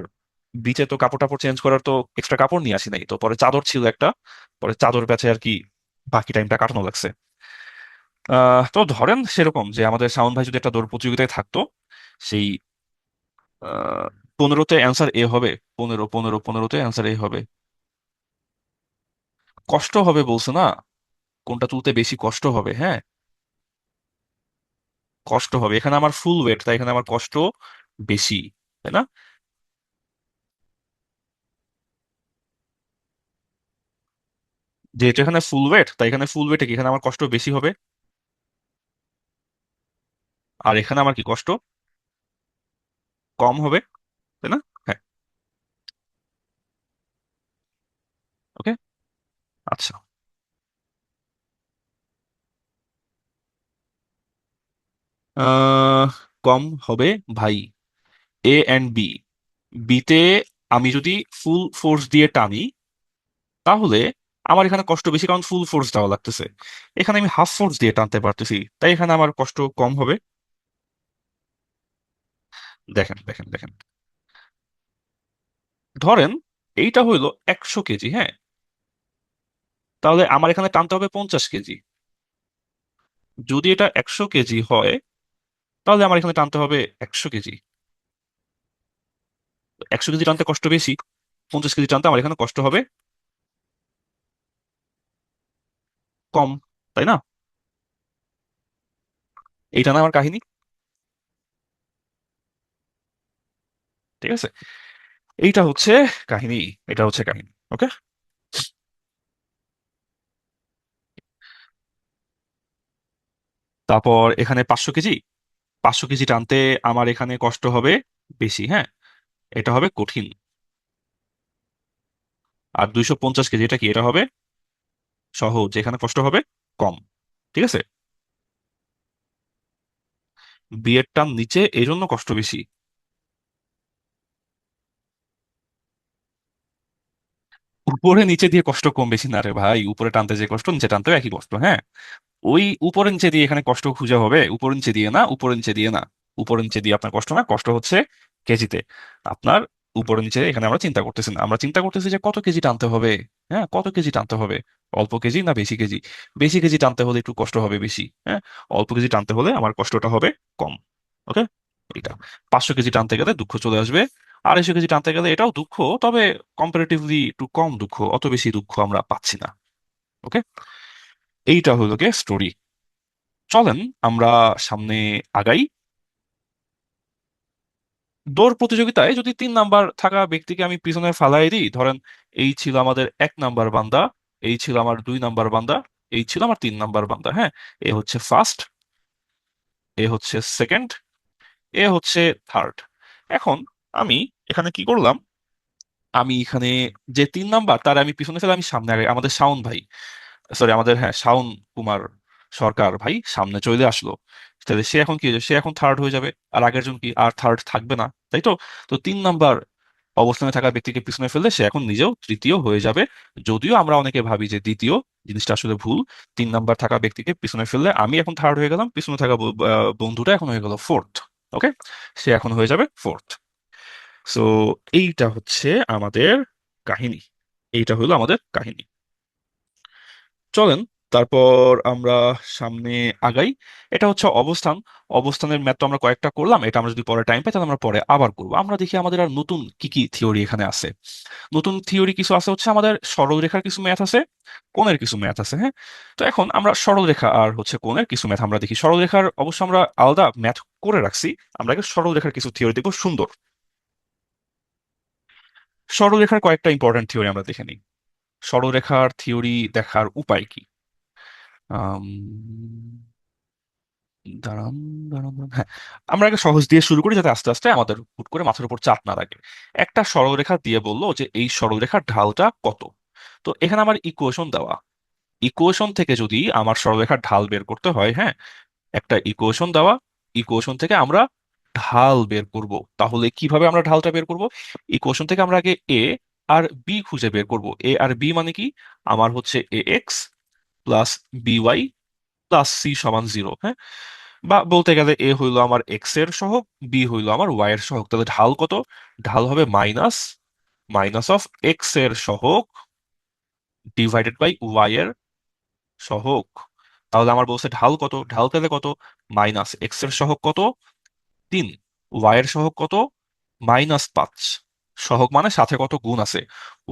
A: বিচে তো কাপড় টাপড় চেঞ্জ করার তো এক্সট্রা কাপড় নিয়ে আসি নাই, তো পরে চাদর ছিল একটা, পরে চাদর প্যাচে আর কি বাকি টাইমটা কাটানো লাগছে। তো ধরেন সেরকম যে আমাদের শাওন ভাই যদি একটা দৌড় প্রতিযোগিতায় থাকতো, সেই 15-তে অ্যান্সার এ হবে, 15-15-15-তে অ্যান্সার এ হবে। কষ্ট হবে বলছে না, কোনটা তুলতে বেশি কষ্ট হবে? হ্যাঁ, কষ্ট হবে, এখানে আমার ফুল ওয়েট, তাই এখানে আমার কষ্ট বেশি, তাই না? যেহেতু এখানে ফুল ওয়েট, তাই এখানে ফুল ওয়েটে কি এখানে আমার কষ্ট বেশি হবে, আর এখানে আমার কি কষ্ট কম হবে, তাই না? হ্যাঁ। ওকে। আচ্ছা। আহ কম হবে ভাই, এ অ্যান্ড বি। বিতে আমি যদি ফুল ফোর্স দিয়ে টানি, তাহলে আমার এখানে কষ্ট বেশি, কারণ ফুল ফোর্স দেওয়া লাগতেছে। এখানে আমি হাফ ফোর্স দিয়ে টানতে পারতেছি, তাই এখানে আমার কষ্ট কম হবে। দেখেন দেখেন দেখেন, ধরেন এইটা হইলো 100 কেজি, হ্যাঁ, তাহলে আমার এখানে টানতে হবে 50 কেজি। যদি এটা 100 কেজি হয়, তাহলে আমার এখানে টানতে হবে 100 কেজি। 100 কেজি টানতে কষ্ট বেশি, 50 কেজি টানতে আমার এখানে কষ্ট হবে কম, তাই না? এইটা না আমার কাহিনী, ঠিক আছে? এইটা হচ্ছে কাহিনী, এটা হচ্ছে কাহিনী। ওকে। তারপর এখানে 500 কেজি, 500 কেজি টানতে আমার এখানে কষ্ট হবে বেশি, হ্যাঁ, এটা হবে কঠিন। আর 250 কেজি এটা কি, এটা হবে সহজ, এখানে কষ্ট হবে কম, ঠিক আছে? বিয়ের টান নিচে, এই জন্য কষ্ট বেশি। উপরে নিচে দিয়ে কষ্ট কম বেশি না রে ভাই, উপরে টানতে যে কষ্ট, নিচে টানতেও একই কষ্ট, হ্যাঁ। ওই উপরে নিচে দিয়ে এখানে কষ্ট খুঁজে হবে, উপরে নিচে দিয়ে না, উপরে নিচে দিয়ে না, উপরে নিচে দিয়ে আপনার কষ্ট না, কষ্ট হচ্ছে কেজিতে। আপনার উপরে নিচে এখানে আমরা চিন্তা করতেছি না, আমরা চিন্তা করতেছি যে কত কেজি টানতে হবে। হ্যাঁ, কত কেজি টানতে হবে, অল্প কেজি না বেশি কেজি? বেশি কেজি টানতে হলে একটু কষ্ট হবে বেশি, হ্যাঁ। অল্প কেজি টানতে হলে আমার কষ্টটা হবে কম। ওকে। এটা 500 কেজি টানতে গেলে দুঃখ চলে আসবে, 250 কেজি টানতে গেলে এটাও দুঃখ, তবে কম্পারেটিভলি একটু কম দুঃখ, অত বেশি দুঃখ আমরা পাচ্ছি না। ওকে। এইটা হলো গিয়ে স্টোরি। চলেন আমরা সামনে আগাই। দৌড় প্রতিযোগিতায় যদি 3 নাম্বার থাকা ব্যক্তিকে আমি পিছনে ফালাই দিই, ধরেন এই ছিল আমাদের 1 নাম্বার বান্দা, এই ছিল আমার 2 নাম্বার বান্দা, এই ছিল আমার 3 নাম্বার বান্দা, হ্যাঁ। এ হচ্ছে ফার্স্ট, এ হচ্ছে সেকেন্ড, এ হচ্ছে থার্ড। এখন আমি এখানে কি করলাম, আমি এখানে যে 3 নাম্বার তার আমি পিছনে ফেলে আমি সামনে আগে, আমাদের শাওন ভাই, সরি আমাদের, হ্যাঁ, শাওন কুমার সরকার ভাই সামনে চলে আসলো। তাহলে সে এখন কি হয়ে যাবে? সে এখন থার্ড হয়ে যাবে, আর আগের জন কি আর থার্ড থাকবে না, তাই তো? তো 3 নাম্বার অবস্থানে থাকা ব্যক্তিকে পিছনে ফেললে সে এখন নিজেও তৃতীয় হয়ে যাবে। যদিও আমরা অনেকে ভাবি যে দ্বিতীয়, জিনিসটা আসলে ভুল। 3 নাম্বার থাকা ব্যক্তিকে পিছনে ফেললে আমি এখন থার্ড হয়ে গেলাম, পিছনে থাকা বন্ধুটা এখন হয়ে গেল ফোর্থ। ওকে। সে এখন হয়ে যাবে ফোর্থ। সো এইটা হচ্ছে আমাদের কাহিনী, এইটা হলো আমাদের কাহিনী। চলেন তারপর আমরা সামনে আগাই। এটা হচ্ছে অবস্থান। অবস্থানের ম্যাথ তো আমরা কয়েকটা করলাম, এটা আমরা যদি পরে টাইম পাই তাহলে আমরা পরে আবার করবো। আমরা দেখি আমাদের আর নতুন কি কি থিওরি এখানে আছে। নতুন থিওরি কিছু আছে, হচ্ছে আমাদের সরলরেখার কিছু ম্যাথ আছে, কোণের কিছু ম্যাথ আছে, হ্যাঁ। তো এখন আমরা সরলরেখা আর হচ্ছে কোণের কিছু ম্যাথ আমরা দেখি। সরলরেখার অবশ্য আমরা আলাদা ম্যাথ করে রাখছি, আমরা আগে সরলরেখার কিছু থিওরি দেখবো সুন্দর। সরলরেখার কয়েকটা ইম্পর্টেন্ট থিওরি আমরা দেখে নিই। সরলরেখার থিওরি দেখার উপায় কি? আম, দাঁড়ান দাঁড়ান দাঁড়ান, হ্যাঁ। আমরা আগে সহজ দিয়ে শুরু করি, যাতে আস্তে আস্তে আমাদের হুট করে মাথার উপর চাপ না লাগে। একটা সরলরেখা দিয়ে বললো যে এই সরলরেখার ঢালটা কত। তো এখানে আমার ইকুয়েশন দেওয়া, ইকুয়েশন থেকে যদি আমার সরলরেখার ঢাল বের করতে হয়, হ্যাঁ, একটা ইকুয়েশন দেওয়া, ইকুয়েশন থেকে আমরা ঢাল বের করব। তাহলে কিভাবে আমরা ঢালটা বের করব? ইকুয়েশন থেকে আমরা আগে এ আর বি খুঁজে বের করব। এ আর বি মানে কি? আমার হচ্ছে A X plus B Y plus C সমান 0, হ্যাঁ। বা বলতে গেলে এ হইলো আমার এক্স এর সহগ, বি হইলো আমার ওয়াই এর সহগ, তাহলে ঢাল কত? ঢাল হবে মাইনাস মাইনাস অফ এক্স এর সহগ ডিভাইডেড বাই ওয়াই এর সহগ। তাহলে আমার বলছে ঢাল কত? ঢাল তাহলে কত? মাইনাস এক্স এর সহগ কত? 3। ওয়াই এর সহগ কত? -5। সহগ মানে সাথে কত গুণ আছে,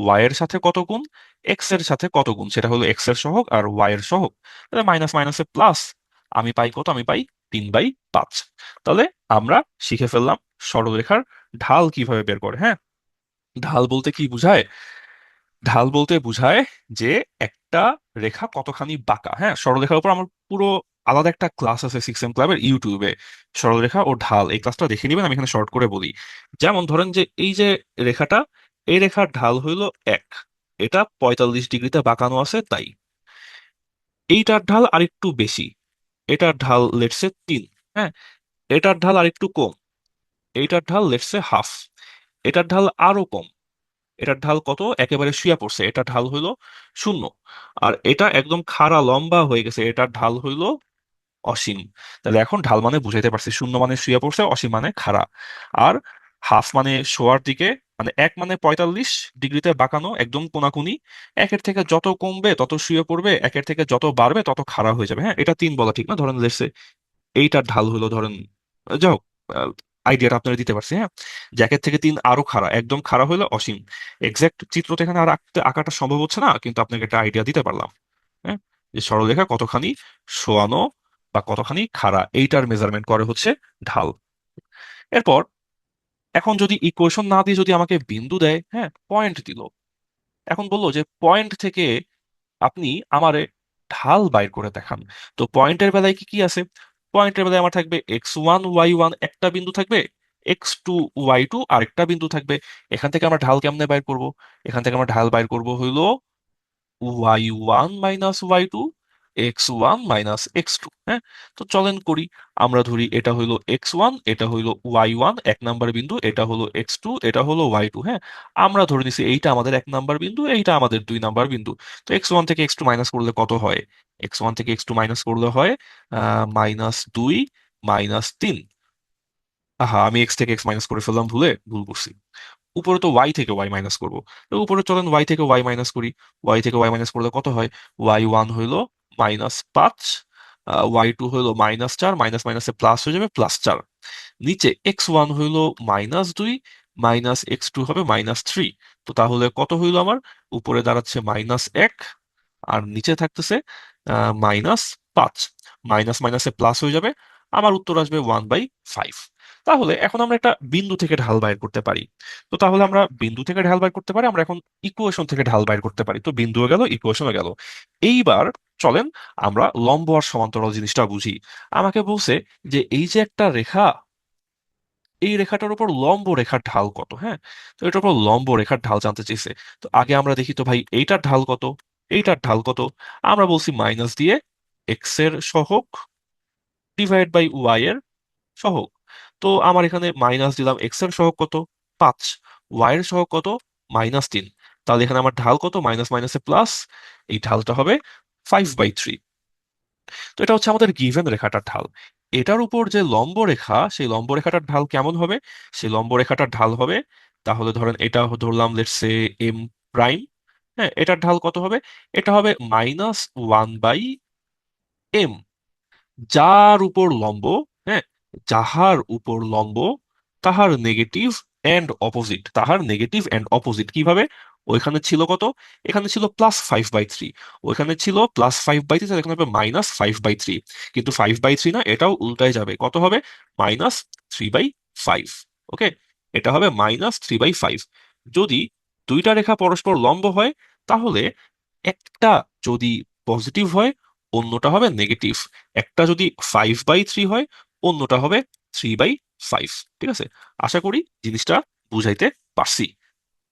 A: ওয়াই এর সাথে কত গুণ, এক্স এর সাথে কত গুণ, সেটা হলো এক্স এর সহগ আর ওয়াই এর সহগ। তাহলে মাইনাস মাইনাসে প্লাস, আমি পাই কত? আমি পাই 3/5। তাহলে আমরা শিখে ফেললাম সরলরেখার ঢাল কিভাবে বের করে। হ্যাঁ, ঢাল বলতে কি বুঝায়? ঢাল বলতে বুঝায় যে একটা রেখা কতখানি বাঁকা। হ্যাঁ, সরলরেখার উপর আমার পুরো আলাদা একটা ক্লাস আছে 6M ক্লাবের ইউটিউবে, সরলরেখা ও ঢাল, এই ক্লাসটা দেখে নিবেন, আমি এখানে শর্ট করে বলি। যেমন ধরেন যে এই যে রেখাটা, এই রেখার ঢাল হইল 1, এটা 45 ডিগ্রিতে বাঁকানো আছে তাই। এইটার ঢাল আরেকটু বেশি, এটার ঢাল লেটসে 3। হ্যাঁ, এটার ঢাল আরেকটু কম, এইটার ঢাল লেটসে হাফ। এটার ঢাল আরো কম, এটার ঢাল কত? একেবারে শুয়ে পড়ছে, এটার ঢাল হইলো 0। আর এটা একদম খাড়া লম্বা হয়ে গেছে, এটার ঢাল হইলো অসীম। তাহলে এখন ঢাল মানে বুঝাইতে পারছি, 0 মানে শুয়ে পড়ছে, অসীম মানে খাড়া। আর হাফ মানে শোয়ার দিকে, মানে 1 মানে 45 ডিগ্রিতে বাঁকানো একদম কোনাকুনি। একের থেকে যত কমবে তত শুয়ে পড়বে, একের থেকে যত বাড়বে তত খাড়া হয়ে যাবে। হ্যাঁ, এটা 3 বলা ঠিক না, ধরেন লেটস এইটার ঢাল হলো ধরেন, যাই হোক, আইডিয়াটা আপনারা দিতে পারছি। হ্যাঁ, জ্যাকেট থেকে 3 আরো খাড়া, একদম খাড়া হলো অসীম। এক্সাক্ট চিত্র তো এখানে আর আঁকাটা সম্ভব হচ্ছে না, কিন্তু আপনাকে একটা আইডিয়া দিতে পারলাম। হ্যাঁ, যে সরলরেখা কতখানি শোয়ানো বা কতখানি খাড়া, এইটার মেজারমেন্ট করে হচ্ছে ঢাল। এরপর এখন যদি ইকুয়েশন না দিয়ে যদি আমাকে বিন্দু দেয়, হ্যাঁ, পয়েন্ট দিল, এখন বললো যে পয়েন্ট থেকে আপনি আমারে ঢাল বাইর করে দেখান। তো পয়েন্টের বেলায় কি কি আছে? পয়েন্টের বেলায় আমার থাকবে x1 y1 একটা বিন্দু থাকবে, x2 y2 আরেকটা বিন্দু থাকবে। এখান থেকে আমরা ঢাল কেমনে বাইর করব? এখান থেকে আমরা ঢাল বাইর করব হইলো y1 minus y2, x1 minus x2। হ্যাঁ, তো চলেন করি। আমরা ধরি এটা হইলো x1, এটা হইলো y1 এক নাম্বার বিন্দু, এটা হলো x2, এটা হলো y2। হ্যাঁ, আমরা ধরে নিছি এইটা আমাদের 1 নাম্বার বিন্দু, এইটা আমাদের 2 নাম্বার বিন্দু। তো x1 থেকে x2 মাইনাস করলে কত হয়? x1 থেকে x2 মাইনাস করলে হয় -2 -3। আহা, আমি x থেকে x মাইনাস করে ফেললাম, ভুল করছি। উপরে তো ওয়াই থেকে ওয়াই মাইনাস করবো, তো উপরে চলেন ওয়াই থেকে ওয়াই মাইনাস করি। ওয়াই থেকে ওয়াই মাইনাস করলে কত হয়? y1 হইলো -5, y2 হইলো -4, মাইনাস মাইনাসে প্লাস হয়ে যাবে, +4। নিচে x1 হইলো -2, -x2 হবে -3। তো তাহলে কত হইলো আমার? উপরে দাঁড়াচ্ছে -1 আর নিচে থাকতেছে -5। মাইনাস মাইনাসে প্লাস হয়ে যাবে, আমার উত্তর আসবে 1/5। তাহলে এখন আমরা একটা বিন্দু থেকে ঢাল বাইর করতে পারি। তো তাহলে আমরা বিন্দু থেকে ঢাল বাইর করতে পারি, আমরা এখন ইকুয়েশন থেকে ঢাল বাইর করতে পারি। তো বিন্দুও গেল, ইকুয়েশনও গেল। এইবার চলেন আমরা লম্ব আর সমান্তরাল জিনিসটা বুঝি। আমাকে বলছে যে এই যে একটা রেখা, এই রেখাটার উপর লম্ব রেখার ঢাল কত। হ্যাঁ, তো এটার উপর লম্ব রেখার ঢাল জানতে চাইছে। তো আগে আমরা দেখি তো ভাই, এইটার ঢাল কত, এইটার ঢাল কত। আমরা বলছি মাইনাস দিয়ে এক্স এর সহগ ডিভাইড বাই ওয়াই এর সহগ। তো আমার এখানে মাইনাস দিলাম, এক্স এর সহগ কত? 5, ওয়াই এর সহগ কত? -3। তাহলে এখানে আমার ঢাল কত? মাইনাস মাইনাসে প্লাস, এই ঢালটা হবে 5/3। তো এটা হচ্ছে আমাদের গিভেন রেখাটার ঢাল। এটার উপর যে লম্ব রেখা, সেই লম্ব রেখাটার ঢাল কেমন হবে? সেই লম্ব রেখাটার ঢাল হবে, তাহলে ধরেন এটা ধরলাম লেটস সে এম প্রাইম। হ্যাঁ, এটার ঢাল কত হবে? এটা হবে -1/m। যার উপর লম্ব, হ্যাঁ, যাহার উপর লম্ব তাহার নেগেটিভ এন্ড অপোজিট, তাহার নেগেটিভ এন্ড অপোজিট কিভাবে? ওইখানে ছিল কত? এখানে ছিল +5/3, ওইখানে ছিল +5/3, তাহলে এখানে হবে -5/3। কিন্তু 5/3 না, এটাও উল্টায় যাবে, কত হবে? -3/5। ওকে, এটা হবে -3/5। যদি দুইটা রেখা পরস্পর লম্ব হয়, তাহলে একটা যদি পজিটিভ হয়, অন্যটা হবে নেগেটিভ। একটা যদি 5/3 হয়, অন্যটা হবে 3/5। ঠিক আছে, আশা করি জিনিসটা বুঝাইতে পারছি।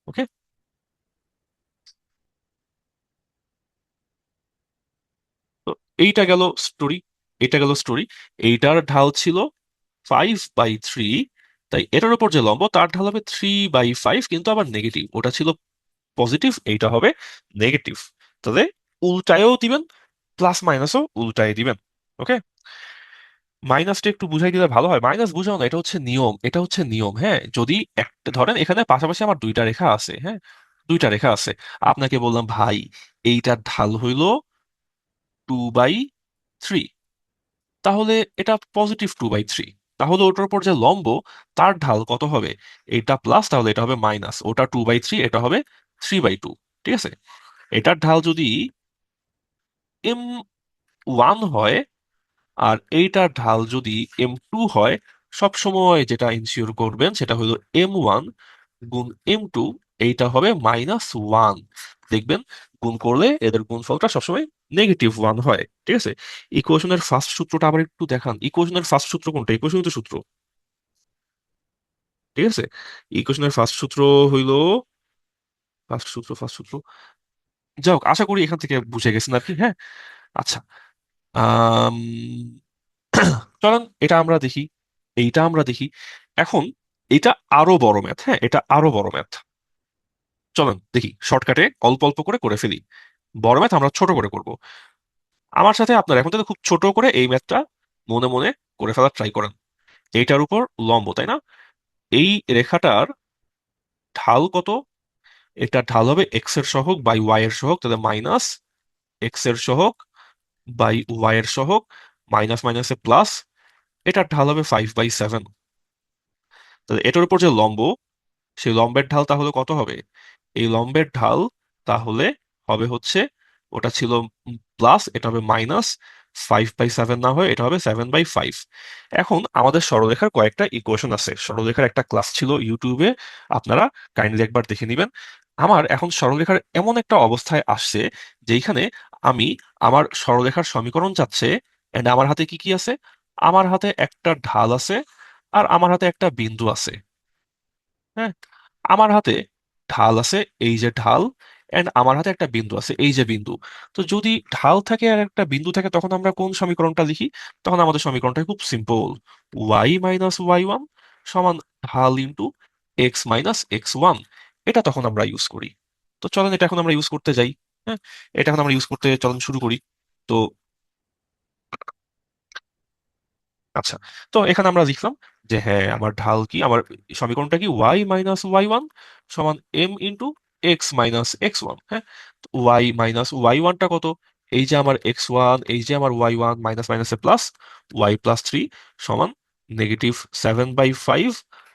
A: ওকে, তো এইটা গেল স্টোরি, এটা গেল স্টোরি। এইটার ঢাল ছিল 5/3, তাই এটার উপর যে লম্ব তার ঢাল হবে 3/5, কিন্তু আবার নেগেটিভ, ওটা ছিল পজিটিভ, এইটা হবে নেগেটিভ। তাহলে উল্টায়ও দিবেন, প্লাস মাইনাসও উল্টায় দিবেন। ওকে, মাইনাসটা একটু বুঝাই দিলে ভালো হয়। মাইনাস বুঝাও না, এটা হচ্ছে নিয়ম, এটা হচ্ছে নিয়ম। হ্যাঁ, যদি একটা ধরেন এখানে পাশাপাশি আমার দুইটা রেখা আছে, হ্যাঁ, দুইটা রেখা আছে, আপনাকে বললাম ভাই এইটার ঢাল হইলো 2/3, তাহলে এটা +2/3, তাহলে ওটার উপর যে লম্ব তার ঢাল কত হবে? এটা প্লাস, তাহলে এটা হবে মাইনাস, ওটা 2/3, এটা হবে 3/2। ঠিক আছে, এটার ঢাল যদি m1 হয় আর এইটার ঢাল যদি m2 হয়, সব সময় যেটা ইনসিওর করবেন সেটা হলো m1 গুণ m2, এইটা হবে -1। দেখবেন গুণ করলে এদের গুণফলটা সবসময় -1 হয়। ঠিক আছে, ইকুয়েশনের ফার্স্ট সূত্রটা আবার একটু দেখান। ইকুয়েশনের ফার্স্ট সূত্র কোনটা? ইকুয়েশনের সূত্র, ঠিক আছে, ইকুয়েশনের ফার্স্ট সূত্র হইলো, ফার্স্ট সূত্র যাই হোক, আশা করি এখান থেকে বুঝে গেছেন আর কি। হ্যাঁ, আচ্ছা, আম, চলেন এটা আমরা দেখি, এইটা আমরা দেখি এখন। এটা আরো বড় ম্যাথ, হ্যাঁ, এটা আরো বড় ম্যাথ। চলেন দেখি, শর্টকাটে অল্প অল্প করে করে ফেলি। বড় ম্যাথ আমরা ছোট করে করব। আমার সাথে আপনার এখন থেকে খুব ছোট করে এই ম্যাথটা মনে মনে করে ফেলার ট্রাই করেন। এইটার উপর লম্ব, তাই না? এই রেখাটার ঢাল কত? এটা ঢাল হবে এক্স এর সহগ বাই ওয়াই এর সহগ, তাহলে মাইনাস এক্স এর সহগ বাই ওয়াই এর সহগ, মাইনাস মাইনাসে প্লাস, এটার ঢাল হবে 5/7। তাহলে এটার উপর যে লম্ব, সেই লম্বের ঢাল তাহলে কত হবে? এই লম্বের ঢাল তাহলে হবে হচ্ছে, ওটা ছিল প্লাস, এটা হবে -5/7, না হয় এটা হবে 7/5। এখন আমাদের সরলরেখার কয়েকটা ইকুয়েশন আছে, সরলরেখার একটা ক্লাস ছিল ইউটিউবে, আপনারা কাইন্ডলি একবার দেখে নিবেন। আমার এখন সরলরেখার এমন একটা অবস্থায় আসছে যেখানে আমি আমার সরলরেখার সমীকরণ চাচ্ছে, এন্ড আমার হাতে কি কি আছে? আমার হাতে একটা ঢাল আছে আর আমার হাতে একটা বিন্দু আছে। হ্যাঁ, আমার হাতে ঢাল আছে, এই যে ঢাল, এন্ড আমার হাতে একটা বিন্দু আছে, এই যে বিন্দু। তো যদি ঢাল থাকে আর একটা বিন্দু থাকে, তখন আমরা কোন সমীকরণটা লিখি? তখন আমাদের সমীকরণটা খুব সিম্পল, y - y1 সমান ঢাল ইন্টু x - x1। এটা তখন আমরা ইউজ করি। তো চলেন এটা এখন আমরা ইউজ করতে যাই। হ্যাঁ, এটা এখন আমরা ইউজ করতে চলেন শুরু করি। তো আচ্ছা, তো এখানে আমরা লিখলাম যে হ্যাঁ, আমার ঢাল কি, আমার সমীকরণটা কি, y - y1 সমান m ইন্টু x - x1। হ্যাঁ, y - y1টা কত? এই যে আমার x1, এই যে আমার y1, মাইনাস মাইনাসে প্লাস, y+3 সমান -7/5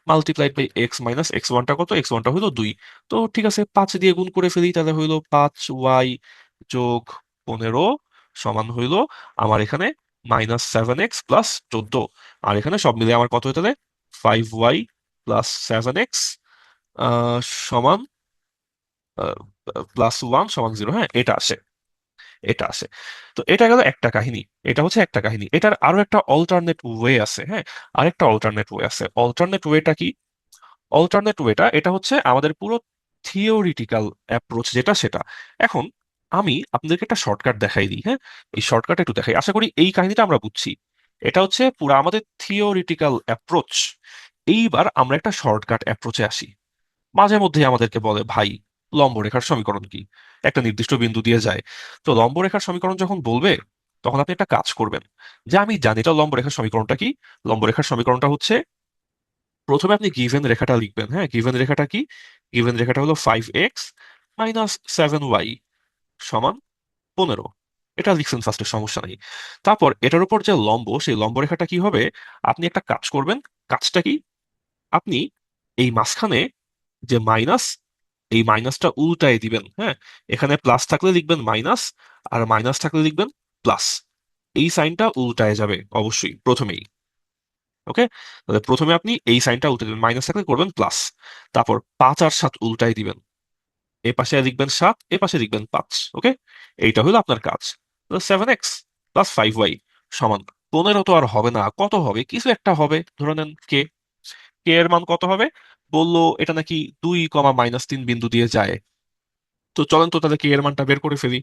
A: মাল্টিপ্লাইড বাই x - x1টা কত? x1টা হইলো 2। তো ঠিক আছে, 5 দিয়ে গুণ করে ফেলি, তাহলে হইলো 5y যোগ 15 সমান হইলো আমার এখানে -7x+14। আর এখানে সব মিলিয়ে আমার কত হতে, 5y+7x আহ, সমান +1 সমান 0। হ্যাঁ, এটা আসে, এটা আসে। তো এটা গেল একটা কাহিনী, এটা হচ্ছে একটা কাহিনী। এটার আরো একটা অল্টারনেট ওয়ে আছে। হ্যাঁ, আরেকটা অল্টারনেট ওয়ে আছে। অল্টারনেট ওয়েটা কি? অল্টারনেট ওয়েটা এটা হচ্ছে আমাদের পুরো থিওরিটিক্যাল অ্যাপ্রোচ যেটা, সেটা। এখন আমি আপনাদেরকে একটা শর্টকাট দেখাই দিই। হ্যাঁ, এই শর্টকাট একটু দেখাই, আশা করি এই কাহিনীটা আমরা বুঝছি। এটা হচ্ছে পুরো আমাদের থিওরিটিক্যাল অ্যাপ্রোচ। এইবার আমরা একটা শর্টকাট অ্যাপ্রোচে আসি। মাঝে মধ্যে আমাদেরকে বলে ভাই লম্বরেখার সমীকরণ কি, একটা নির্দিষ্ট বিন্দু দিয়ে যায়। তো লম্বরেখার সমীকরণ যখন বলবে, তখন আপনি একটা কাজ করবেন, যে আমি জানি এটা লম্বরেখার সমীকরণটা কি। লম্বরেখার সমীকরণটা হচ্ছে, প্রথমে আপনি গিভেন রেখাটা লিখবেন। হ্যাঁ, গিভেন রেখাটা কি? গিভেন রেখাটা হলো 5x - 7y সমান 15। এটা লিখছেন ফার্স্টে, সমস্যা নেই। তারপর এটার উপর যে লম্ব, সেই লম্ব রেখাটা কি হবে? আপনি একটা কাজ করবেন। কাজটা কি? আপনি এই মাঝখানে যে মাইনাস, এই মাইনাসটা উল্টায় দিবেন। হ্যাঁ, এখানে প্লাস থাকলে লিখবেন মাইনাস, আর মাইনাস থাকলে লিখবেন প্লাস। এই সাইনটা উল্টায় যাবে অবশ্যই প্রথমেই। ওকে, তাহলে প্রথমে আপনি এই সাইনটা উল্টে দিবেন, মাইনাস থাকলে করবেন প্লাস। তারপর 5 আর 7 উল্টাই দিবেন, এ পাশে লিখবেন 7, এ পাশে লিখবেন 5। ওকে, এইটা হলো আপনার কাজ। 7x+5y সমান 15। তো আর হবে না, কত হবে? কিছু একটা হবে, ধরে নেন কে। কে এর মান কত হবে? বললো এটা নাকি 2, -3 বিন্দু দিয়ে যায়। তো চলেন তো তাহলে কে এর মানটা বের করে ফেলি।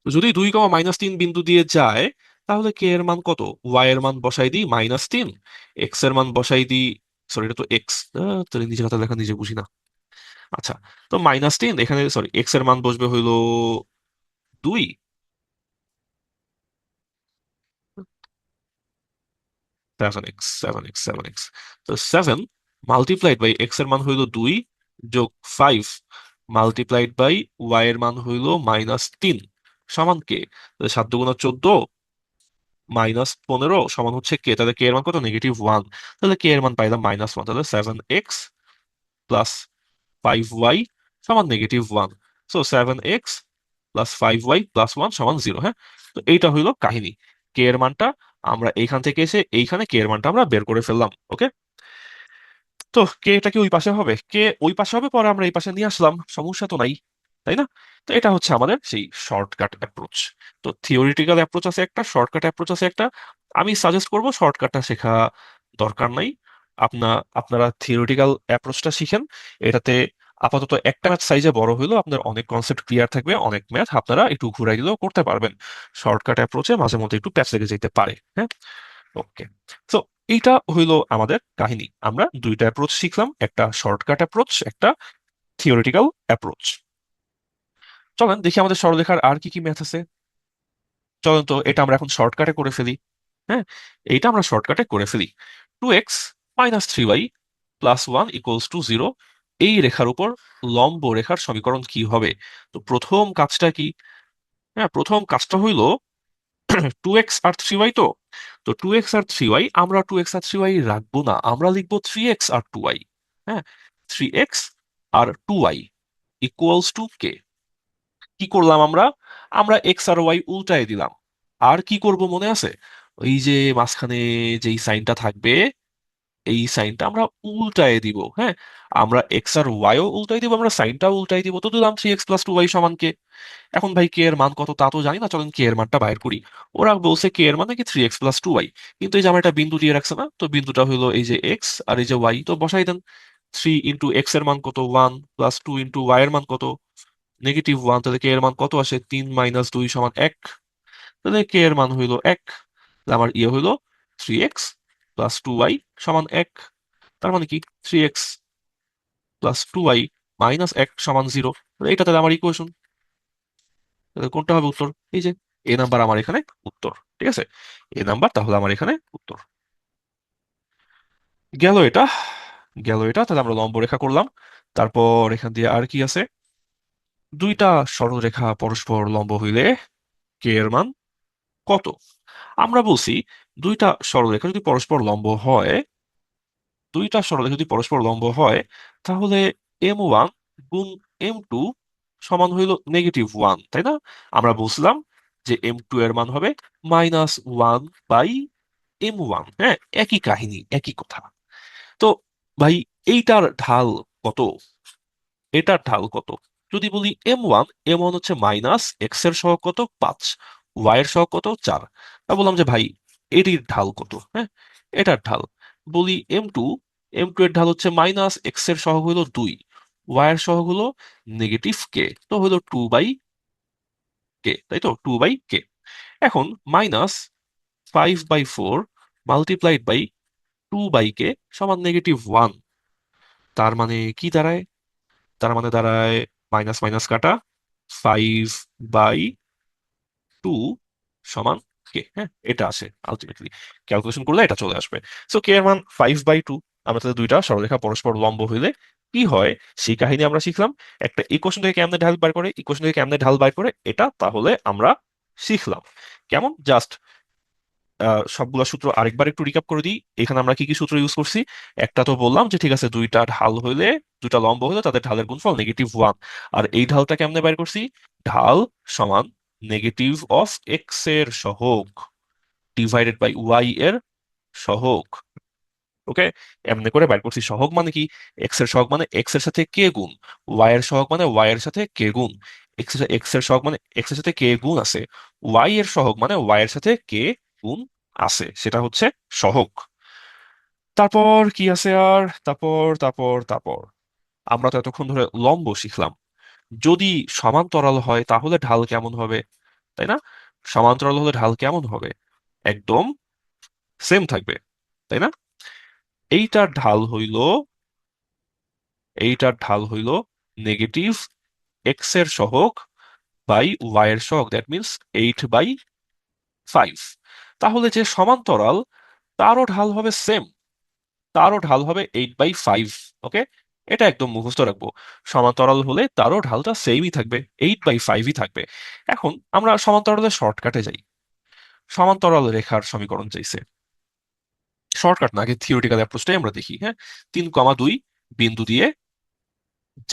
A: তো যদি 2, -3 বিন্দু দিয়ে যায়, তাহলে কে এর মান কত? ওয়াই এর মান বসাই দিই -3, এক্স এর মান বসাই দিই, সরি এটা তো এক্স, তাহলে নিজের হাতে লেখা নিজে বুঝি না। আচ্ছা, তো -3 এখানে, সরি, এক্স এর মান বসবে হইলো 2। 7x তো 7 মাল্টিপ্লাইড বাই এক্স এর মান হইল 2 যোগ 5 মাল্টিপ্লাইড বাই ওয়াই এর মান হইল -3 সমান কে? 7 × 2 = 14 -15 সমান হচ্ছে কে? তাহলে কে এর মান কত? -1। তাহলে কে এর মান পাইলাম -1। তাহলে 7x প্লাস 5y সমান -1। So 7x plus 5y plus 1 সমান 0। হ্যাঁ, তো এইটা হইলো কাহিনী। কে এর মানটা আমরা এইখান থেকে এসে এইখানে কে এর মানটা আমরা বের করে ফেললাম। ওকে, তো কে এটা কি ওই পাশে হবে? কে ওই পাশে হবে, পরে আমরা এই পাশে নিয়ে আসলাম, সমস্যা তো নাই, তাই না? তো এটা হচ্ছে আমাদের সেই শর্টকাট অ্যাপ্রোচ। তো থিওরিটিক্যাল অ্যাপ্রোচ আছে একটা, শর্টকাট অ্যাপ্রোচ আছে একটা। আমি সাজেস্ট করব শর্টকাটটা শেখা দরকার নাই। আপনারা থিওরিটিক্যাল অ্যাপ্রোচটা শিখেন। এটাতে আপাতত একটা ম্যাথ সাইজে বড় হইলেও আপনার অনেক কনসেপ্ট ক্লিয়ার থাকবে, অনেক ম্যাথ আপনারা একটু ঘুরাই দিলেও করতে পারবেন। শর্টকাট অ্যাপ্রোচে মাঝে মধ্যে একটু প্যাচ লেগে যেতে পারে। হ্যাঁ, ওকে। তো এইটা হইলো আমাদের কাহিনী। আমরা দুইটা অ্যাপ্রোচ শিখলাম, একটা শর্টকাট অ্যাপ্রোচ, একটা থিওরিটিক্যাল অ্যাপ্রোচ। চলেন দেখি আমাদের সরলরেখার আর কি কি ম্যাথ আছে। চলেন তো এটা আমরা এখন শর্টকাটে করে ফেলি। হ্যাঁ, এইটা আমরা শর্টকাটে করে ফেলি। 2x - 3y প্লাস 1 = 0, এই রেখার উপর লম্ব রেখার সমীকরণ কি হবে? তো প্রথম কাজটা কি? হ্যাঁ, প্রথম কাজটা হইলো 2x আর 3y। তো 2x আর 3y, আমরা 2x আর 3y রাখবো না, আমরা লিখবো 3x আর 2y। হ্যাঁ, 3x R 2y equals to কে? কি করলাম আমরা? আমরা এক্স আর ওয়াই উল্টায় দিলাম। আর কি করব মনে আছে? ওই যে মাঝখানে যেই সাইনটা থাকবে, এই সাইনটা আমরা উল্টায় দিব। হ্যাঁ, আমরা এক্স আর ওয়াইও উল্টাই দিব, আমরা সাইনটাও উল্টাই দিব। তো দিলাম 3x + 2y সমান কে। এখন ভাই কে এর মান কত তা তো জানি না, চলেন কে এর মানটা বাইর করি। ওরা বলছে কে এর মান নাকি 3x + 2y, কিন্তু এই যে আমার একটা বিন্দু দিয়ে রাখছে না, তো বিন্দুটা হলো এই যে এক্স আর এই যে ওয়াই, তো বসাই দেন। 3 × x এর মান কত? 1, প্লাস 2 × y এর মান কত? -1। তাহলে কে এর মান কত আসে? 3 - 2 সমান 1। তাহলে কে এর মান হইলো 1। আমার ইয়ে হইলো 3x + 2y সমান 1। তার মানে কি? 3x + 2y - 1 সমান 0। এইটা তাহলে আমার ইকুয়েশন। তাহলে কোনটা হবে উত্তর? এই যে এ নাম্বার আমার এখানে উত্তর। ঠিক আছে, এ নাম্বার তাহলে আমার এখানে উত্তর। গেল এটা, গেল এটা। তাহলে আমরা লম্ব রেখা করলাম। তারপর এখান দিয়ে আর কি আছে? দুইটা সরলরেখা পরস্পর লম্ব হইলে কে এর মান কত? আমরা বলছি দুইটা সরলরেখা যদি পরস্পর লম্ব হয়, দুইটা সরলরেখা যদি পরস্পর লম্ব হয়, তাহলে m1 গুণ m2 সমান হইল -1, তাই না? আমরা বলছিলাম যে m2 এর মান হবে -1/m1। হ্যাঁ, একই কাহিনী, একই কথা। তো ভাই, এইটার ঢাল কত? এটার ঢাল কত? যদি বলি m1 হচ্ছে -x এর সহগ কত? 5, y এর সহগ কত? 4। তা বললাম যে ভাই এটির ঢাল কত? হ্যাঁ, এটার ঢাল বলি m2, m2 এর ঢাল হচ্ছে -x এর সহগ হলো 2, y এর সহগ হলো -k, তো হলো 2/k, তাই তো? 2/k। এখন -5/4 মাল্টিপ্লাইড বাই 2/k সমান -1। তার মানে কি দাঁড়ায়? তার মানে দাঁড়ায় মাইনাস মাইনাস কাটা 5/2 সমান কে। হ্যাঁ, এটা আসে আলটিমেটলি, ক্যালকুলেশন করলে এটা চলে আসবে। সো কে এর মান 5/2। আমরা তাহলে দুইটা সরলরেখা পরস্পর লম্ব হইলে কি হয় সেই কাহিনী আমরা শিখলাম। একটা ইকুয়েশন থেকে কেমনে ঢাল বার করে, ইকুয়েশন থেকে কেমনে ঢাল বার করে, এটা তাহলে আমরা শিখলাম। কেমন? জাস্ট সবগুলা সূত্র আরেকবার একটু রিক্যাপ করে দিই। এখানে আমরা কি কি সূত্র ইউজ করছি? একটা তো বললাম যে ঠিক আছে, দুইটা ঢাল হইলে, দুইটা লম্ব হইলে তাদের ঢালের গুণফল -1। আর এই ঢালটা কেমনে বের করছি? ঢাল সমান নেগেটিভ অফ এক্স এর সহগ ডিভাইডেড বাই ওয়াই এর সহগ। ওকে, এমনি করে বের করছি। সহগ মানে কি? এক্স এর সহগ মানে এক্স এর সাথে কে গুণ, ওয়াই এর সহগ মানে ওয়াই এর সাথে কে গুণ। এক্স এর সহগ মানে এক্স এর সাথে কে গুণ আছে, ওয়াই এর সহগ মানে ওয়াই এর সাথে কে গুণ আছে, সেটা হচ্ছে সহগ। তারপর কি আছে আর? তারপর আমরা তো এতক্ষণ ধরে লম্ব শিখলাম। যদি সমান্তরাল হয় তাহলে ঢাল কেমন হবে, তাই না? সমান্তরাল হলে ঢাল কেমন হবে? একদম সেম থাকবে, তাই না? এইটার ঢাল হইল, এইটার ঢাল হইল নেগেটিভ এক্স এর সহগ বাই ওয়াই এর সহগ, দ্যাট মিনস 8/5। তাহলে যে সমান্তরাল তারও ঢাল হবে সেম, তারও ঢাল হবে 8/5। ওকে, এটা একদম মুখস্থ রাখবো। সমান্তরাল হলে তারও ঢালটা সেমই থাকবে, 8/5ই থাকবে। এখন আমরা সমান্তরালের শর্টকাটে যাই। সমান্তরাল রেখার সমীকরণ চাইছে, শর্টকাট না, আগে থিওরিটিক্যাল অ্যাপ্রোচটাই আমরা দেখি। হ্যাঁ, 3,2 বিন্দু দিয়ে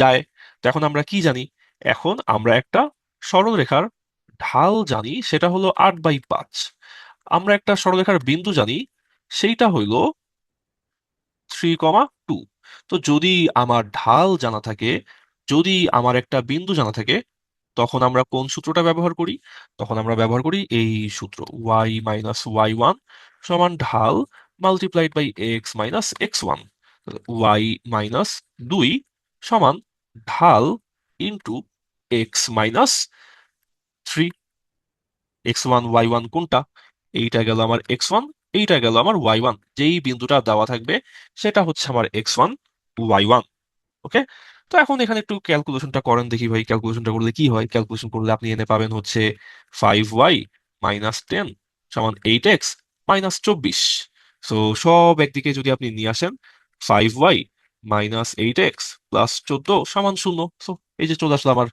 A: যায়। তো এখন আমরা কি জানি? এখন আমরা একটা সরলরেখার ঢাল জানি, সেটা হলো 8/5। আমরা একটা সরলরেখার বিন্দু জানি, সেইটা হইলো 3,2। তো যদি আমার ঢাল জানা থাকে, যদি আমার একটা বিন্দু জানা থাকে, তখন আমরা কোন সূত্রটা ব্যবহার করি? তখন আমরা ব্যবহার করি এই সূত্র, y - y1 সমান ঢাল multiplied by x - x1। y - 2 সমান ঢাল ইন্টু x - 3। x1 y1 কোনটা? এইটা গেল আমার x1, এইটা গেল আমার y1। যেই বিন্দুটা দেওয়া থাকবে সেটা হচ্ছে আমার x1 y1। ওকে, তো এখন এখানে একটু ক্যালকুলেশনটা করেন দেখি ভাই, ক্যালকুলেশনটা করলে কি হয়? ক্যালকুলেশন করলে আপনি এনে পাবেন হচ্ছে 5y - 10 সমান 8x - 24। সো সব একদিকে যদি আপনি নিয়ে আসেন, 5y - 8x + 14 সমান 0। সো এই যে চলে আসলো আমার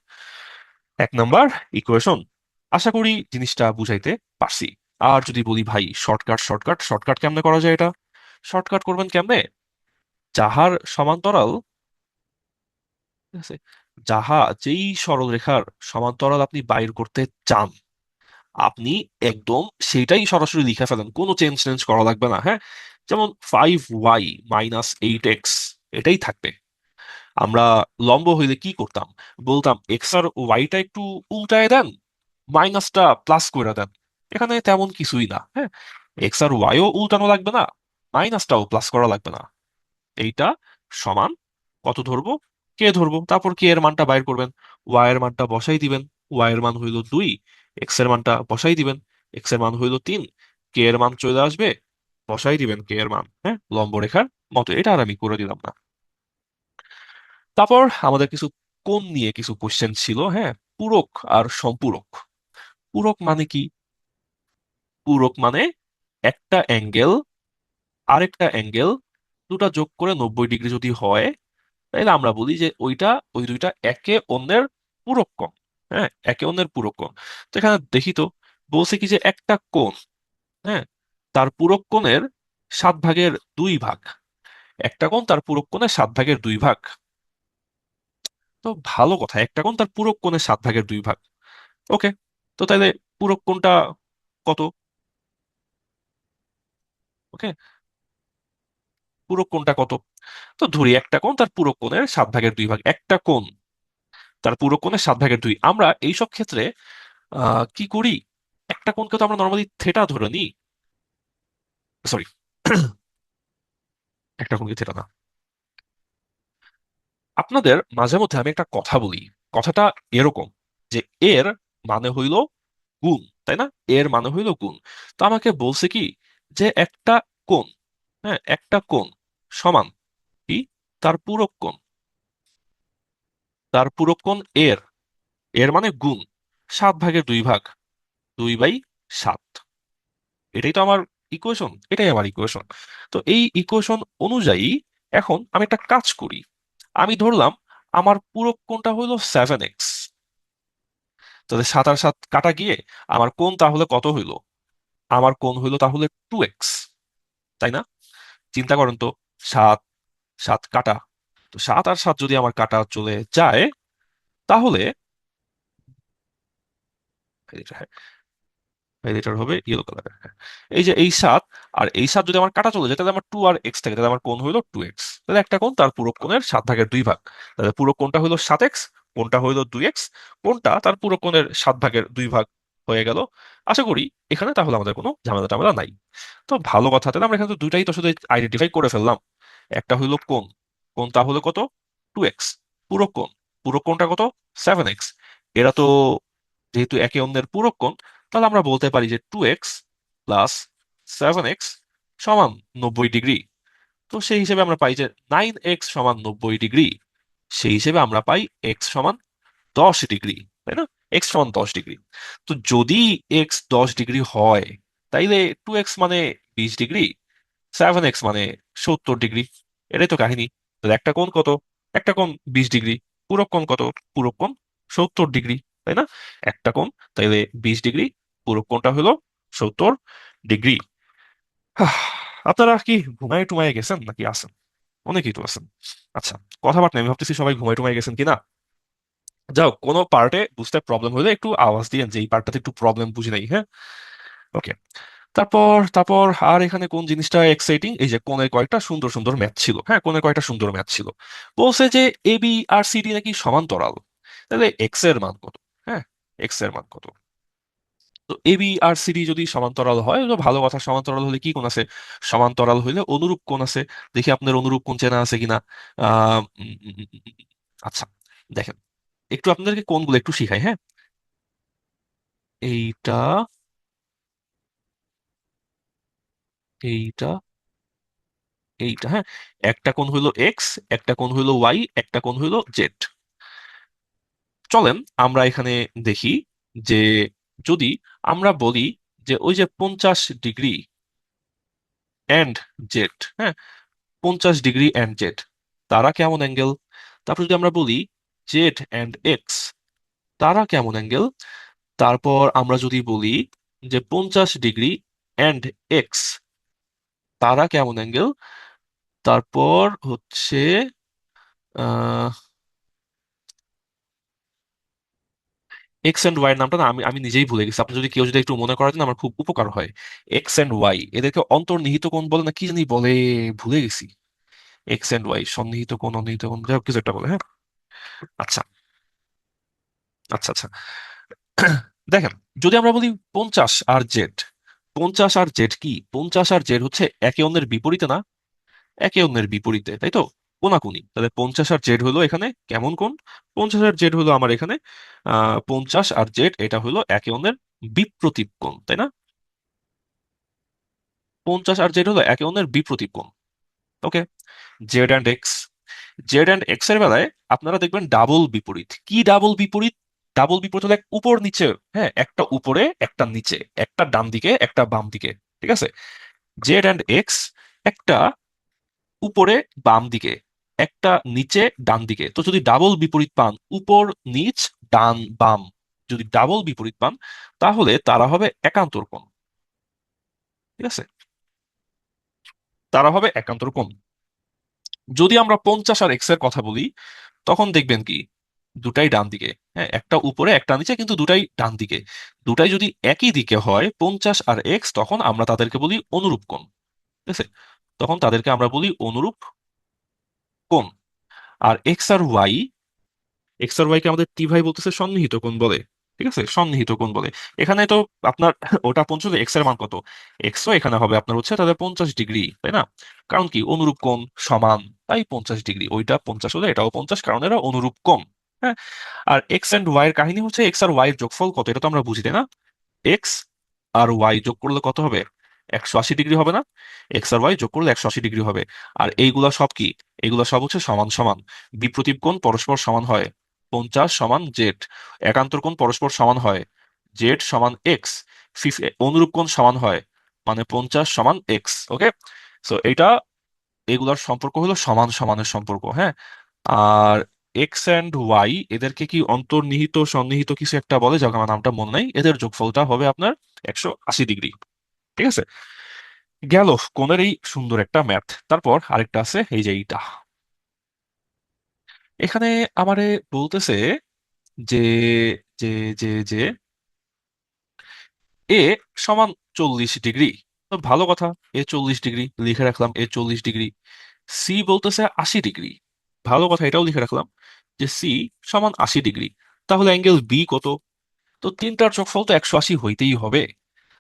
A: 1 নাম্বার ইকুয়েশন। আশা করি জিনিসটা বুঝাইতে পারছি। আর যদি বলি ভাই শর্টকাট, শর্টকাট শর্টকাট কেমনে করা যায় এটা? শর্টকাট করবেন কেমনে? যাহার সমান্তরাল, ঠিক আছে, যেই সরলরেখার সমান্তরাল আপনি বাইর করতে চান, আপনি একদম সেটাই সরাসরি লিখে ফেলেন, কোনো চেঞ্জ চেঞ্জ করা লাগবে না। হ্যাঁ, যেমন 5y - 8x এটাই থাকবে। আমরা লম্ব হইলে কি করতাম? বলতাম এক্স আর ওয়াইটা একটু উল্টায় দেন, মাইনাসটা প্লাস করে দেন। এখানে তেমন কিছুই না। হ্যাঁ, এক্স আর ওয়াইও উল্টানো লাগবে না, মাইনাসটাও প্লাস করা লাগবে না। এইটা সমান কত ধরবো? কে ধরবো, তারপর কে এর মানটা বাইর করবেন, ওয়াই এর মানটা বসাই দিবেন। ওয়াই এর মান হইল 2, এক্স এর মানটা বসাই দিবেন, এক্স এর মান হইল 3, কে এর মান চলে আসবে, বসাই দিবেন কে এর মান। হ্যাঁ, লম্ব রেখার মতো। এটা আর আমি করে দিলাম না। তারপর আমাদের কিছু কোণ নিয়ে কিছু কোশ্চেন ছিল। হ্যাঁ, পূরক আর সম্পূরক। পূরক মানে কি? পূরক মানে একটা অ্যাঙ্গেল আরেকটা অ্যাঙ্গেল দুটা যোগ করে 90 ডিগ্রি যদি হয়, তাইলে আমরা বলি যে ওই দুইটা একে অন্যের পূরক কোণ। হ্যাঁ, একে অন্যের পূরক কোণ। তো এখানে দেখি তো, বলছে কি যে একটা কোণ, হ্যাঁ, তার পূরক কোণের 7/2 ভাগ। একটা কোণ তার পূরক কোণের 7/2 ভাগ। তো ভালো কথা, একটা কোণ তার পূরক কোণের 7/2 ভাগ। ওকে, তো তাইলে পূরক কোণটা কত? ওকে, পূরক কোণটা কত? তো ধরি একটা কোণ তার পূরক কোণের 7/2 ভাগ, একটা কোণ তার পূরক কোণের 7/2। আমরা এইসব ক্ষেত্রে কি করি? একটা কোণকে তো আমরা নর্মালি থেটা ধরে নিই। সরি, একটা কোণকে থেটা না। আপনাদের মাঝে মধ্যে আমি একটা কথা বলি, কথাটা এরকম যে এর মানে হইল গুণ, তাই না? এর মানে হইল গুণ। তো আমাকে বলছে কি যে একটা কোণ, হ্যাঁ, একটা কোণ সমান কি? তার পূরক কোণ। তার পূরক কোণ এর, এর মানে গুণ 7/2 ভাগ, 2/7। এটাই তো আমার ইকুয়েশন, এটাই আমার ইকুয়েশন। তো এই ইকুয়েশন অনুযায়ী এখন আমি একটা কাজ করি। আমি ধরলাম আমার পূরক কোণটা হলো 7x। তাহলে 7 আর 7 কাটা গিয়ে আমার কোণ তাহলে কত হইলো? আমার কোণ হইলো তাহলে 2x, তাই না? চিন্তা করেন তো, 7 7 কাটা, তো 7 আর 7 যদি আমার কাটা চলে যায়, তাহলে এটার হবে ইয়েলো কালার। এই যে এই 7 আর এই 7 যদি আমার কাটা চলে যায়, তাহলে আমার 2 আর x থাকে, তাহলে আমার কোণ হইলো 2x। তাহলে একটা কোণ তার পুরো কোণের 7/2 ভাগ। তাহলে পুরো কোণটা হইলো 7x, কোণটা হইলো 2x, কোণটা তার পুরো কোণের 7/2 ভাগ হয়ে গেল। আশা করি এখানে তাহলে আমাদের কোনো ঝামেলা টামেলা নাই। তো ভালো কথা, তাহলে আমরা এখানে তো দুইটাই তো শুধু আইডেন্টিফাই করে ফেললাম। একটা হইলো কোণ, কোণ তাহলে কত? 2x। পুরো কোণ, পুরো কোণটা কত? 7x। এরা তো যেহেতু একে অন্যের পূরক কোণ, তাহলে আমরা বলতে পারি যে 2x প্লাস 7x সমান 90 ডিগ্রি। তো সেই হিসেবে আমরা পাই যে 9x সমান 90 ডিগ্রি। সেই হিসেবে আমরা পাই x সমান 10 ডিগ্রি, তাই না? x সমান 10 ডিগ্রি। তো যদি x 10 ডিগ্রি হয়, তাইলে 2x মানে 20 ডিগ্রি। 7x মানে 70 ডিগ্রি। এটাই তো কাহিনী। তাহলে একটা কোণ কত? একটা কোণ 20 ডিগ্রি। পূরক কোণ কত? পূরক কোণ 70 ডিগ্রি, তাই না? একটা কোণ তাইলে 20 ডিগ্রি, পূরক কোণটা হলো 70 ডিগ্রি। আপনারা কি ঘুমায় টুমায় গেছেন নাকি আছেন? অনেকেই তো আছেন। আচ্ছা, কথাবার্তা আমি ভাবতেছি সবাই ঘুমায় টুমায় গেছেন কিনা। যাও, কোনো পার্টে বুঝতে প্রবলেম হলে একটু আওয়াজ দিয়েন যে এই পার্টটাতে একটু প্রবলেম বুঝি নাই, হ্যাঁ? ওকে। তারপর তারপর আর এখানে কোন জিনিসটা এক্সাইটিং, এই যে কোণের কয়েকটা সুন্দর সুন্দর ম্যাথ ছিল। হ্যাঁ, কোণের কয়েকটা সুন্দর ম্যাথ ছিল। বলছে যে এবি আর সিডি নাকি সমান্তরাল। তাহলে এক্স এর মান কত? হ্যাঁ, এক্স এর মান কত? তো এবি আর সিডি যদি সমান্তরাল হয় তো ভালো কথা। সমান্তরাল হলে কি কোণ আছে? সমান্তরাল হইলে অনুরূপ কোণ আছে। দেখি আপনার অনুরূপ কোণ চেনা আছে কিনা। আচ্ছা, দেখেন, একটু আপনাদেরকে কোণগুলো একটু শিখাই, হ্যাঁ? এইটা, এইটা, এইটা, হ্যাঁ। একটা কোণ হইলো এক্স, একটা কোণ হইলো ওয়াই, একটা কোণ হইলো জেড। চলেন আমরা এখানে দেখি যে যদি আমরা বলি যে ওই যে 50 ডিগ্রি অ্যান্ড জেড, হ্যাঁ, 50 ডিগ্রি অ্যান্ড জেড, তারা কেমন অ্যাঙ্গেল? তারপর যদি আমরা বলি জেড অ্যান্ড এক্স, তারা কেমন অ্যাঙ্গেল? তারপর আমরা যদি বলি যে 50 ডিগ্রি অ্যান্ড এক্স, তারা কেমন অ্যাঙ্গেল? তারপর হচ্ছে আহ এক্স এন্ড ওয়াই এর নামটা না আমি আমি নিজেই ভুলে গেছি। আপনি যদি কেউ যদি একটু মনে করাতেন আমার খুব উপকার হয়। এক্স এন্ড ওয়াই এদেরকে অন্তর্নিহিত কোণ বলে না কি জানি বলে, ভুলে গেছি। এক্স এন্ড ওয়াই, সন্নিহিত কোণ, অন্তর্নিহিত কোণ, যাই হোক কিছু একটা বলে, হ্যাঁ। আচ্ছা, আচ্ছা, আচ্ছা। দেখেন, যদি আমরা বলি 50 আর জেড, 50 আর জেড কি? 50 আর জেড হচ্ছে একে অন্যের বিপরীতে না? একে অন্যের বিপরীতে, তাই তো? কোনাকুনি। তাহলে 50 আর জেড হলো এখানে কেমন কোণ? 50 আর জেড হলো আমার এখানে 50 আর জেড, এটা হলো একে অন্যের বিপ্রতীপ কোণ, তাই না? 50 আর জেড হলো একে অন্যের বিপ্রতীপ কোণ। Okay. Z and X, Z and X এর বেলায় আপনারা দেখবেন ডাবল বিপরীত। কি ডাবল বিপরীত? ডাবল বিপরীত হলে উপর নিচে, হ্যাঁ, একটা উপরে একটা নিচে, একটা ডান দিকে একটা বাম দিকে, ঠিক আছে? জেড অ্যান্ড এক্স একটা উপরে বাম দিকে, একটা নিচে ডান দিকে। তো যদি ডাবল বিপরীত পান, উপর নিচ ডান বাম, যদি ডাবল বিপরীত পান তাহলে তারা হবে একান্তর কোণ, ঠিক আছে? তারা হবে একান্তর কোণ। যদি আমরা 50 আর এক্স এর কথা বলি তখন দেখবেন কি দুটাই ডান দিকে, হ্যাঁ, একটা উপরে একটা নিচে কিন্তু দুটাই ডান দিকে। দুটাই যদি একই দিকে হয় 50 আর এক্স, তখন আমরা তাদেরকে বলি অনুরূপ কোণ, ঠিক আছে? তখন তাদেরকে আমরা বলি অনুরূপ কোণ। আর এক্স আর ওয়াই কে আমাদের টি ভাই বলতেছে সন্নিহিত কোণ বলে, ঠিক আছে? সন্নিহিত কোণ বলে। এখানে তো আপনার ওটা 50, এক্স এর মান কত? এক্সও এখানে হবে আপনার হচ্ছে তাহলে 50 ডিগ্রি, তাই না? কারণ কি অনুরূপ কোণ সমান, তাই 50 ডিগ্রি। ওইটা 50 হলে এটাও 50, কারণ এরা অনুরূপ কোণ। হ্যাঁ। আর এক্স এন্ড ওয়াই এর কাহিনী হচ্ছে এক্স আর ওয়াই এর যোগফল কত এটা তো আমরা বুঝি, তাই না? এক্স আর ওয়াই যোগ করলে কত হবে? 180 ডিগ্রি হবে না? এক্স আর ওয়াই যোগ করলে 180 ডিগ্রি হবে। আর এইগুলা সব কি? এইগুলা সব হচ্ছে সমান সমান। বিপ্রতীপ কোণ পরস্পর সমান হয়। 50 সমান জেড। একান্তর কোণ পরস্পর সমান হয়। জেড সমান এক্স। অনুরূপ কোণ সমান হয়, মানে 50 সমান এক্স। ওকে। সো এইটা, এগুলার সম্পর্ক হলো সমান সমানের সম্পর্ক, হ্যাঁ। আর এক্স অ্যান্ড ওয়াই এদেরকে কি অন্তর্নিহিত সন্নিহিত কিছু একটা বলে, যাকে আমার নামটা মনে নাই। এদের যোগফলটা হবে আপনার 180 ডিগ্রি, ঠিক আছে? গেল কোণের এই সুন্দর একটা ম্যাথ। তারপর আরেকটা আছে, এই যে এইটা। এখানে আমারে বলতেছে যে যে যে এ সমান 40 ডিগ্রি। তো ভালো কথা, এ 40 ডিগ্রি লিখে রাখলাম, এ 40 ডিগ্রি। সি বলতেছে 80 ডিগ্রি। ভালো কথা, এটাও লিখে রাখলাম যে সি সমান 80 ডিগ্রি। তাহলে অ্যাঙ্গেল বি কত? তো তিনটার যোগফল তো 180 হইতেই হবে।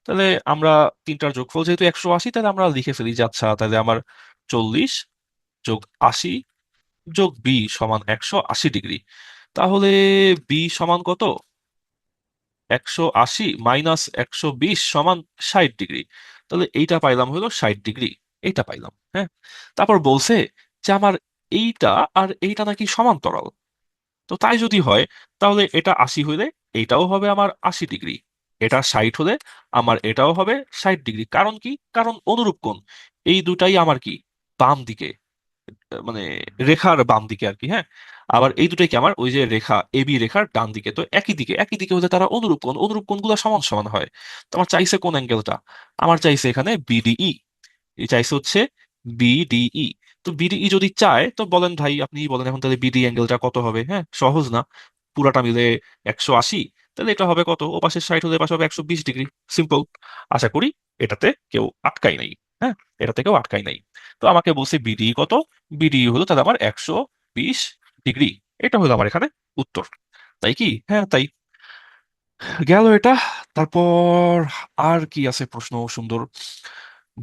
A: তাহলে আমরা তিনটার যোগফল যেহেতু 180, তাহলে আমরা লিখে ফেলি যে আচ্ছা তাহলে আমার 40 যোগ 80 যোগ বি সমান 180 ডিগ্রি। তাহলে বি সমান কত? 180 - 120 সমান 60 ডিগ্রি। তাহলে এইটা পাইলাম হলো 60 ডিগ্রি। এইটা পাইলাম, হ্যাঁ। তারপর বলছে যে আমার এইটা আর এইটা নাকি সমান্তরাল। তো তাই যদি হয় তাহলে এটা 80 হইলে এইটাও হবে আমার 80 ডিগ্রি। এটা 60 হলে আমার এটাও হবে 60 ডিগ্রি। কারণ কি? কারণ অনুরূপ কোণ। এই দুটাই আমার কি বাম দিকে, মানে রেখার বাম দিকে আর কি, হ্যাঁ। আবার এই দুটাই কি আমার ওই যে রেখা এবি রেখার ডান দিকে, তো একই দিকে, একই দিকে হলে তারা অনুরূপ কোণ, অনুরূপ কোণগুলো সমান সমান হয়। তো আমার চাইছে কোন অ্যাঙ্গেলটা, আমার চাইছে এখানে বিডিই, চাইছে হচ্ছে বিডিই। তো বিডিই যদি চায় তো বলেন ভাই, আপনি বলেন এখন তাহলে বিডি অ্যাঙ্গেলটা কত হবে, হ্যাঁ সহজ না, পুরাটা মিলে 180, তাহলে এটা হবে কত, ও পাশে 60 হলে এ পাশে হবে 120 ডিগ্রি, সিম্পল। আশা করি এটাতে কেউ আটকাই নাই, হ্যাঁ, এটাতে কেউ আটকাই নাই। তো আমাকে বলছে বিডি কত, বিডি হলো তাহলে আমার 120 ডিগ্রি, এটা হলো আমার এখানে উত্তর। তাই কি, হ্যাঁ তাই। গেল এটা। তারপর আর কি আছে প্রশ্ন সুন্দর,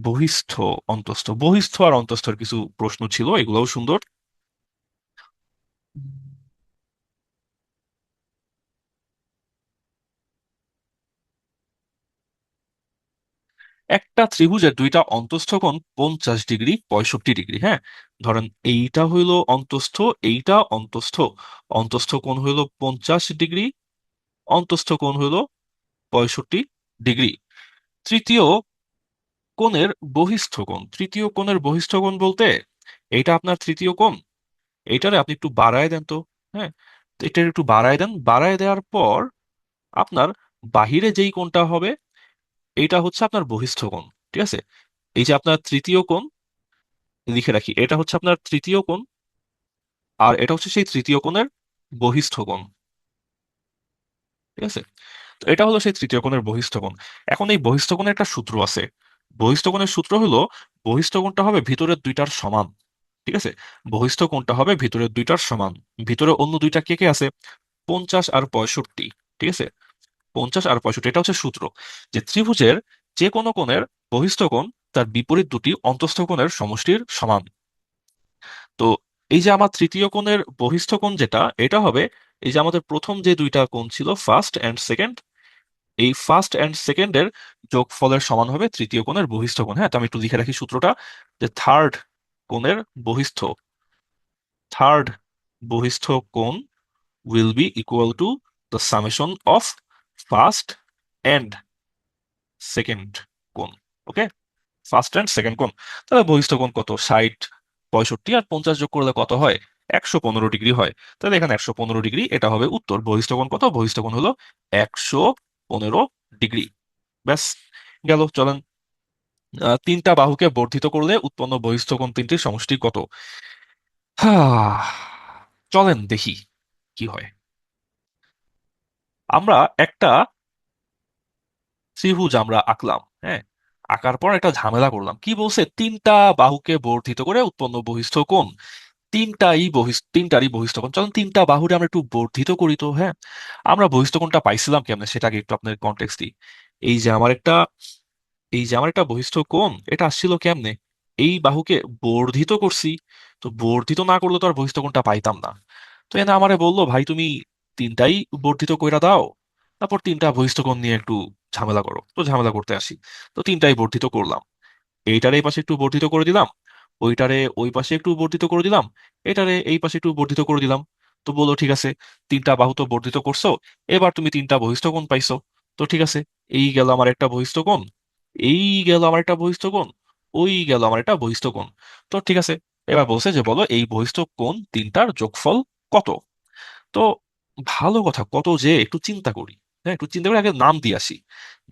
A: বহিস্থ অন্তস্থ, বহিস্থ আর অন্তস্থর কিছু প্রশ্ন ছিল, এগুলোও সুন্দর। একটা ত্রিভুজের দুইটা অন্তস্থ কোণ 50 ডিগ্রি 65 ডিগ্রি, হ্যাঁ। ধরেন এইটা হইলো অন্তস্থ, এইটা অন্তস্থ, অন্তস্থ কোণ হইলো 50 ডিগ্রি, অন্তস্থ কোণ হইলো 65 ডিগ্রি। তৃতীয় কোণের বহিস্থ কোণ, তৃতীয় কোণের বহিস্থ কোণ বলতে এইটা আপনার তৃতীয় কোণ, এইটারে আপনি একটু বাড়ায় দেন তো, হ্যাঁ। তো এটা একটু বাড়ায় দেন, বাড়ায় দেওয়ার পর আপনার বাহিরে যেই কোণটা হবে এইটা হচ্ছে আপনার বহিস্থ কোণ, ঠিক আছে। এই যে আপনার তৃতীয় কোণ, লিখে রাখি, এটা হচ্ছে আপনার তৃতীয় কোণ, আর এটা হচ্ছে সেই তৃতীয় কোণের বহিস্থ কোণ, ঠিক আছে। তো এটা হলো সেই তৃতীয় কোণের বহিস্থ কোণ। এখন এই বহিস্থ কোণের একটা সূত্র আছে, বহিস্থ কোণের সূত্র হলো বহিস্থ কোণটা হবে ভিতরের দুইটার সমান, ঠিক আছে। বহিস্থ কোণটা হবে ভিতরের দুইটার সমান, ভিতরে অন্য দুইটা কে কে আছে, 50 আর 65, ঠিক আছে। 50 আর 65, এটা হচ্ছে সূত্র, যে ত্রিভুজের যে কোনো কোণের বহিস্থ কোণ তার বিপরীত দুটি অন্তস্থ কোণের সমষ্টির সমান। তো এই যে আমার তৃতীয় কোণের বহিস্থ কোণ যেটা, এটা হবে এই যে আমাদের প্রথম যে দুইটা কোণ ছিল ফার্স্ট এন্ড সেকেন্ড, এই ফার্স্ট এন্ড সেকেন্ডের যোগফলের সমান হবে তৃতীয় কোণের বহিস্থ কোণ, হ্যাঁ। তো আমি একটু লিখে রাখি সূত্রটা, যে থার্ড কোণের বহিস্থ, থার্ড বহিস্থ কোণ will be equal to the summation of first and second কোণ, ওকে। ফার্স্ট অ্যান্ড সেকেন্ড কোণ, তাহলে বহিস্থ কোণ কত, 60, 65 আর 50 যোগ করলে কত হয়, 115 ডিগ্রি হয়। তাহলে এখানে 115 ডিগ্রি, এটা হবে উত্তর। বহিস্থ কোণ কত, বহিস্থ কোণ হলো 115 ডিগ্রি। ব্যাস, গেল। চলেন, তিনটা বাহুকে বর্ধিত করলে উৎপন্ন বহিস্থ কোণ তিনটির সমষ্টি কত। হ্যাঁ, চলেন দেখি কি হয়। আমরা একটা ত্রিভুজ আমরা আঁকলাম, হ্যাঁ। আঁকার পর একটা ঝামেলা করলাম, কি বলছে, তিনটা বাহুকে বর্ধিত করে উৎপন্ন বহিস্থ কোণ, তিনটারই বহিস্থ কোণ। চলুন তিনটা বাহুরে আমরা একটু বর্ধিত করি তো, হ্যাঁ। আমরা বহিস্থ কোণটা পাইছিলাম কেমনে সেটা আগে একটু আপনার কনটেক্সট দিই। এই যে আমার একটা, এই যে আমার একটা বহিস্থ কোণ, এটা আসছিল কেমনে, এই বাহুকে বর্ধিত করছি। তো বর্ধিত না করলে তো আর বহিস্থ কোণটা পাইতাম না। তো এনে আমারে বললো ভাই তুমি তিনটাই বর্ধিত কইরা দাও, তারপর তিনটা বহিস্থ কোণ নিয়ে একটু ঝামেলা করো। তো ঝামেলা করতে আসি, তো তিনটাই বর্ধিত করলাম, এইটারে এই পাশে একটু বর্ধিত করে দিলাম, ওইটারে ওই পাশে একটু বর্ধিত করে দিলাম, এটারে এই পাশে একটু বর্ধিত করে দিলাম। তো বলো ঠিক আছে, তিনটা বাহু তো বর্ধিত করছো, এবার তুমি তিনটা বহিস্থ কোণ পাইছো। তো ঠিক আছে, এই গেল আমার একটা বহিস্থ কোণ, এই গেল আমার একটা বহিস্থ কোণ, ওই গেল আমার একটা বহিস্থ কোণ। তো ঠিক আছে, এবার বলছে যে বলো এই বহিস্থ কোণ তিনটার যোগফল কত। তো ভালো কথা, কত যে একটু চিন্তা করি, হ্যাঁ একটু চিন্তা করে আগে নাম দিয়ে আসি।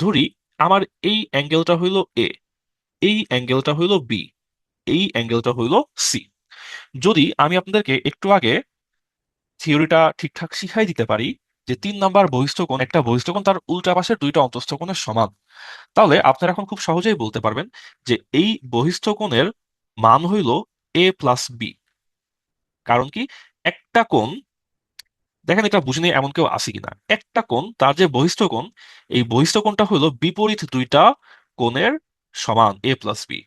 A: ধরি আমার এই অ্যাঙ্গেলটা হইলো এ, এই অ্যাঙ্গেলটা হইলো বি, এই অ্যাঙ্গেলটা হইলো সি। যদি আমি আপনাদেরকে একটু আগে থিওরিটা ঠিকঠাক শিখাই দিতে পারি, যে 3 নাম্বার বহিস্থ কোণ, একটা বহিস্থ কোণ তার উল্টা পাশের দুইটা অন্তস্থ কোণের সমান, তাহলে আপনারা এখন খুব সহজেই বলতে পারবেন যে এই বহিস্থ কোণের মান হইল এ প্লাস বি। কারণ কি, একটা কোণ, দেখেন এটা বুঝে নিয়ে এমন কেউ আছে কিনা, একটা কোণ তার যে বহিস্থ কোণ, এই বহিস্থ কোণটা হলো বিপরীত দুইটা কোণের সমান, এ প্লাস বি।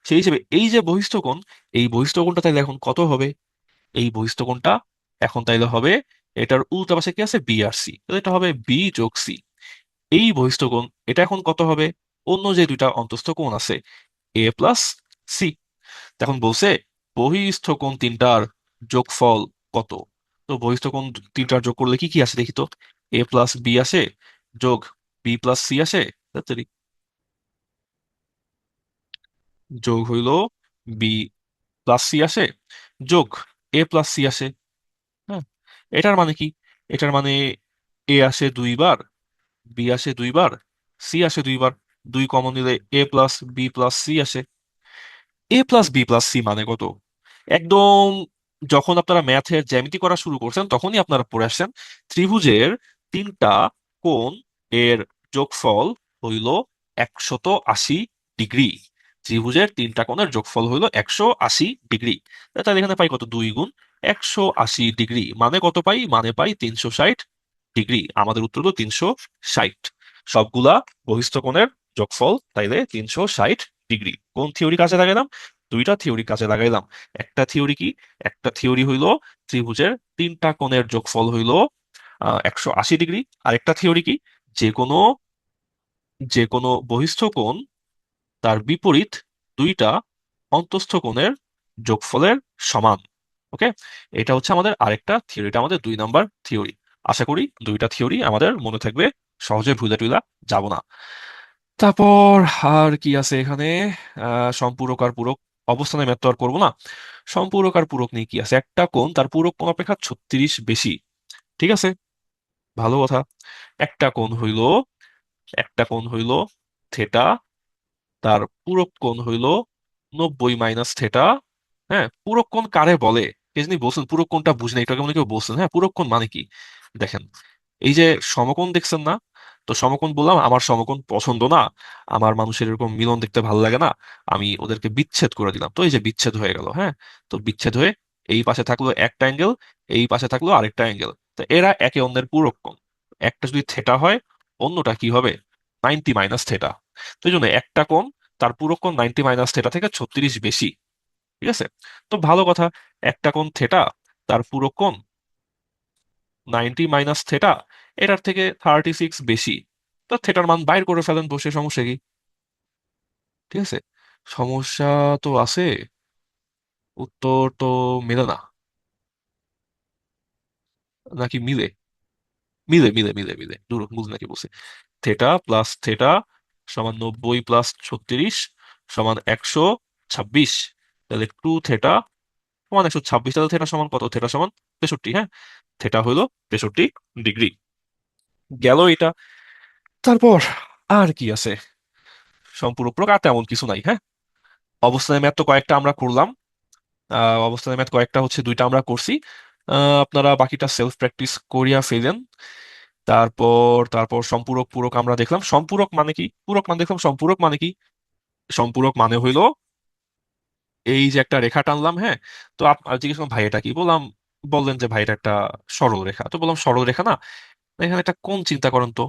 A: সেই হিসেবে এই যে বহিস্থ কোণ, এই বহিস্থ কোণটা তাইলে এখন কত হবে, এই বহিস্থ কোণটা এখন তাইলে হবে, এটার উল্টা পাশে কি আছে, বি আর সি, তাহলে এটা হবে বি যোগ সি। এই বহিস্থ কোণ এটা এখন কত হবে, অন্য যে দুইটা অন্তস্থ কোণ আছে, এ প্লাস সি। এখন বলছে বহিস্থ কোণ তিনটার যোগফল কত। তো বহিস্থ কোণ তিনটার যোগ করলে কি কি আসে দেখি তো, এ প্লাস বি আসে, যোগ বি প্লাস সি আসে, তাড়াতাড়ি। যোগ হইল বি প্লাস সি আসে, যোগ এ প্লাস সি আসে। হ্যাঁ, এটার মানে কি? এটার মানে এ আসে দুইবার, বি আসে দুইবার, সি আসে দুইবার। দুই কমন নিলে এ প্লাস বি প্লাস সি আসে। এ প্লাস বি প্লাস সি মানে কত? একদম যখন আপনারা ম্যাথের জ্যামিতি করা শুরু করছেন তখনই আপনারা পড়ে আসছেন ত্রিভুজের তিনটা কোণ এর যোগফল হইল 180 ডিগ্রি। ত্রিভুজের তিনটা কোণের যোগফল হইল 180 ডিগ্রি। তাহলে এখানে পাই কত? 2 গুণ 180 ডিগ্রি মানে কত পাই? মানে পাই 360 ডিগ্রি। আমাদের উত্তর হলো 360। সবগুলা বহিস্থ কোণের যোগফল তাইলে 360 ডিগ্রি। কোন থিওরি কাজে লাগাইলাম? দুইটা থিওরি কাজে লাগাইলাম। একটা থিওরি কি? একটা থিওরি হইলো ত্রিভুজের তিনটা কোণের যোগফল হইলো 180 ডিগ্রি। আরেকটা থিওরি কি? যে কোনো যে কোনো বহিস্থ কোণ তার বিপরীত দুইটা অন্তস্থ কোণের যোগফলের সমান। ওকে, এটা হচ্ছে আমাদের আরেকটা থিওরি, এটা আমাদের 2 নাম্বার থিওরি। আশা করি দুইটা থিওরি আমাদের মনে থাকবে, সহজে ভুলে টুইলা যাব না। তারপর আর কি আছে এখানে? সম্পূরক আর পূরক। অবস্থানে ম্যাথ তো আর করবো না। সম্পূরক আর পূরক নিয়ে কি আছে? একটা কোণ তার পূরক কোণ অপেক্ষা 36 বেশি। ঠিক আছে, ভালো কথা। একটা কোণ হইল একটা কোণ হইল থেটা, তার পূরক কোণ হইল 90 - থেটা। হ্যাঁ, পূরক কোণ কারে বলে? কে জানি বলছেন পূরক কোণটা বুঝি না, এটা কেমন কেউ বলছেন। হ্যাঁ, পূরক কোণ মানে কি? দেখেন, এই যে সমকোণ দেখছেন না? তো সমকোণ বললাম আমার সমকোণ পছন্দ না, আমার মানুষের এরকম মিলন দেখতে ভালো লাগে না, আমি ওদেরকে বিচ্ছেদ করে দিলাম। তো এই যে বিচ্ছেদ হয়ে গেল, হ্যাঁ, তো বিচ্ছেদ হয়ে এই পাশে থাকলো একটা অ্যাঙ্গেল, এই পাশে থাকলো আরেকটা অ্যাঙ্গেল। তো এরা একে অন্যের পূরক কোণ। একটা যদি থেটা হয়, অন্যটা কি হবে? 90 - থেটা। তো এই জন্য একটা কোণ তার পূরক কোণ 90 - থেটা থেকে 36 বেশি। ঠিক আছে, তো ভালো কথা। একটা কোণ থেটা, তার পূরক কোণ 90 - থেটা, এটার থেকে 36 বেশি। তো থেটার মান বাইর করে ফেলেন বসে, সমস্যা কি? ঠিক আছে, সমস্যা তো আছে, উত্তর তো মেলে না, নাকি মিলে? মিলে মিলে মিলে মিলে, দূর বুঝ নাকি বলছে। থেটা প্লাস থেটা সমান 90 + 36 সমান 126। তাহলে 2 থেটা সমান 126। তাহলে থেটা সমান কত? থেটা সমান 65। হ্যাঁ, থেটা হলো 65 ডিগ্রি। গেল এটা। তারপর আর কি আছে? সম্পূরক প্রকার তেমন কিছু নাই। হ্যাঁ, অবস্থানের ম্যাথ তো কয়েকটা আমরা করলাম। অবস্থানের ম্যাথ কয়েকটা হচ্ছে, দুইটা আমরা করছি। আপনারা বাকিটা সেলফ প্র্যাকটিস করিয়া ফেলেন। তারপর তারপর সম্পূরক পূরক আমরা দেখলাম। সম্পূরক মানে কি? পূরক মানে দেখলাম। সম্পূরক মানে কি? সম্পূরক মানে হইলো এই যে একটা রেখা টানলাম। হ্যাঁ, তো আপনার জিজ্ঞেস করলাম ভাই এটা কি, বললাম, বললেন যে ভাই এটা একটা সরল রেখা। তো বললাম সরল রেখা না, এখানে একটা কোণ চিন্তা করেন তো,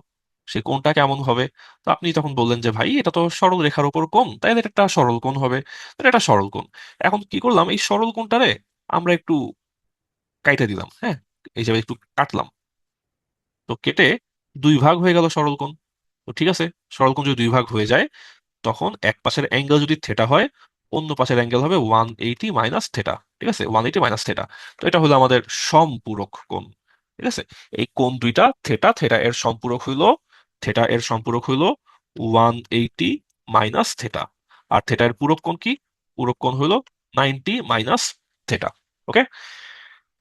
A: সে কোণটা কেমন হবে? তো আপনি তখন বললেন যে ভাই এটা তো সরল রেখার উপর কোণ, তাই এটা একটা সরল কোণ হবে। তো এটা একটা সরল কোণ। এখন কি করলাম, এই সরল কোণটারে আমরা একটু কাইটে দিলাম। হ্যাঁ, এই যে একটু কাটলাম। তো কেটে দুই ভাগ হয়ে গেল সরল কোণ। তো ঠিক আছে, সরল কোণ যদি দুই ভাগ হয়ে যায়, তখন এক পাশের অ্যাঙ্গেল যদি থেটা হয়, অন্য পাশের অ্যাঙ্গেল হবে 180 - থেটা। ঠিক আছে, 180 - থেটা। তো এটা হলো আমাদের সম্পূরক কোণ। ঠিক আছে, এই কোণ দুইটা থেটা, থেটা এর সম্পূরক হইলো, থেটা এর সম্পূরক হইলো 180 - থেটা। আর থেটা এর পূরক কোণ কি? পূরক কোণ হইলো 90 - থেটা। ওকে,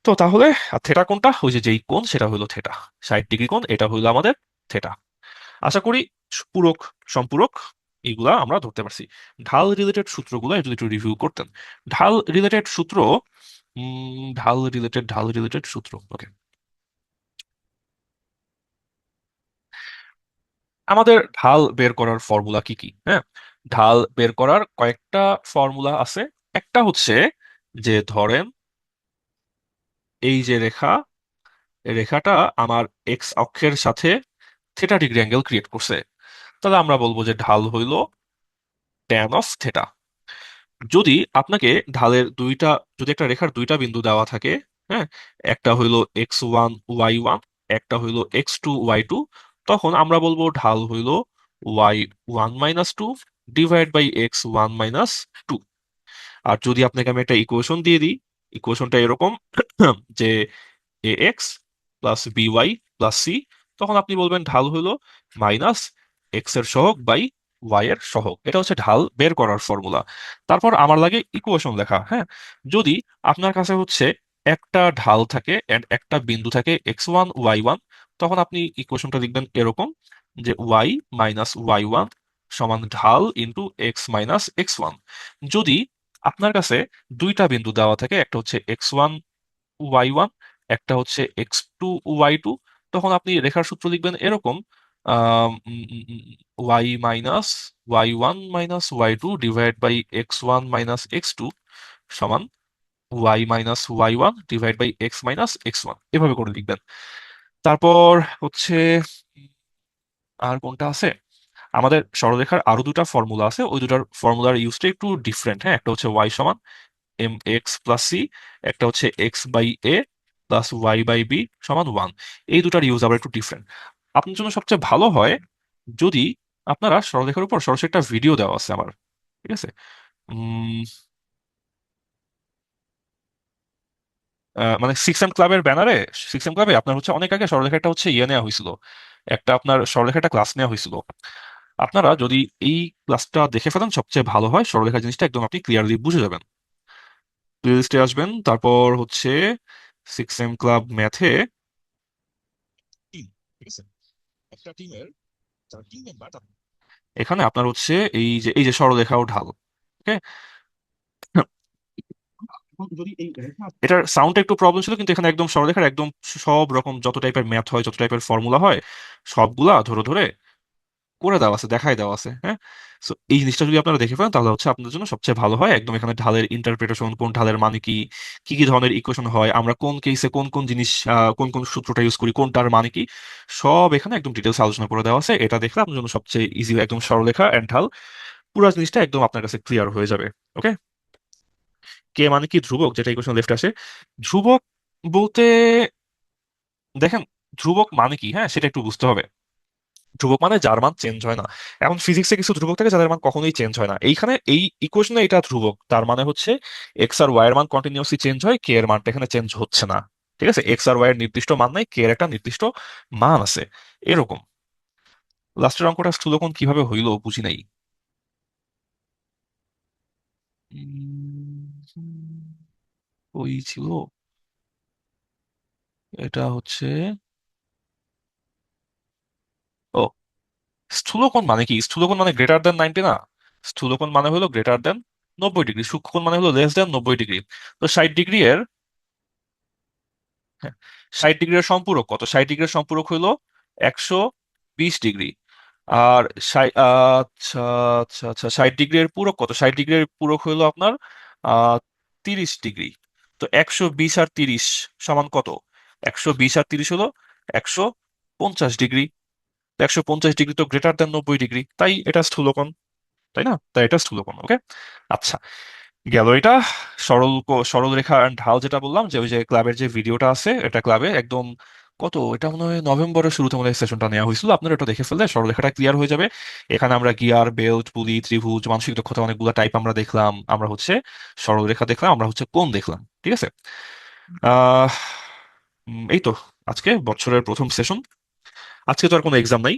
A: তো তাহলে থেটা কোণটা, ওই যে যেই কোণ সেটা হইলো থেটা, 60 ডিগ্রি কোণ, এটা হইলো আমাদের থেটা। আশা করি পূরক, সম্পূরক এগুলা আমরা ধরতে পারছি। ঢাল রিলেটেড সূত্রগুলো যদি একটু রিভিউ করতেন। ঢাল রিলেটেড সূত্র, ঢাল রিলেটেড সূত্র। ওকে, আমাদের ঢাল বের করার ফর্মুলা কি কি? হ্যাঁ, ঢাল বের করার কয়েকটা ফর্মুলা আছে। একটা হচ্ছে যে ধরেন এই যে রেখা, এই রেখাটা আমার এক্স অক্ষের সাথে থেটা ডিগ্রি অ্যাঙ্গেল ক্রিয়েট করছে। তাহলে আমরা বলবো যে ঢাল হইল tan অফ থেটা। যদি আপনাকে ঢালের দুইটা, যদি একটা রেখার দুইটা বিন্দু দেওয়া থাকে, হ্যাঁ, একটা হইলো x1 y1, একটা হইলো x2 y2, তখন আমরা বলবো ঢাল হইলো y1 - 2 ডিভাইড বাই x1 - 2। আর যদি আপনাকে আমি একটা ইকুয়েশন দিয়ে দিই, ইকুয়েশনটা এরকম যে ax plus by plus c, তখন আপনি বলবেন ঢাল হইলো মাইনাস এক্স এর সহগ বাই ওয়াই এর সহগ, এটা হচ্ছে ঢাল বের করার ফর্মুলা। তারপর আমার লাগে ইকুয়েশন লেখা। হ্যাঁ, যদি আপনার কাছে হচ্ছে একটা ঢাল থাকে এন্ড একটা বিন্দু থাকে x1 y1, তখন আপনি ইকুয়েশনটা লিখবেন এরকম যে y - y1 সমান ঢাল ইন্টু x - x1। যদি আপনার কাছে দুইটা বিন্দু দেওয়া থাকে, একটা হচ্ছে x1 y1, একটা হচ্ছে x2 y2, তখন আপনি রেখার সূত্র লিখবেন এরকম y - y1 - y2 divide by x1 - x2 সমান y - y1 divide by x - x1, এভাবে করে লিখবেন। তারপর হচ্ছে উম, আর কোনটা আছে, আমাদের সরলরেখার আরো দুটা ফর্মুলা আছে, ওই দুটার ফর্মুলার ইউজটা একটু ডিফারেন্ট। হ্যাঁ, একটা হচ্ছে y সমান mx+c, একটা হচ্ছে x/a প্লাস y/b সমান 1। এই দুটার ইউজ আবার একটু ডিফারেন্ট। আপনার জন্য সবচেয়ে ভালো হয় যদি আপনারা সরলরেখার উপর সরাসরি একটা ভিডিও দেওয়া আছে আমার, ঠিক আছে? উম, মানে সিক্স এম ক্লাবের ব্যানারে, সিক্স এম ক্লাবে আপনার হচ্ছে অনেক আগে সরলরেখা একটা হচ্ছে ইয়ে নেওয়া হয়েছিল, একটা আপনার সরলরেখা একটা ক্লাস নেওয়া হয়েছিল। আপনারা যদি এই ক্লাসটা দেখে ফেলেন সবচেয়ে ভালো হয়, সরলরেখা জিনিসটা একদম আপনি ক্লিয়ারলি বুঝে যাবেন। প্লেলিস্টে আসবেন, তারপর হচ্ছে সিক্স এম ক্লাব ম্যাথে টিম, ঠিক আছে? একটা টিমের যারা টিম মেম্বার, এখানে আপনার হচ্ছে এই যে সরলরেখা ও ঢাল, ওকে? যদি এই এটার সাউন্ডটা একটু প্রবলেম ছিল, কিন্তু এখানে একদম সরলরেখার একদম সব রকম যত টাইপের ম্যাথ হয়, যত টাইপের ফর্মুলা হয়, সবগুলা ধরে ধরে করে দেওয়া আছে, দেখাই দেওয়া আছে। হ্যাঁ, সো এই জিনিসটা যদি আপনারা দেখে ফেলেন তাহলে হচ্ছে আপনাদের জন্য সবচেয়ে ভালো হয়। একদম এখানে ঢালের ইন্টারপ্রিটেশন, কোন ঢালের মানে কি, কি কি ধরনের ইকুয়েশন হয়, আমরা কোন কেসে কোন কোন জিনিস, কোন কোন সূত্রটা ইউজ করি, কোনটার মানে কি, সব এখানে একদম ডিটেলস আলোচনা করে দেওয়া আছে। এটা দেখলে আপনার জন্য সবচেয়ে ইজি, একদম সরলরেখা এন্ড ঢাল পুরো জিনিসটা একদম আপনার কাছে ক্লিয়ার হয়ে যাবে। ওকে, কে মানে কি ধ্রুবক, যেটা ইকুয়েশন লেফটে আসে। ধ্রুবক বলতে দেখেন, ধ্রুবক মানে কি, হ্যাঁ, সেটা একটু বুঝতে হবে। ধ্রুবক মানে যার মান চেঞ্জ হয় না। এখন ফিজিক্সে কিছু ধ্রুবক থাকে যাদের মান কখনোই চেঞ্জ হয় না, এইখানে এই ইকুয়েশনে এটা ধ্রুবক, তার মানে হচ্ছে এক্স আর ওয়াই এর মান কন্টিনিউসলি চেঞ্জ হয়, কে এর মানটা এখানে চেঞ্জ হচ্ছে না। ঠিক আছে, এক্স আর ওয়াই এর নির্দিষ্ট মান নাই, কে এর একটা নির্দিষ্ট মান আছে, এরকম। লাস্টের অঙ্কটা স্থূলকোণ কিভাবে হইলো বুঝি নাই। ওই ছিল, এটা হচ্ছে, ও, স্থূলকোণ মানে কি, স্থূলকোণ মানে গ্রেটার দেন 90 না? স্থূলকোণ মানে হলো গ্রেটার দেন 90 ডিগ্রি, সূক্ষ্মকোণ মানে হলো লেস দেন 90 ডিগ্রি। তো 60 ডিগ্রি এর, হ্যাঁ, 60 ডিগ্রির সম্পূরক কত? 60 ডিগ্রির সম্পূরক হইলো 120 ডিগ্রি। আর আচ্ছা, আচ্ছা, আচ্ছা, 60 ডিগ্রির পূরক কত? 60 ডিগ্রির পূরক হইলো আপনার আহ 30 ডিগ্রি। তো 120 আর 30 সমান কত? 120 আর 30 হলো 150 ডিগ্রি। 150 ডিগ্রি তো গ্রেটার দেন 90 ডিগ্রি, তাই এটা স্থূলকোণ, তাই না? তাই এটা স্থূলকোণ। ওকে, আচ্ছা, গেল এটা। সরল রেখা and ঢাল যেটা বললাম, যে ওই যে ক্লাবের যে ভিডিওটা আছে, এটা ক্লাবে একদম কত, এটা মনে হয় নভেম্বরের শুরুতে মনে হয় সেশনটা নেওয়া হয়েছিল, আপনারা এটা দেখে ফেললে সরলরেখাটা ক্লিয়ার হয়ে যাবে। এখানে আমরা গিয়ার, বেল্ট, পুলি, ত্রিভুজ, মানসিক দক্ষতা অনেকগুলো টাইপ আমরা দেখলাম, আমরা হচ্ছে সরলরেখা দেখলাম, আমরা হচ্ছে কোণ দেখলাম। ঠিক আছে, আহ এই তো আজকে বছরের প্রথম সেশন। আজকে তো আর কোনো এক্সাম নাই,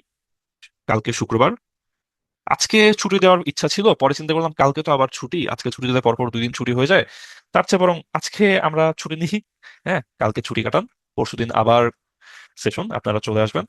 A: কালকে শুক্রবার। আজকে ছুটি দেওয়ার ইচ্ছা ছিল, পরে চিন্তা করলাম কালকে তো আবার ছুটি, আজকে ছুটি দিলে পরপর 2 দিন ছুটি হয়ে যায়, তার চেয়ে বরং আজকে আমরা ছুটি নিই। হ্যাঁ, কালকে ছুটি কাটান, পরশুদিন আবার সেশন, আপনারা চলে আসবেন।